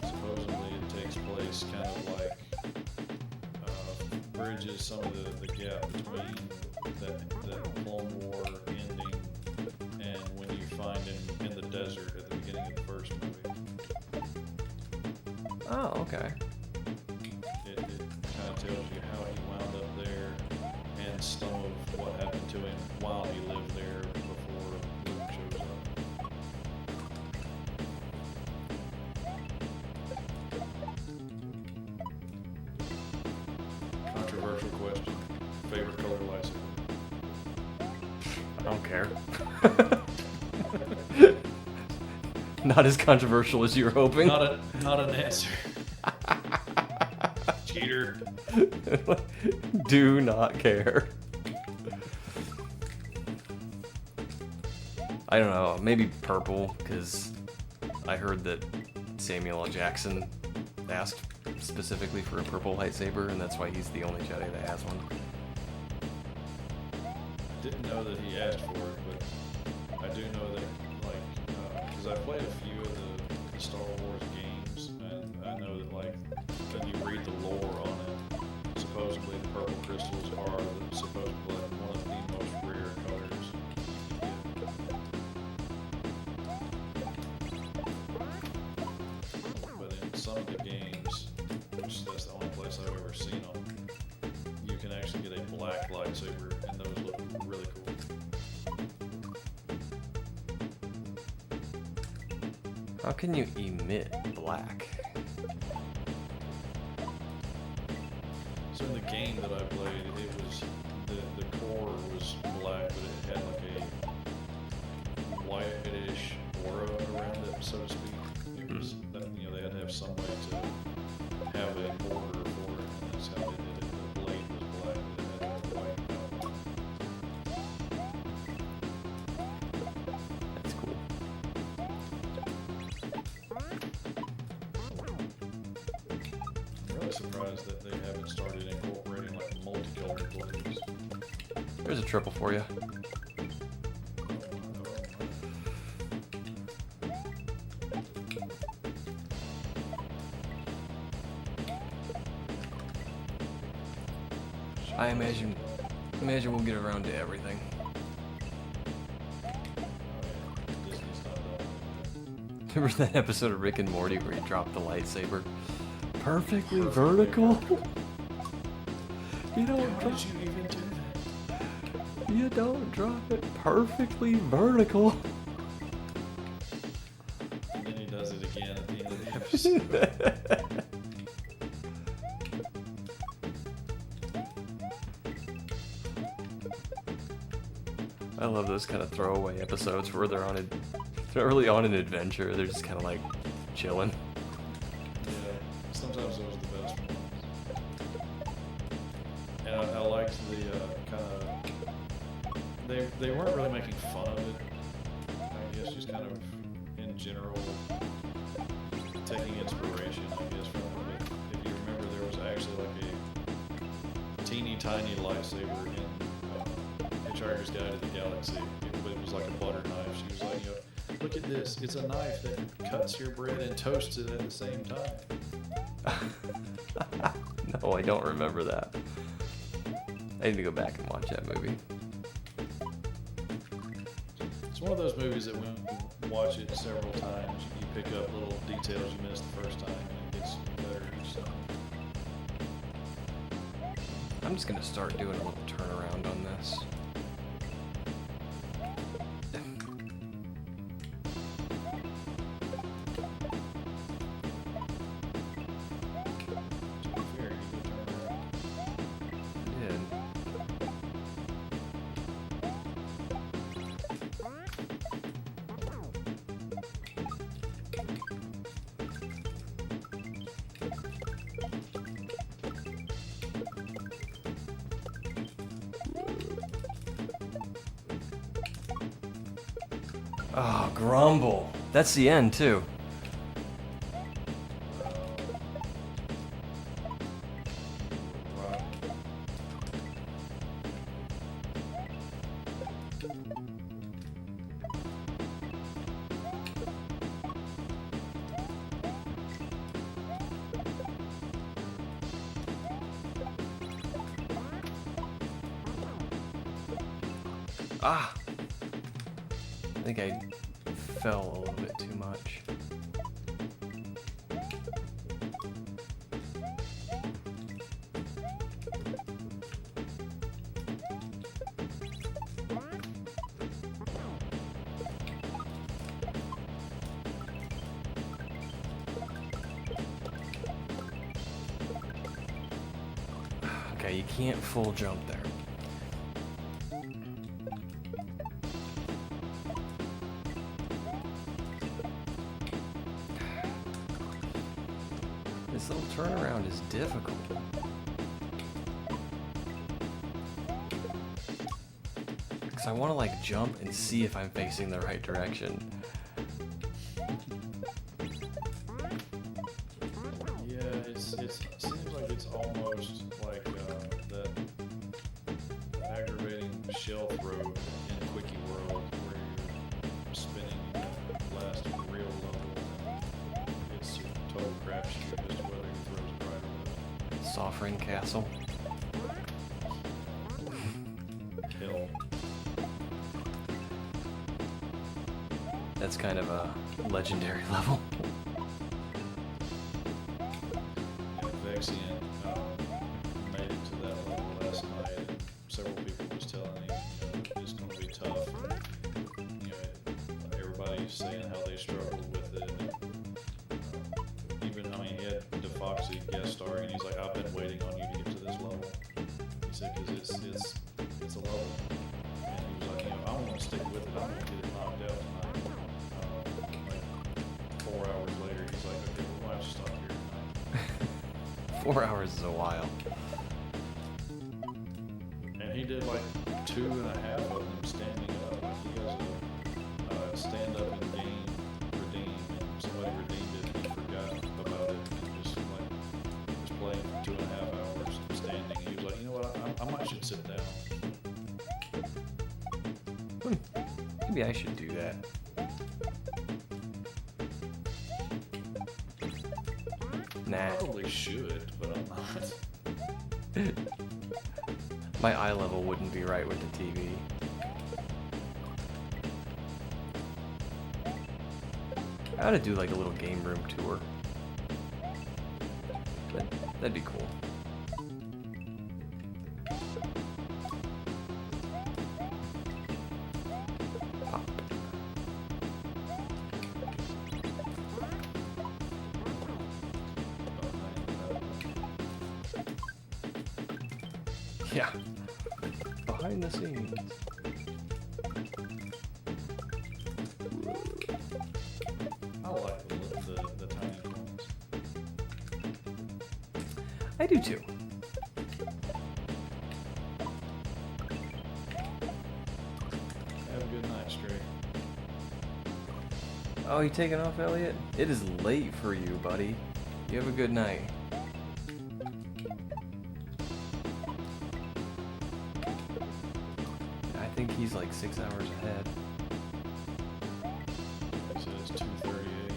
Supposedly it takes place kind of like bridges some of the gap between that Clone War ending and when you find him in the desert at the beginning of the first movie. Oh, okay. It kind of tells you how he wound up there and some of what happened to him while he lived there before Luke shows up. Controversial question. Favorite color lightsaber? I don't care. Not as controversial as you were hoping. Not an answer. Cheater. Do not care. I don't know, maybe purple, because I heard that Samuel L. Jackson asked specifically for a purple lightsaber, and that's why he's the only Jedi that has one. Didn't know that he asked for it, but I do know that, like, because I played a few of the Star Wars games, and I know that, like, when you read the lore on it, supposedly the purple crystals are supposedly one of the most rare colors you can get. But in some of the games, which that's the only place I've ever seen them, you can actually get a black lightsaber, and those look really cool. How can you emit black? So in the game that I played, it was the core was black, but it had like a whitish aura around it, so to speak. It was that, they had to have some way to have a border for it, and that's how they did it. The blade was black, but it had a white outline. That's cool. I'm really surprised that they haven't started incorporating like multicolored blades. There's a triple for you. I imagine we'll get around to everything. Disney's not done. Remember that episode of Rick and Morty where he dropped the lightsaber perfectly vertical? You don't How drop, did you even do that? you don't drop it perfectly vertical. And then he does it again at the end of the episode. I love those kind of throwaway episodes where they're really on an adventure. They're just kind of like chilling. Yeah, sometimes those are the best ones. And I liked the kind of they weren't really making fun of it. I guess just kind of in general taking inspiration, I guess, from it. If you remember, there was actually like a teeny tiny lightsaber in Hitchhiker's Guide to the Galaxy. It was like a butter knife. She was like, look at this. It's a knife that cuts your bread and toasts it at the same time. No, I don't remember that. I need to go back and watch that movie. It's one of those movies that when you watch it several times, you pick up little details you missed the first time, and it gets better each time. I'm just gonna start doing a little turnaround on this. To be fair, you can turn around. I did. Oh, grumble. That's the end, too. Right. Ah! I think I fell a little bit too much. Okay, you can't full jump there. This little turnaround is difficult. Because I want to like jump and see if I'm facing the right direction. Yeah, it seems like it's almost like that aggravating shell throw in Quickie World where you're spinning the last real level and it's a total crapshoot as to whether he throws it right or left. Sovereign Castle. Hell, That's kind of a legendary level. and Vexian made it to that level last night and several people was telling him, it's going to be tough. And, everybody's saying how they struggled with it. And, even, he had DeFoxy guest starring, and he's like, I've been waiting on you to get to this level. He said, because it's a level. And he was like, I want to stick with it. I want to get it knocked out tonight. Like 4 hours later, he's like, okay, we're going to have to stop here tonight. 4 hours is a while. And he did like 2.5 of them standing up. Like he has a stand up and game redeem, and somebody redeemed it and he forgot about it and just playing for 2.5 hours standing. He was like, you know what, I might should sit down. Maybe I should do that. Nah. Probably should, but I'm not. My eye level wouldn't be right with the TV. I ought to do like a little game room tour. That'd be cool. Pop. Yeah. Behind the scenes. I like the tiny ones. I do too. Have a good night, Stray. Oh, you taking off, Elliot? It is late for you, buddy. You have a good night. I think he's like 6 hours ahead. He says 2:30 a.m.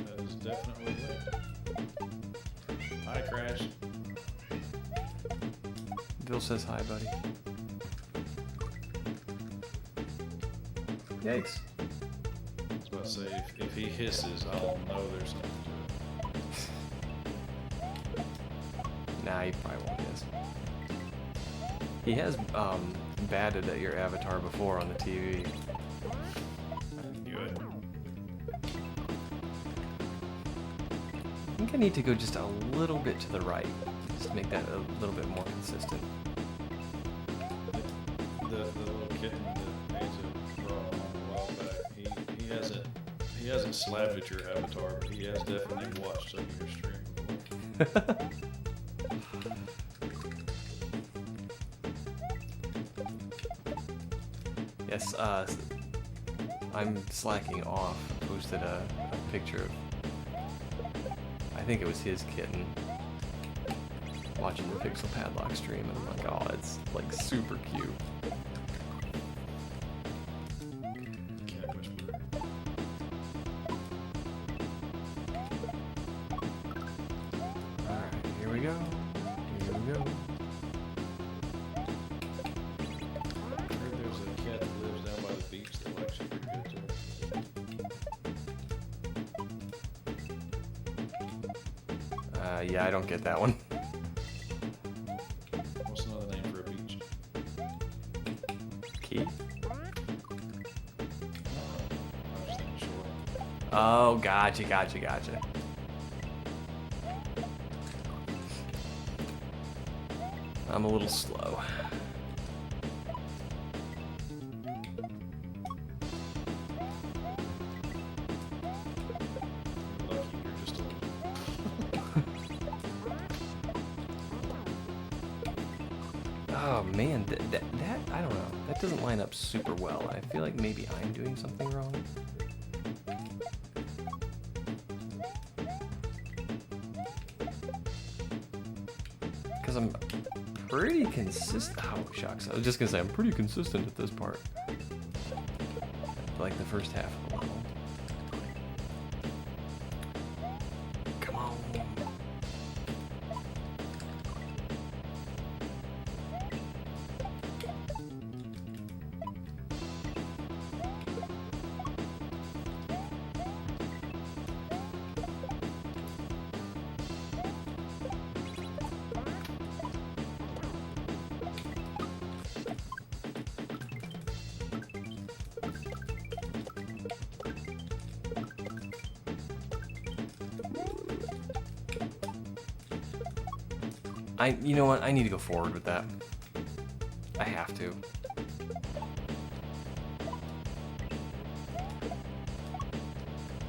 That is definitely late. Hi, Crash. Bill says hi, buddy. Yikes. I was about to say, if he hisses, I'll know there's something to it. Nah, he probably won't miss. He has batted at your avatar before on the TV. I knew it. I think I need to go just a little bit to the right, just to make that a little bit more consistent. The little kitten that Kaizo brought on a while back, he hasn't slapped at your avatar, but he has definitely watched some of your stream before. Yes, I'm slacking off. I posted a picture of, I think it was his kitten, watching the PixelPadlock stream, and I'm like, oh, it's like super cute. Cat whisperer. Alright, here we go. Here we go. I heard there's a cat that lives down by the beach that likes you pretty good too. Yeah, I don't get that one. What's another name for a beach? Key? I was just thinking shore. Oh, gotcha. I'm a little slow. You're lucky you're just a little. Oh man, that I don't know. That doesn't line up super well. I feel like maybe I'm doing something wrong. Because I'm pretty consistent. Oh shucks, I was just gonna say I'm pretty consistent at this part. Like the first half of the level. Come on. You know what? I need to go forward with that. I have to.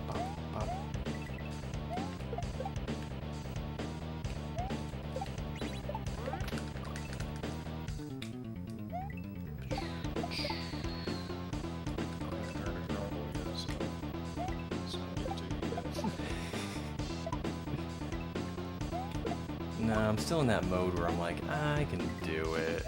Bop, bop. I haven't heard a grumble yet, so it's not getting to you yet. No, I'm still in that mode where I'm like, I can do it.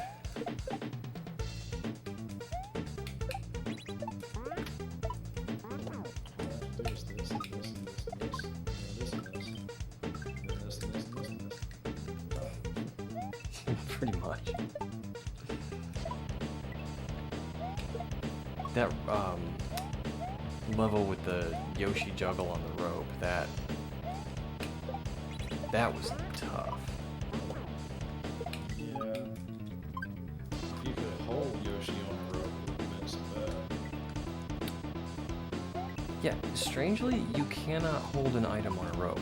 Pretty much. That level with the Yoshi juggle on the rope, that was tough. Yeah. If you could hold Yoshi on the rope, it would have been so bad. Yeah, strangely, you cannot hold an item on a rope.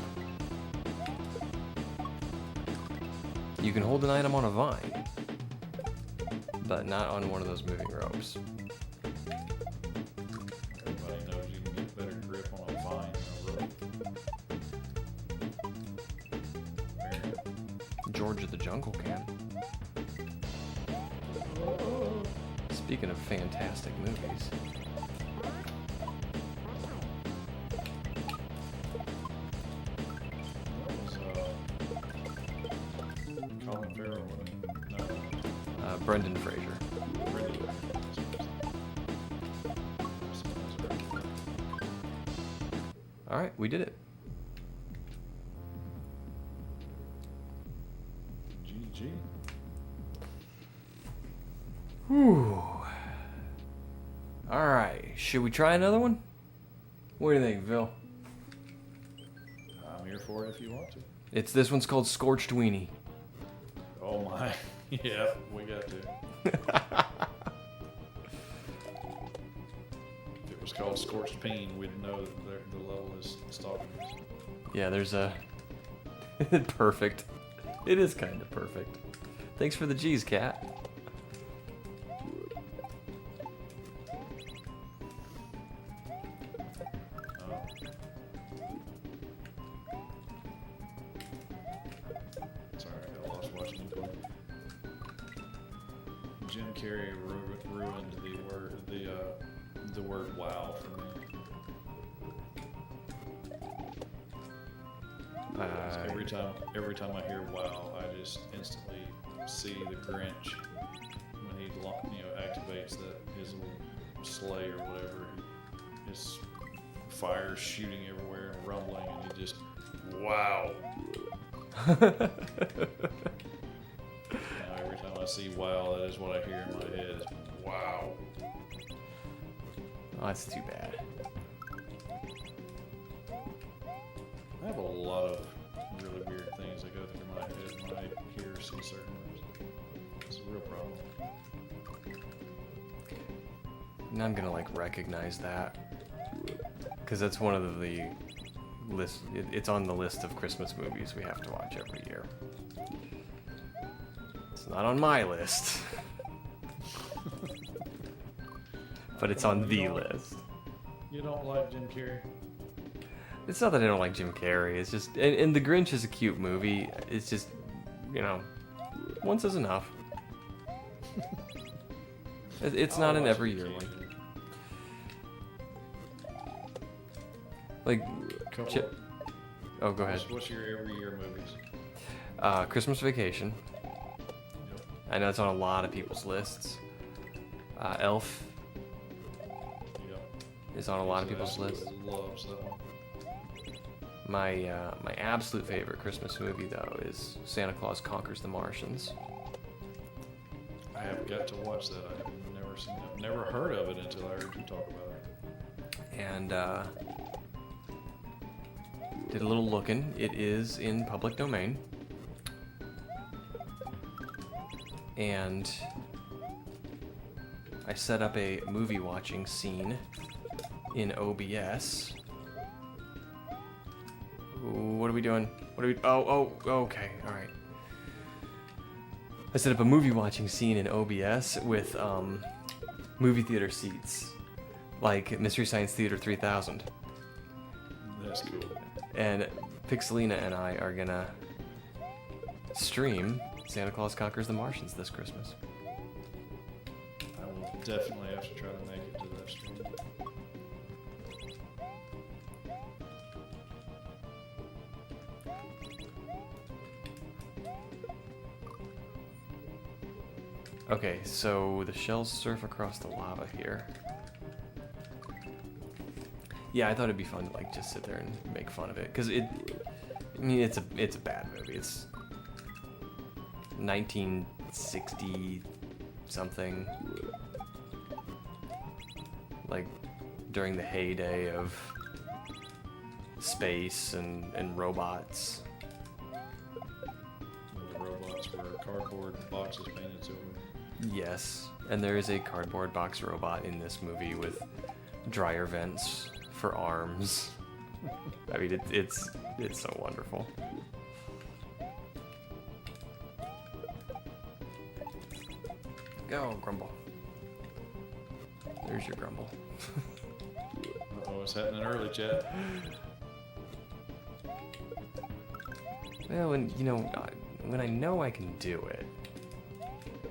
You can hold an item on a vine, but not on one of those moving ropes. Everybody knows you can get better grip on a vine than a rope. Apparently. George of the Jungle can. Speaking of fantastic movies. That was, Brendan Fraser. Brendan. All right, we did it. GG. Whew. All right, should we try another one? What do you think, Phil? I'm here for it if you want to. This one's called Scorched Weenie. Oh my. Yeah, we got to. If it was called Scorched Peen, we'd know that the level is stalking us. Yeah, there's a perfect. It is kind of perfect. Thanks for the G's, cat. Sorry, I got lost watching you play. Jim Carrey ruined the word "wow" for me. Every time I hear "wow," I just instantly see the Grinch when he activates that his little sleigh or whatever. His fire shooting everywhere and rumbling, and he just wow. Now every time I see "wow," that is what I hear in my head. Is wow. Oh, that's too bad. I have a lot of really weird things that go through my head when I hear or see certain words. It's a real problem. And I'm gonna like recognize that because that's one of the list. It's on the list of Christmas movies we have to watch every year. It's not on my list, but it's on the list. You don't like Jim Carrey? It's not that I don't like Jim Carrey. It's just, and The Grinch is a cute movie. It's just, once is enough. It's not an every year one. Like, Couple. oh, go ahead. What's your every year movies? Christmas Vacation. Yep. I know it's on a lot of people's lists. Elf Yep. is on a lot of people's lists. Loves that one. My absolute favorite Christmas movie though is Santa Claus Conquers the Martians. I have got to watch that. I have never seen it. Never heard of it until I heard you talk about it. And did a little looking. It is in public domain. And I set up a movie watching scene in OBS. What are we doing? Oh, okay, all right. I set up a movie watching scene in OBS with movie theater seats, like Mystery Science Theater 3000. That's cool. And Pixelina and I are gonna stream Santa Claus Conquers the Martians this Christmas. I will definitely have to try to make it to that stream. Okay, so the shells surf across the lava here. Yeah, I thought it'd be fun to like just sit there and make fun of it, because it's a bad movie. It's 1960 something, like during the heyday of space and robots. When the robots were cardboard boxes painted silver. Yes, and there is a cardboard box robot in this movie with dryer vents for arms. I mean, it's so wonderful. Go, Grumble. There's your Grumble. Uh-oh, it's happening early, chat. Well, when I know I can do it,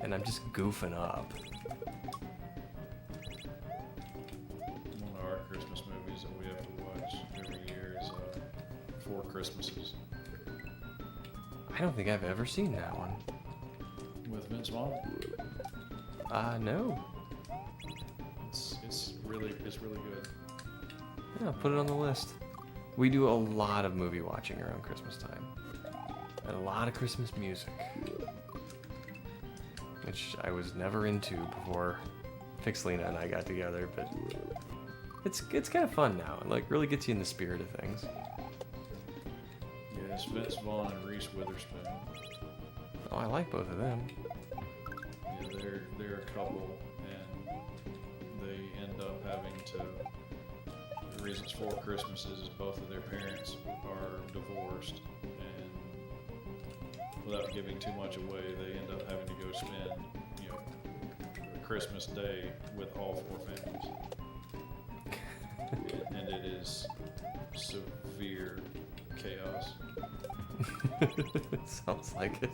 and I'm just goofing up. One of our Christmas movies that we have to watch every year is Four Christmases I don't think I've ever seen that one. with Vince Vaughn. No. It's really good. Yeah, put it on the list. We do a lot of movie watching around Christmas time. And a lot of Christmas music. Which I was never into before Pixelina and I got together, but it's kind of fun now. It like really gets you in the spirit of things. Yeah, it's Vince Vaughn and Reese Witherspoon. Oh, I like both of them. Yeah, they're a couple, and they end up having to. The reasons for Christmases is both of their parents are divorced, and without giving too much away, they end up having to go spend, Christmas Day with all four families, and it is severe chaos. Sounds like it.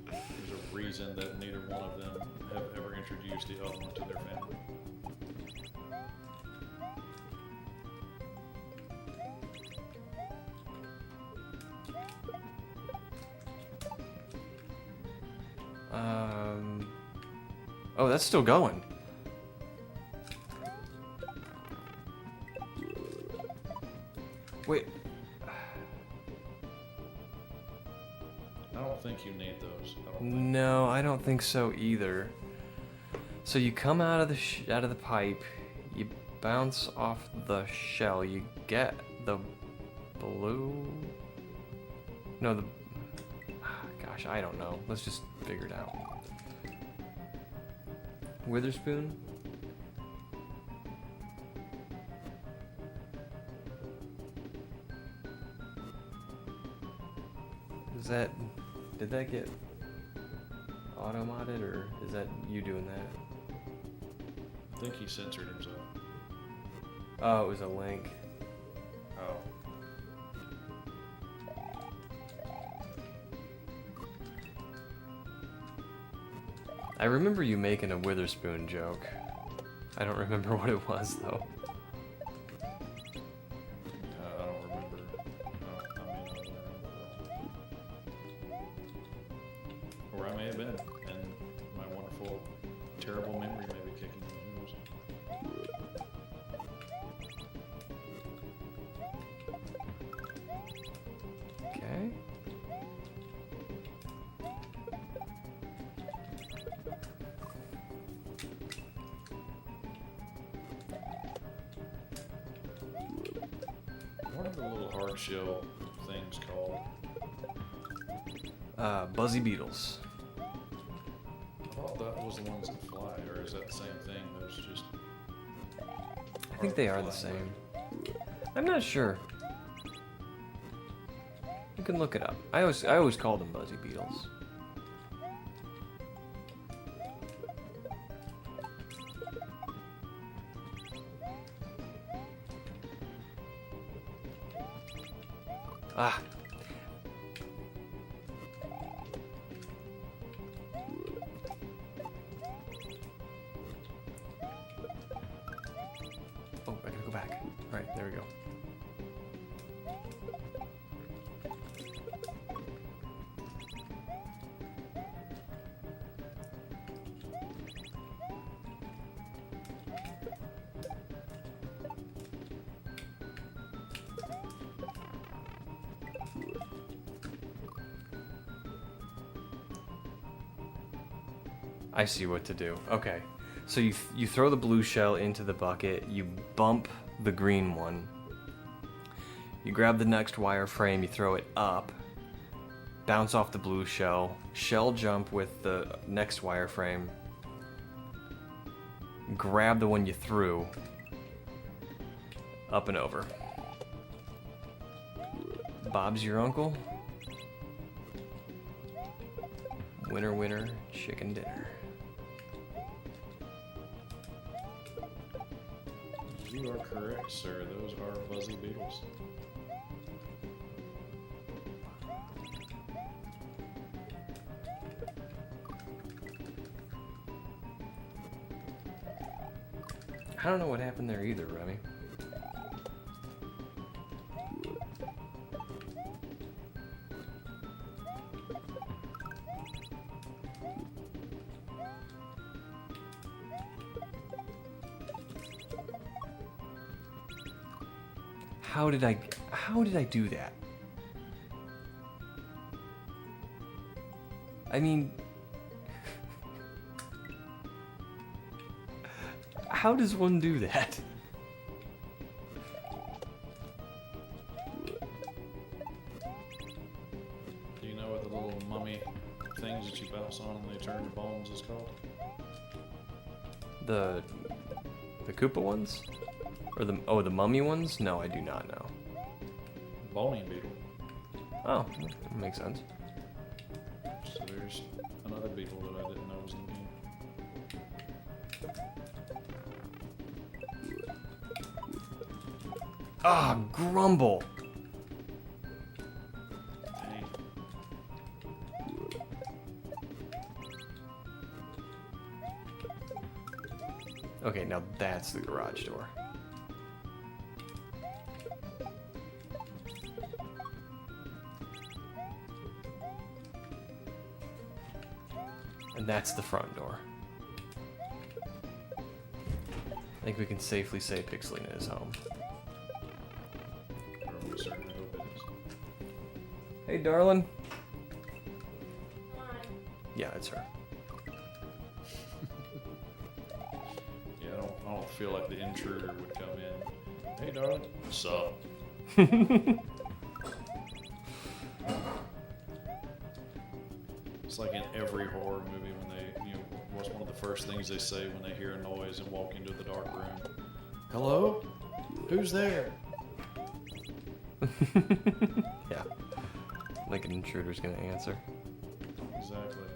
There's a reason that neither one of them have ever introduced the other one to their family. Oh, that's still going. Wait. I don't think you need those. No, I don't think so either. So you come out of the pipe, you bounce off the shell, you get the blue. No, the. Gosh, I don't know. Let's just figure it out. Witherspoon? Did that get auto-modded, or is that you doing that? I think he censored himself. Oh, it was a link. Oh. I remember you making a Witherspoon joke. I don't remember what it was, though. I don't remember. I mean, I don't remember. Or I may have been, and my wonderful, terrible memory may be kicking in. Who knows? Okay. What are the little hard shell things called? Buzzy beetles. I thought that was the ones that fly, or is that the same thing? Those just. I think they are the same. I'm not sure. You can look it up. I always called them buzzy beetles. Ah. Oh, I gotta go back. All right, there we go. I see what to do. Okay. So you throw the blue shell into the bucket, you bump the green one. You grab the next wireframe, you throw it up, bounce off the blue shell, shell jump with the next wireframe, grab the one you threw, up and over. Bob's your uncle. Winner, winner, chicken dinner. You are correct, sir. Those are buzzy beetles. I don't know what happened there either, Remy. How did I do that? I mean, how does one do that? Do you know what the little mummy things that you bounce on and they turn to bones is called? The Koopa ones? Or the mummy ones? No, I do not know. Boning beetle. Oh, that makes sense. So there's another beetle that I didn't know was in the game. Ah, Grumble. Dang. Okay, now that's the garage door. And that's the front door. I think we can safely say Pixelina is home. Or we certainly hope it is. Hey, darling. Yeah, it's her. Yeah, I don't feel like the intruder would come in. Hey, darling. What's up? It's like in every horror movie when they, what's one of the first things they say when they hear a noise and walk into the dark room? Hello? Who's there? Yeah. Like an intruder's gonna answer. Exactly.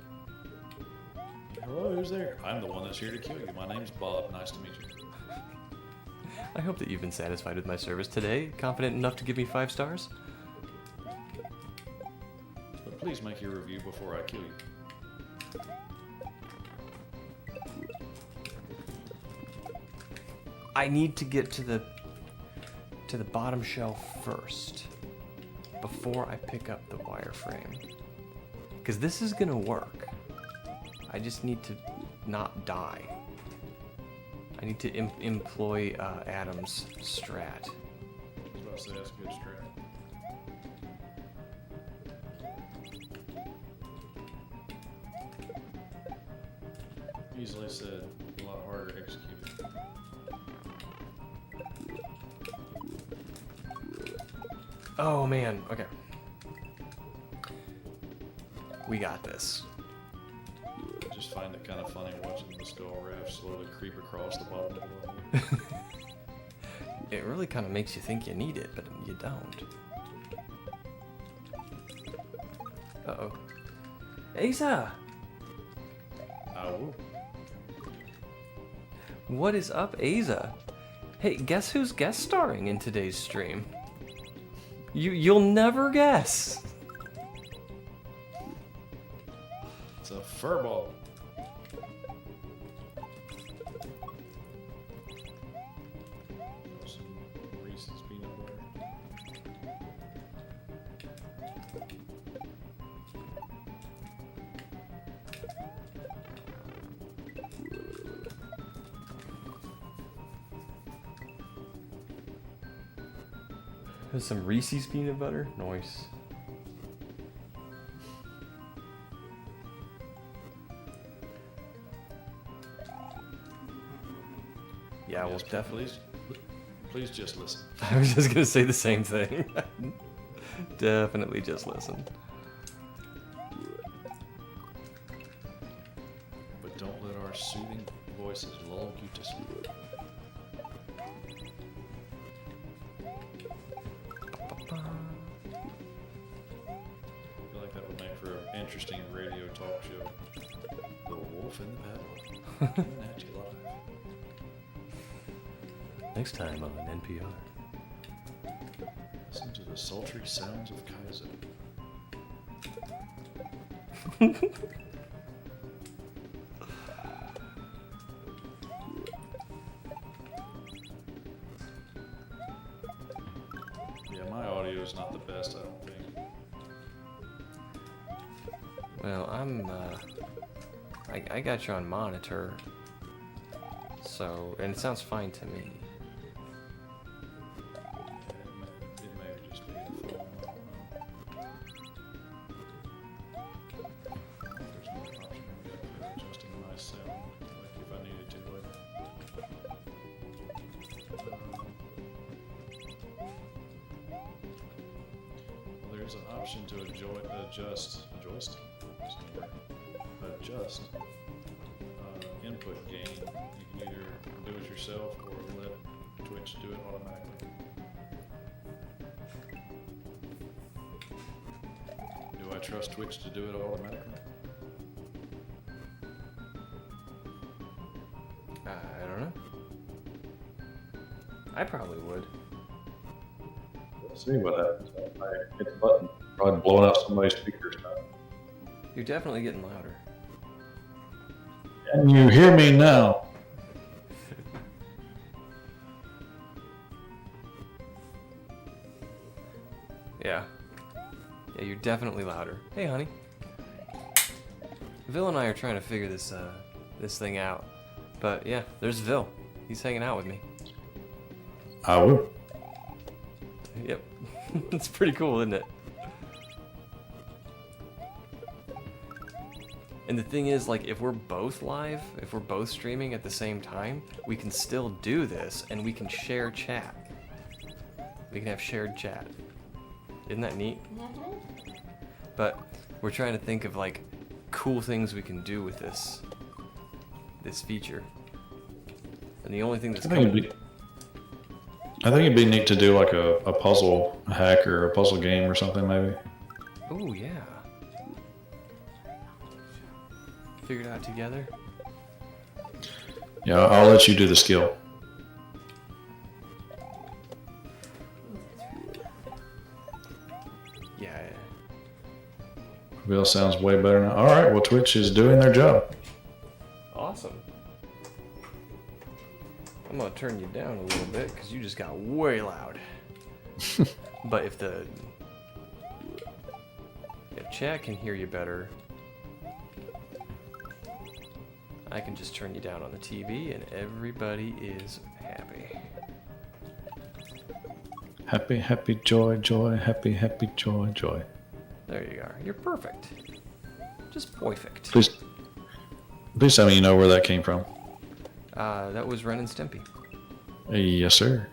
Hello, who's there? I'm the one that's here to kill you. My name's Bob. Nice to meet you. I hope that you've been satisfied with my service today. Confident enough to give me 5 stars? But please make your review before I kill you. I need to get to the bottom shelf first before I pick up the wireframe. Because this is gonna work. I just need to not die. I need to employ Adam's strat. I was about to say that's a good strat. Easily said, a lot harder executed. Oh man, okay. We got this. I just find it kind of funny watching the skull raft slowly creep across the bottom of the level. It really kind of makes you think you need it, but you don't. Uh-oh. Asa! Ow. What is up, Asa? Hey, guess who's guest starring in today's stream? You'll never guess. It's a furball. Some Reese's peanut butter. There's some Reese's peanut butter. Nice. Yeah, well, Yes, definitely. Please just listen. I was just gonna say the same thing. Definitely just listen. But don't let our soothing voices lull you to sleep. I feel like that would make for an interesting radio talk show. The Wolf and the Padlock. Coming at you live. Next time on NPR. Listen to the sultry sounds of kaizo. Yeah, my audio is not the best, I don't think. Well, I got you on monitor. So, and it sounds fine to me. there's an option to adjust input gain. You can either do it yourself or let Twitch do it automatically. Do I trust Twitch to do it automatically? I don't know. I probably would. Let's see what happens. I hit the button. Probably blowing out somebody's speakers now. You're definitely getting louder. Can you hear me now? Yeah. Yeah, you're definitely louder. Hey, honey. Vil and I are trying to figure this thing out. But yeah, there's Vil. He's hanging out with me. I will. Yep. It's pretty cool, isn't it? And the thing is, like, if we're both live, if we're both streaming at the same time, we can still do this, and we can share chat. We can have shared chat. Isn't that neat? But we're trying to think of, like, cool things we can do with this feature. And the only thing that's coming... I think it'd be neat to do like a puzzle hack or a puzzle game or something maybe. Oh, yeah. Figure it out together. Yeah, I'll let you do the skill. Yeah. Bill sounds way better now. All right, well, Twitch is doing their job. Awesome. I'm gonna turn you down a little bit because you just got way loud. But if chat can hear you better, I can just turn you down on the TV and everybody is happy. Happy, happy, joy, joy, happy, happy, joy, joy. There you are. You're perfect. Just perfect. Please tell me you know where that came from. That was Ren and Stimpy. Yes, sir.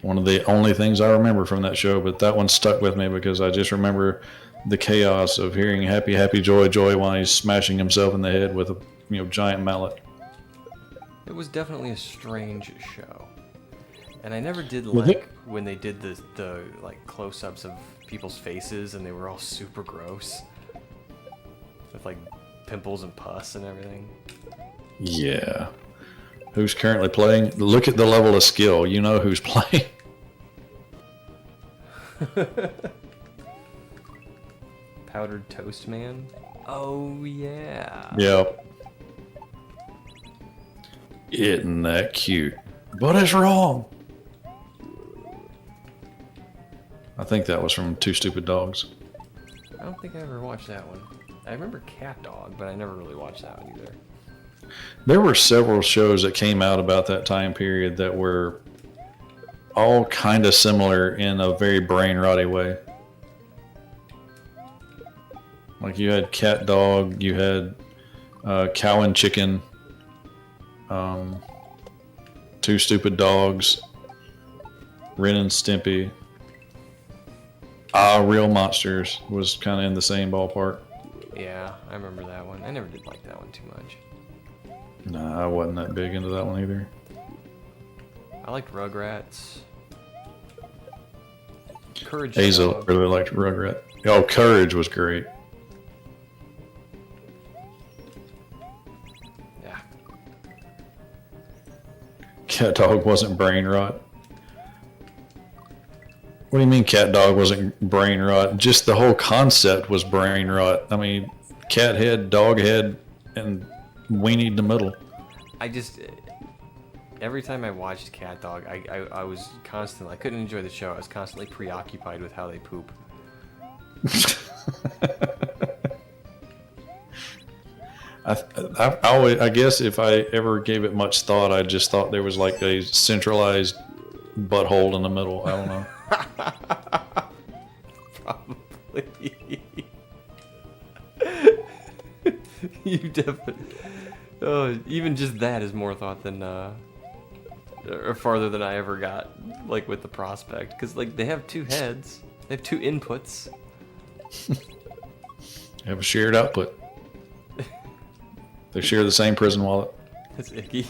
One of the only things I remember from that show, but that one stuck with me because I just remember the chaos of hearing happy, happy, joy, joy while he's smashing himself in the head with a giant mallet. It was definitely a strange show. And I never did like when they did the like close-ups of people's faces and they were all super gross. With like pimples and pus and everything. Yeah. Who's currently playing? Look at the level of skill. You know who's playing. Powdered Toast Man? Oh, yeah. Yep. Isn't that cute? But it's wrong. I think that was from Two Stupid Dogs. I don't think I ever watched that one. I remember Cat Dog, but I never really watched that one either. There were several shows that came out about that time period that were all kind of similar in a very brain rotty way. Like you had Cat Dog, you had Cow and Chicken, Two Stupid Dogs, Ren and Stimpy. Real Monsters was kind of in the same ballpark. Yeah, I remember that one. I never did like that one too much. Nah, I wasn't that big into that one either. I liked Rugrats. Courage. Hazel really liked Rugrat. Oh, Courage was great. Yeah. Cat Dog wasn't brain rot. What do you mean Cat Dog wasn't brain rot? Just the whole concept was brain rot. I mean, cat head, dog head, and weenie in the middle. Every time I watched Cat Dog, I was constantly, I couldn't enjoy the show. I was constantly preoccupied with how they poop. I guess if I ever gave it much thought, I just thought there was like a centralized butthole in the middle. I don't know. Probably. You definitely. Oh, even just that is more thought than, or farther than I ever got, like with the prospect, because like they have two heads. They have 2 inputs. Have a shared output. They share the same prison wallet. It's icky.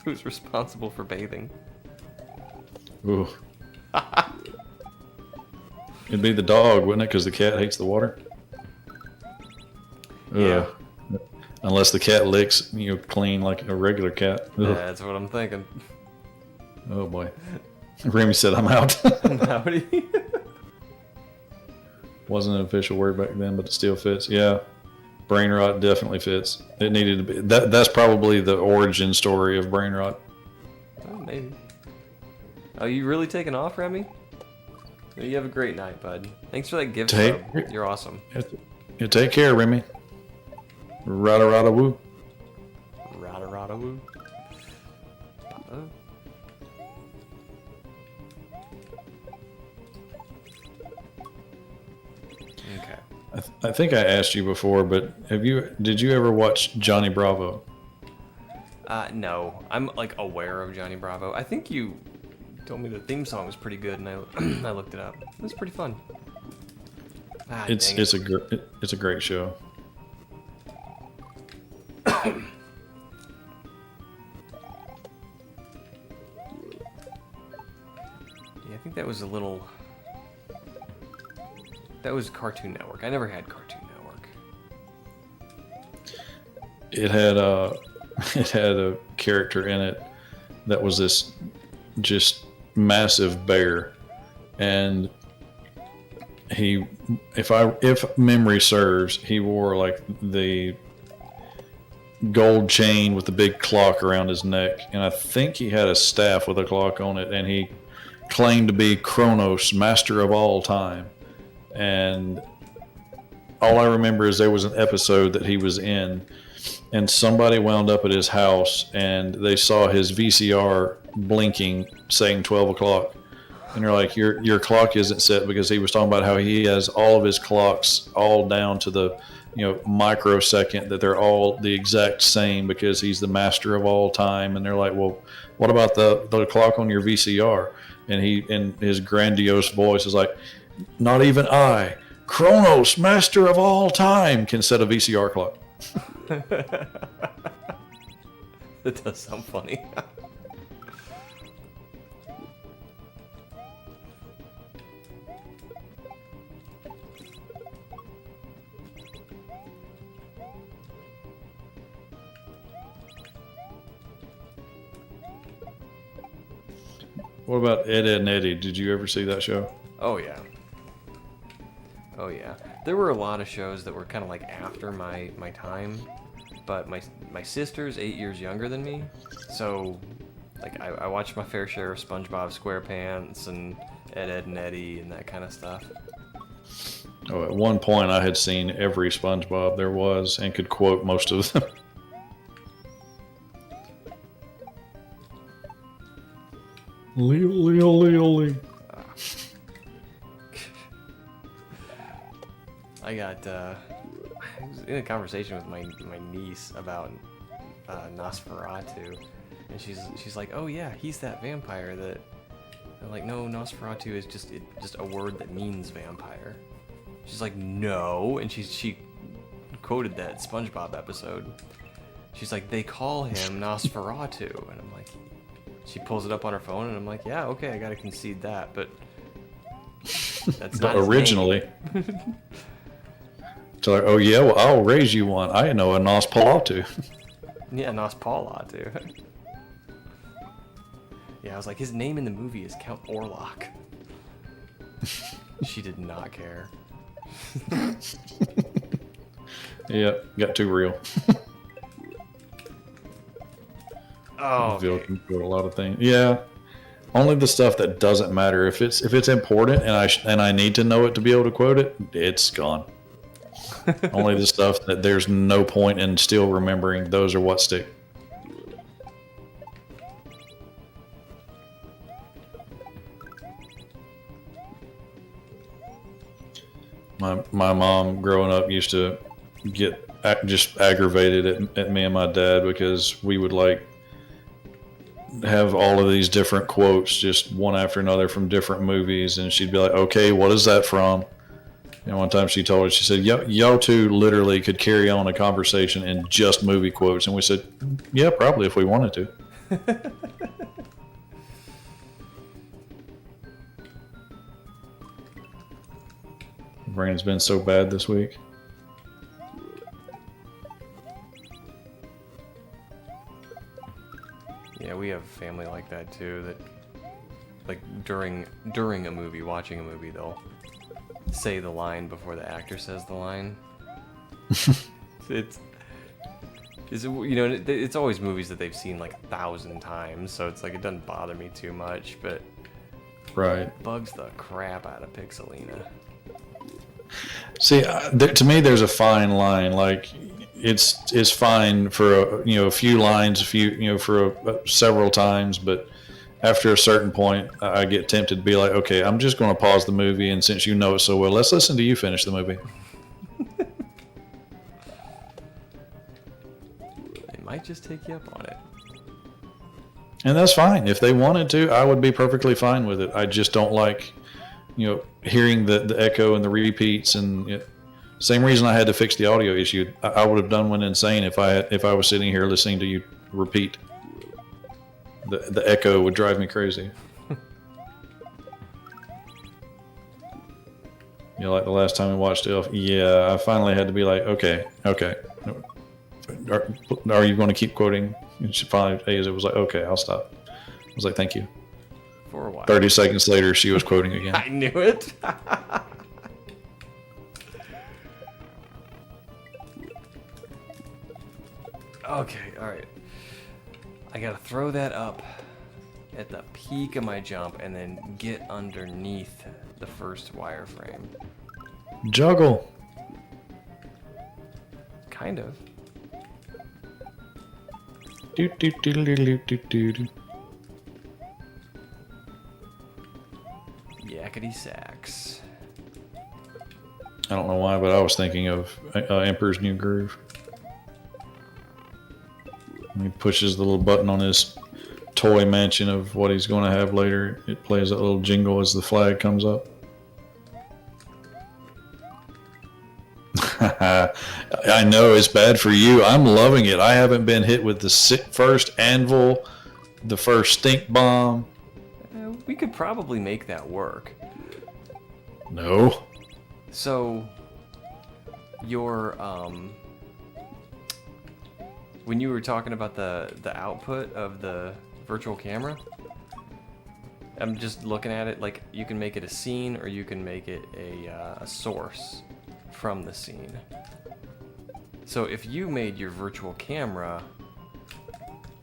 Who's responsible for bathing? Ooh. It'd be the dog, wouldn't it? Because the cat hates the water. Yeah. Ugh. Unless the cat licks, clean like a regular cat. Ugh. Yeah, that's what I'm thinking. Oh boy. Remy said I'm out. Howdy. Wasn't an official word back then, but it still fits. Yeah. Brain rot definitely fits. It needed to be. That's probably the origin story of brain rot. Oh, maybe. Oh, you really taking off, Remy? You have a great night, bud. Thanks for that gift. You're awesome. You take care, Remy. Rada rada woo. Rada rada woo. Okay. I think I asked you before, but did you ever watch Johnny Bravo? No. I'm like aware of Johnny Bravo. I think you told me the theme song was pretty good, and I looked it up. It was pretty fun. It's a great show. Yeah, I think that was that was Cartoon Network. I never had Cartoon Network. It had a character in it that was this just massive bear, and if memory serves, he wore like the gold chain with the big clock around his neck, and I think he had a staff with a clock on it, and he claimed to be Kronos, master of all time. And all I remember is there was an episode that he was in, and somebody wound up at his house and they saw his VCR blinking saying 12 o'clock, and they're like, your clock isn't set, because he was talking about how he has all of his clocks all down to the microsecond, that they're all the exact same because he's the master of all time. And they're like, well, what about the clock on your VCR? And he, in his grandiose voice, is like, not even I, Kronos, master of all time, can set a VCR clock. That does sound funny. What about Ed, Ed and Eddie? Did you ever see that show? Oh yeah. Oh yeah. There were a lot of shows that were kind of like after my time, but my sister's 8 years younger than me, so like I watched my fair share of SpongeBob SquarePants and Ed, Ed and Eddie and that kind of stuff. Oh, at one point I had seen every SpongeBob there was and could quote most of them. Leo. I was in a conversation with my niece about Nosferatu, and she's like, oh yeah, he's that vampire that. I'm like, no, Nosferatu is just a word that means vampire. She's like, no, and she quoted that SpongeBob episode. She's like, they call him Nosferatu, and I'm like, she pulls it up on her phone, and I'm like, yeah, okay, I gotta concede that, but that's not his originally. name. So like, oh yeah, well I'll raise you one. I know a Nosferatu. Yeah, Nosferatu. Yeah, I was like, his name in the movie is Count Orlok. She did not care. Yep, got too real. Oh, okay. Can quote a lot of things. Yeah, only the stuff that doesn't matter. If it's important and I need to know it to be able to quote it, it's gone. Only the stuff that there's no point in still remembering. Those are what stick. My mom growing up used to get just aggravated at me and my dad because we would like have all of these different quotes, just one after another from different movies, and she'd be like, "Okay, what is that from?" And one time she told us, she said, y'all two literally could carry on a conversation in just movie quotes. And we said, yeah, probably if we wanted to. Brain's been so bad this week. Yeah, we have family like that too, that like during a movie, watching a movie, they'll say the line before the actor says the line. it's you know, it's always movies that they've seen like 1,000 times, so it's like it doesn't bother me too much, but right, it bugs the crap out of Pixelina. See, to me, there's a fine line. Like, it's fine for a few lines, for several times, but after a certain point, I get tempted to be like, okay, I'm just going to pause the movie, and since you know it so well, let's listen to you finish the movie. They might just take you up on it. And that's fine. If they wanted to, I would be perfectly fine with it. I just don't like, hearing the echo and the repeats, and same reason I had to fix the audio issue. I would have done one insane if I was sitting here listening to you repeat. The echo would drive me crazy. Like the last time we watched Elf. Yeah, I finally had to be like, okay. Are you going to keep quoting? And she finally, it was like, okay, I'll stop. I was like, thank you. For a while. 30 seconds later, she was quoting again. I knew it. Okay, alright. I gotta throw that up at the peak of my jump and then get underneath the first wireframe. Juggle. Kind of. Yakety sax. I don't know why, but I was thinking of Emperor's New Groove. When he pushes the little button on his toy mansion of what he's going to have later, it plays that little jingle as the flag comes up. I know it's bad for you. I'm loving it. I haven't been hit with the first anvil, the first stink bomb. We could probably make that work. No. So, your when you were talking about the output of the virtual camera, I'm just looking at it like you can make it a scene or you can make it a source from the scene. So if you made your virtual camera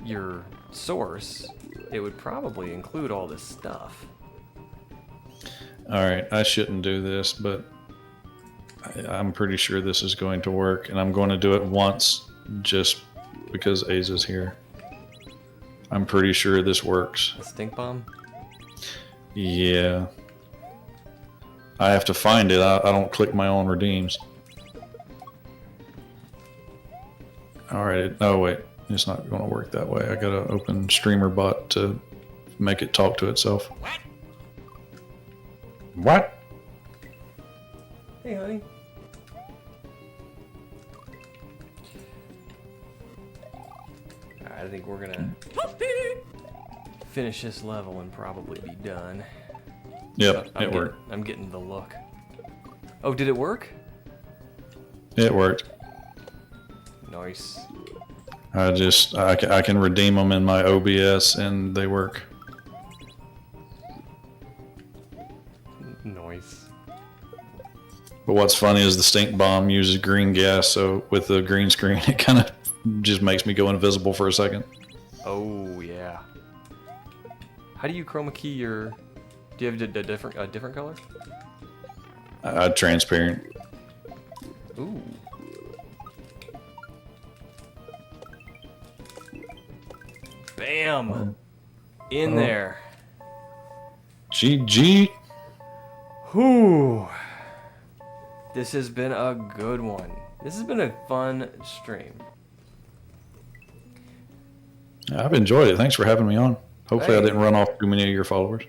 your source, it would probably include all this stuff. All right, I shouldn't do this, but I'm pretty sure this is going to work, and I'm going to do it once just because Aza's here. I'm pretty sure this works. A stink bomb? Yeah. I have to find it. I don't click my own redeems. Alright. Oh, wait. It's not going to work that way. I got to open StreamerButt to make it talk to itself. What? Hey, honey. Alright, I think we're gonna finish this level and probably be done. Yep, it worked. I'm getting the look. Oh, did it work? It worked. Nice. I can redeem them in my OBS and they work. Nice. But what's funny is the stink bomb uses green gas, so with the green screen, it kind of just makes me go invisible for a second. Oh yeah. How do you chroma key your? Do you have a different color? Transparent. Ooh. Bam! In there. GG. Whew. This has been a good one. This has been a fun stream. I've enjoyed it. Thanks for having me on. Hopefully, I didn't run off too many of your followers.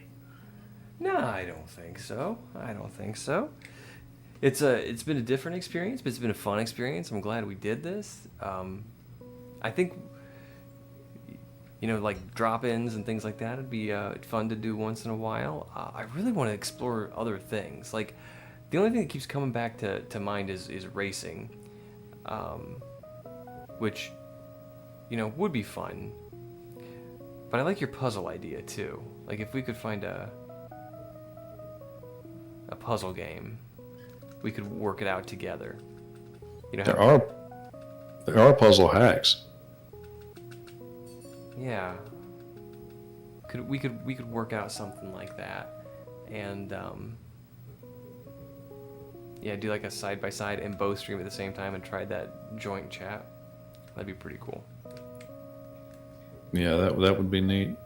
No, I don't think so. I don't think so. It's been a different experience, but it's been a fun experience. I'm glad we did this. I think, like drop-ins and things like that would be fun to do once in a while. I really want to explore other things. Like, the only thing that keeps coming back to mind is racing, which, would be fun. But I like your puzzle idea too. Like, if we could find a puzzle game, we could work it out together. There are puzzle hacks. Yeah. We could work out something like that, and do like a side by side and both stream at the same time and try that joint chat. That'd be pretty cool. Yeah, that would be neat.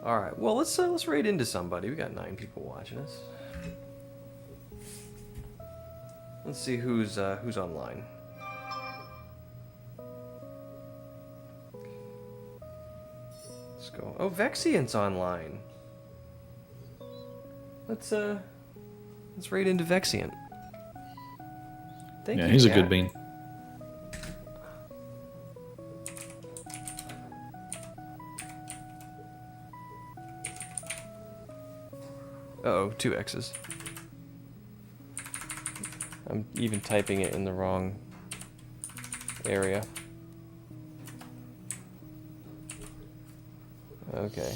All right. Well, let's raid into somebody. We got 9 people watching us. Let's see who's online. Let's go. Oh, Vexiant's online. Let's raid into Vexiant. Thank you. Yeah, he's a Kat. good bean. Uh-oh, 2 X's. I'm even typing it in the wrong area. Okay.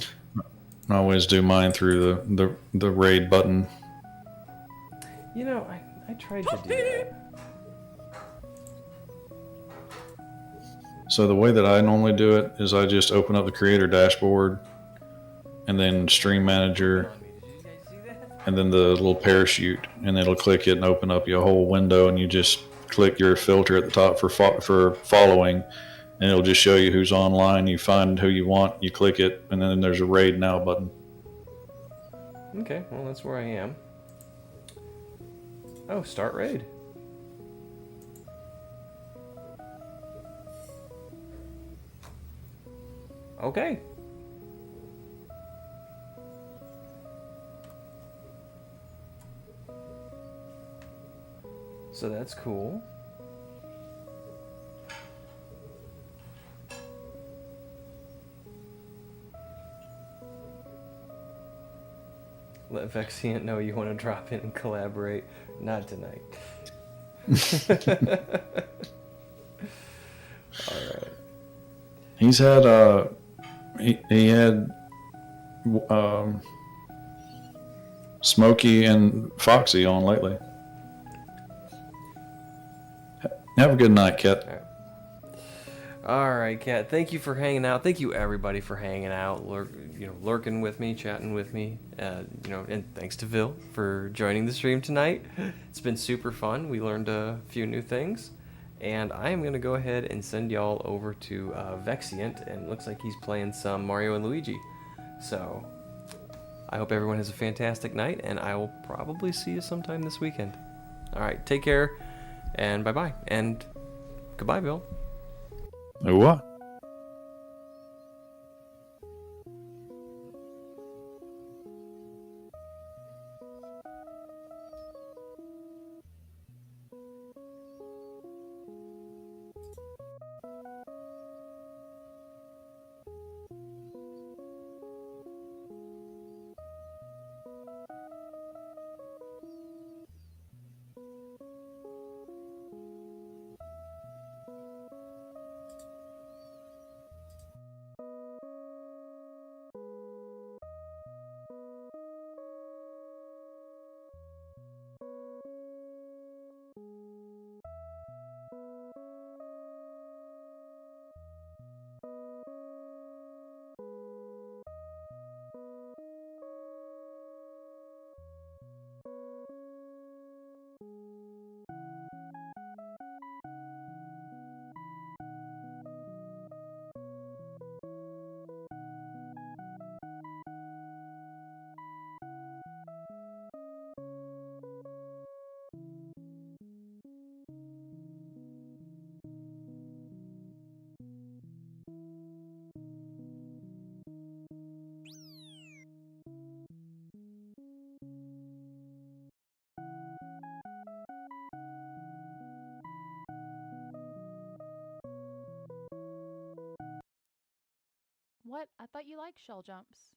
I always do mine through the raid button. I tried to do that. So the way that I normally do it is I just open up the creator dashboard and then stream manager and then the little parachute, and it'll click it and open up your whole window, and you just click your filter at the top for following, and it'll just show you who's online. You find who you want, you click it, and then there's a raid now button. Okay, well, that's where I am. Oh, start raid. Okay. So that's cool. Let Vexiant know you want to drop in and collaborate. Not tonight. Alright. He's had he had Smokey and Foxy on lately. Have a good night, Kat. Alright, Kat. Thank you for hanging out. Thank you, everybody, for hanging out, lurking with me, chatting with me. And thanks to Vil for joining the stream tonight. It's been super fun. We learned a few new things. And I am going to go ahead and send y'all over to Vexiant, and it looks like he's playing some Mario and Luigi. So, I hope everyone has a fantastic night, and I will probably see you sometime this weekend. Alright, take care, and bye-bye. And goodbye, Bill. What? What? I thought you liked shell jumps.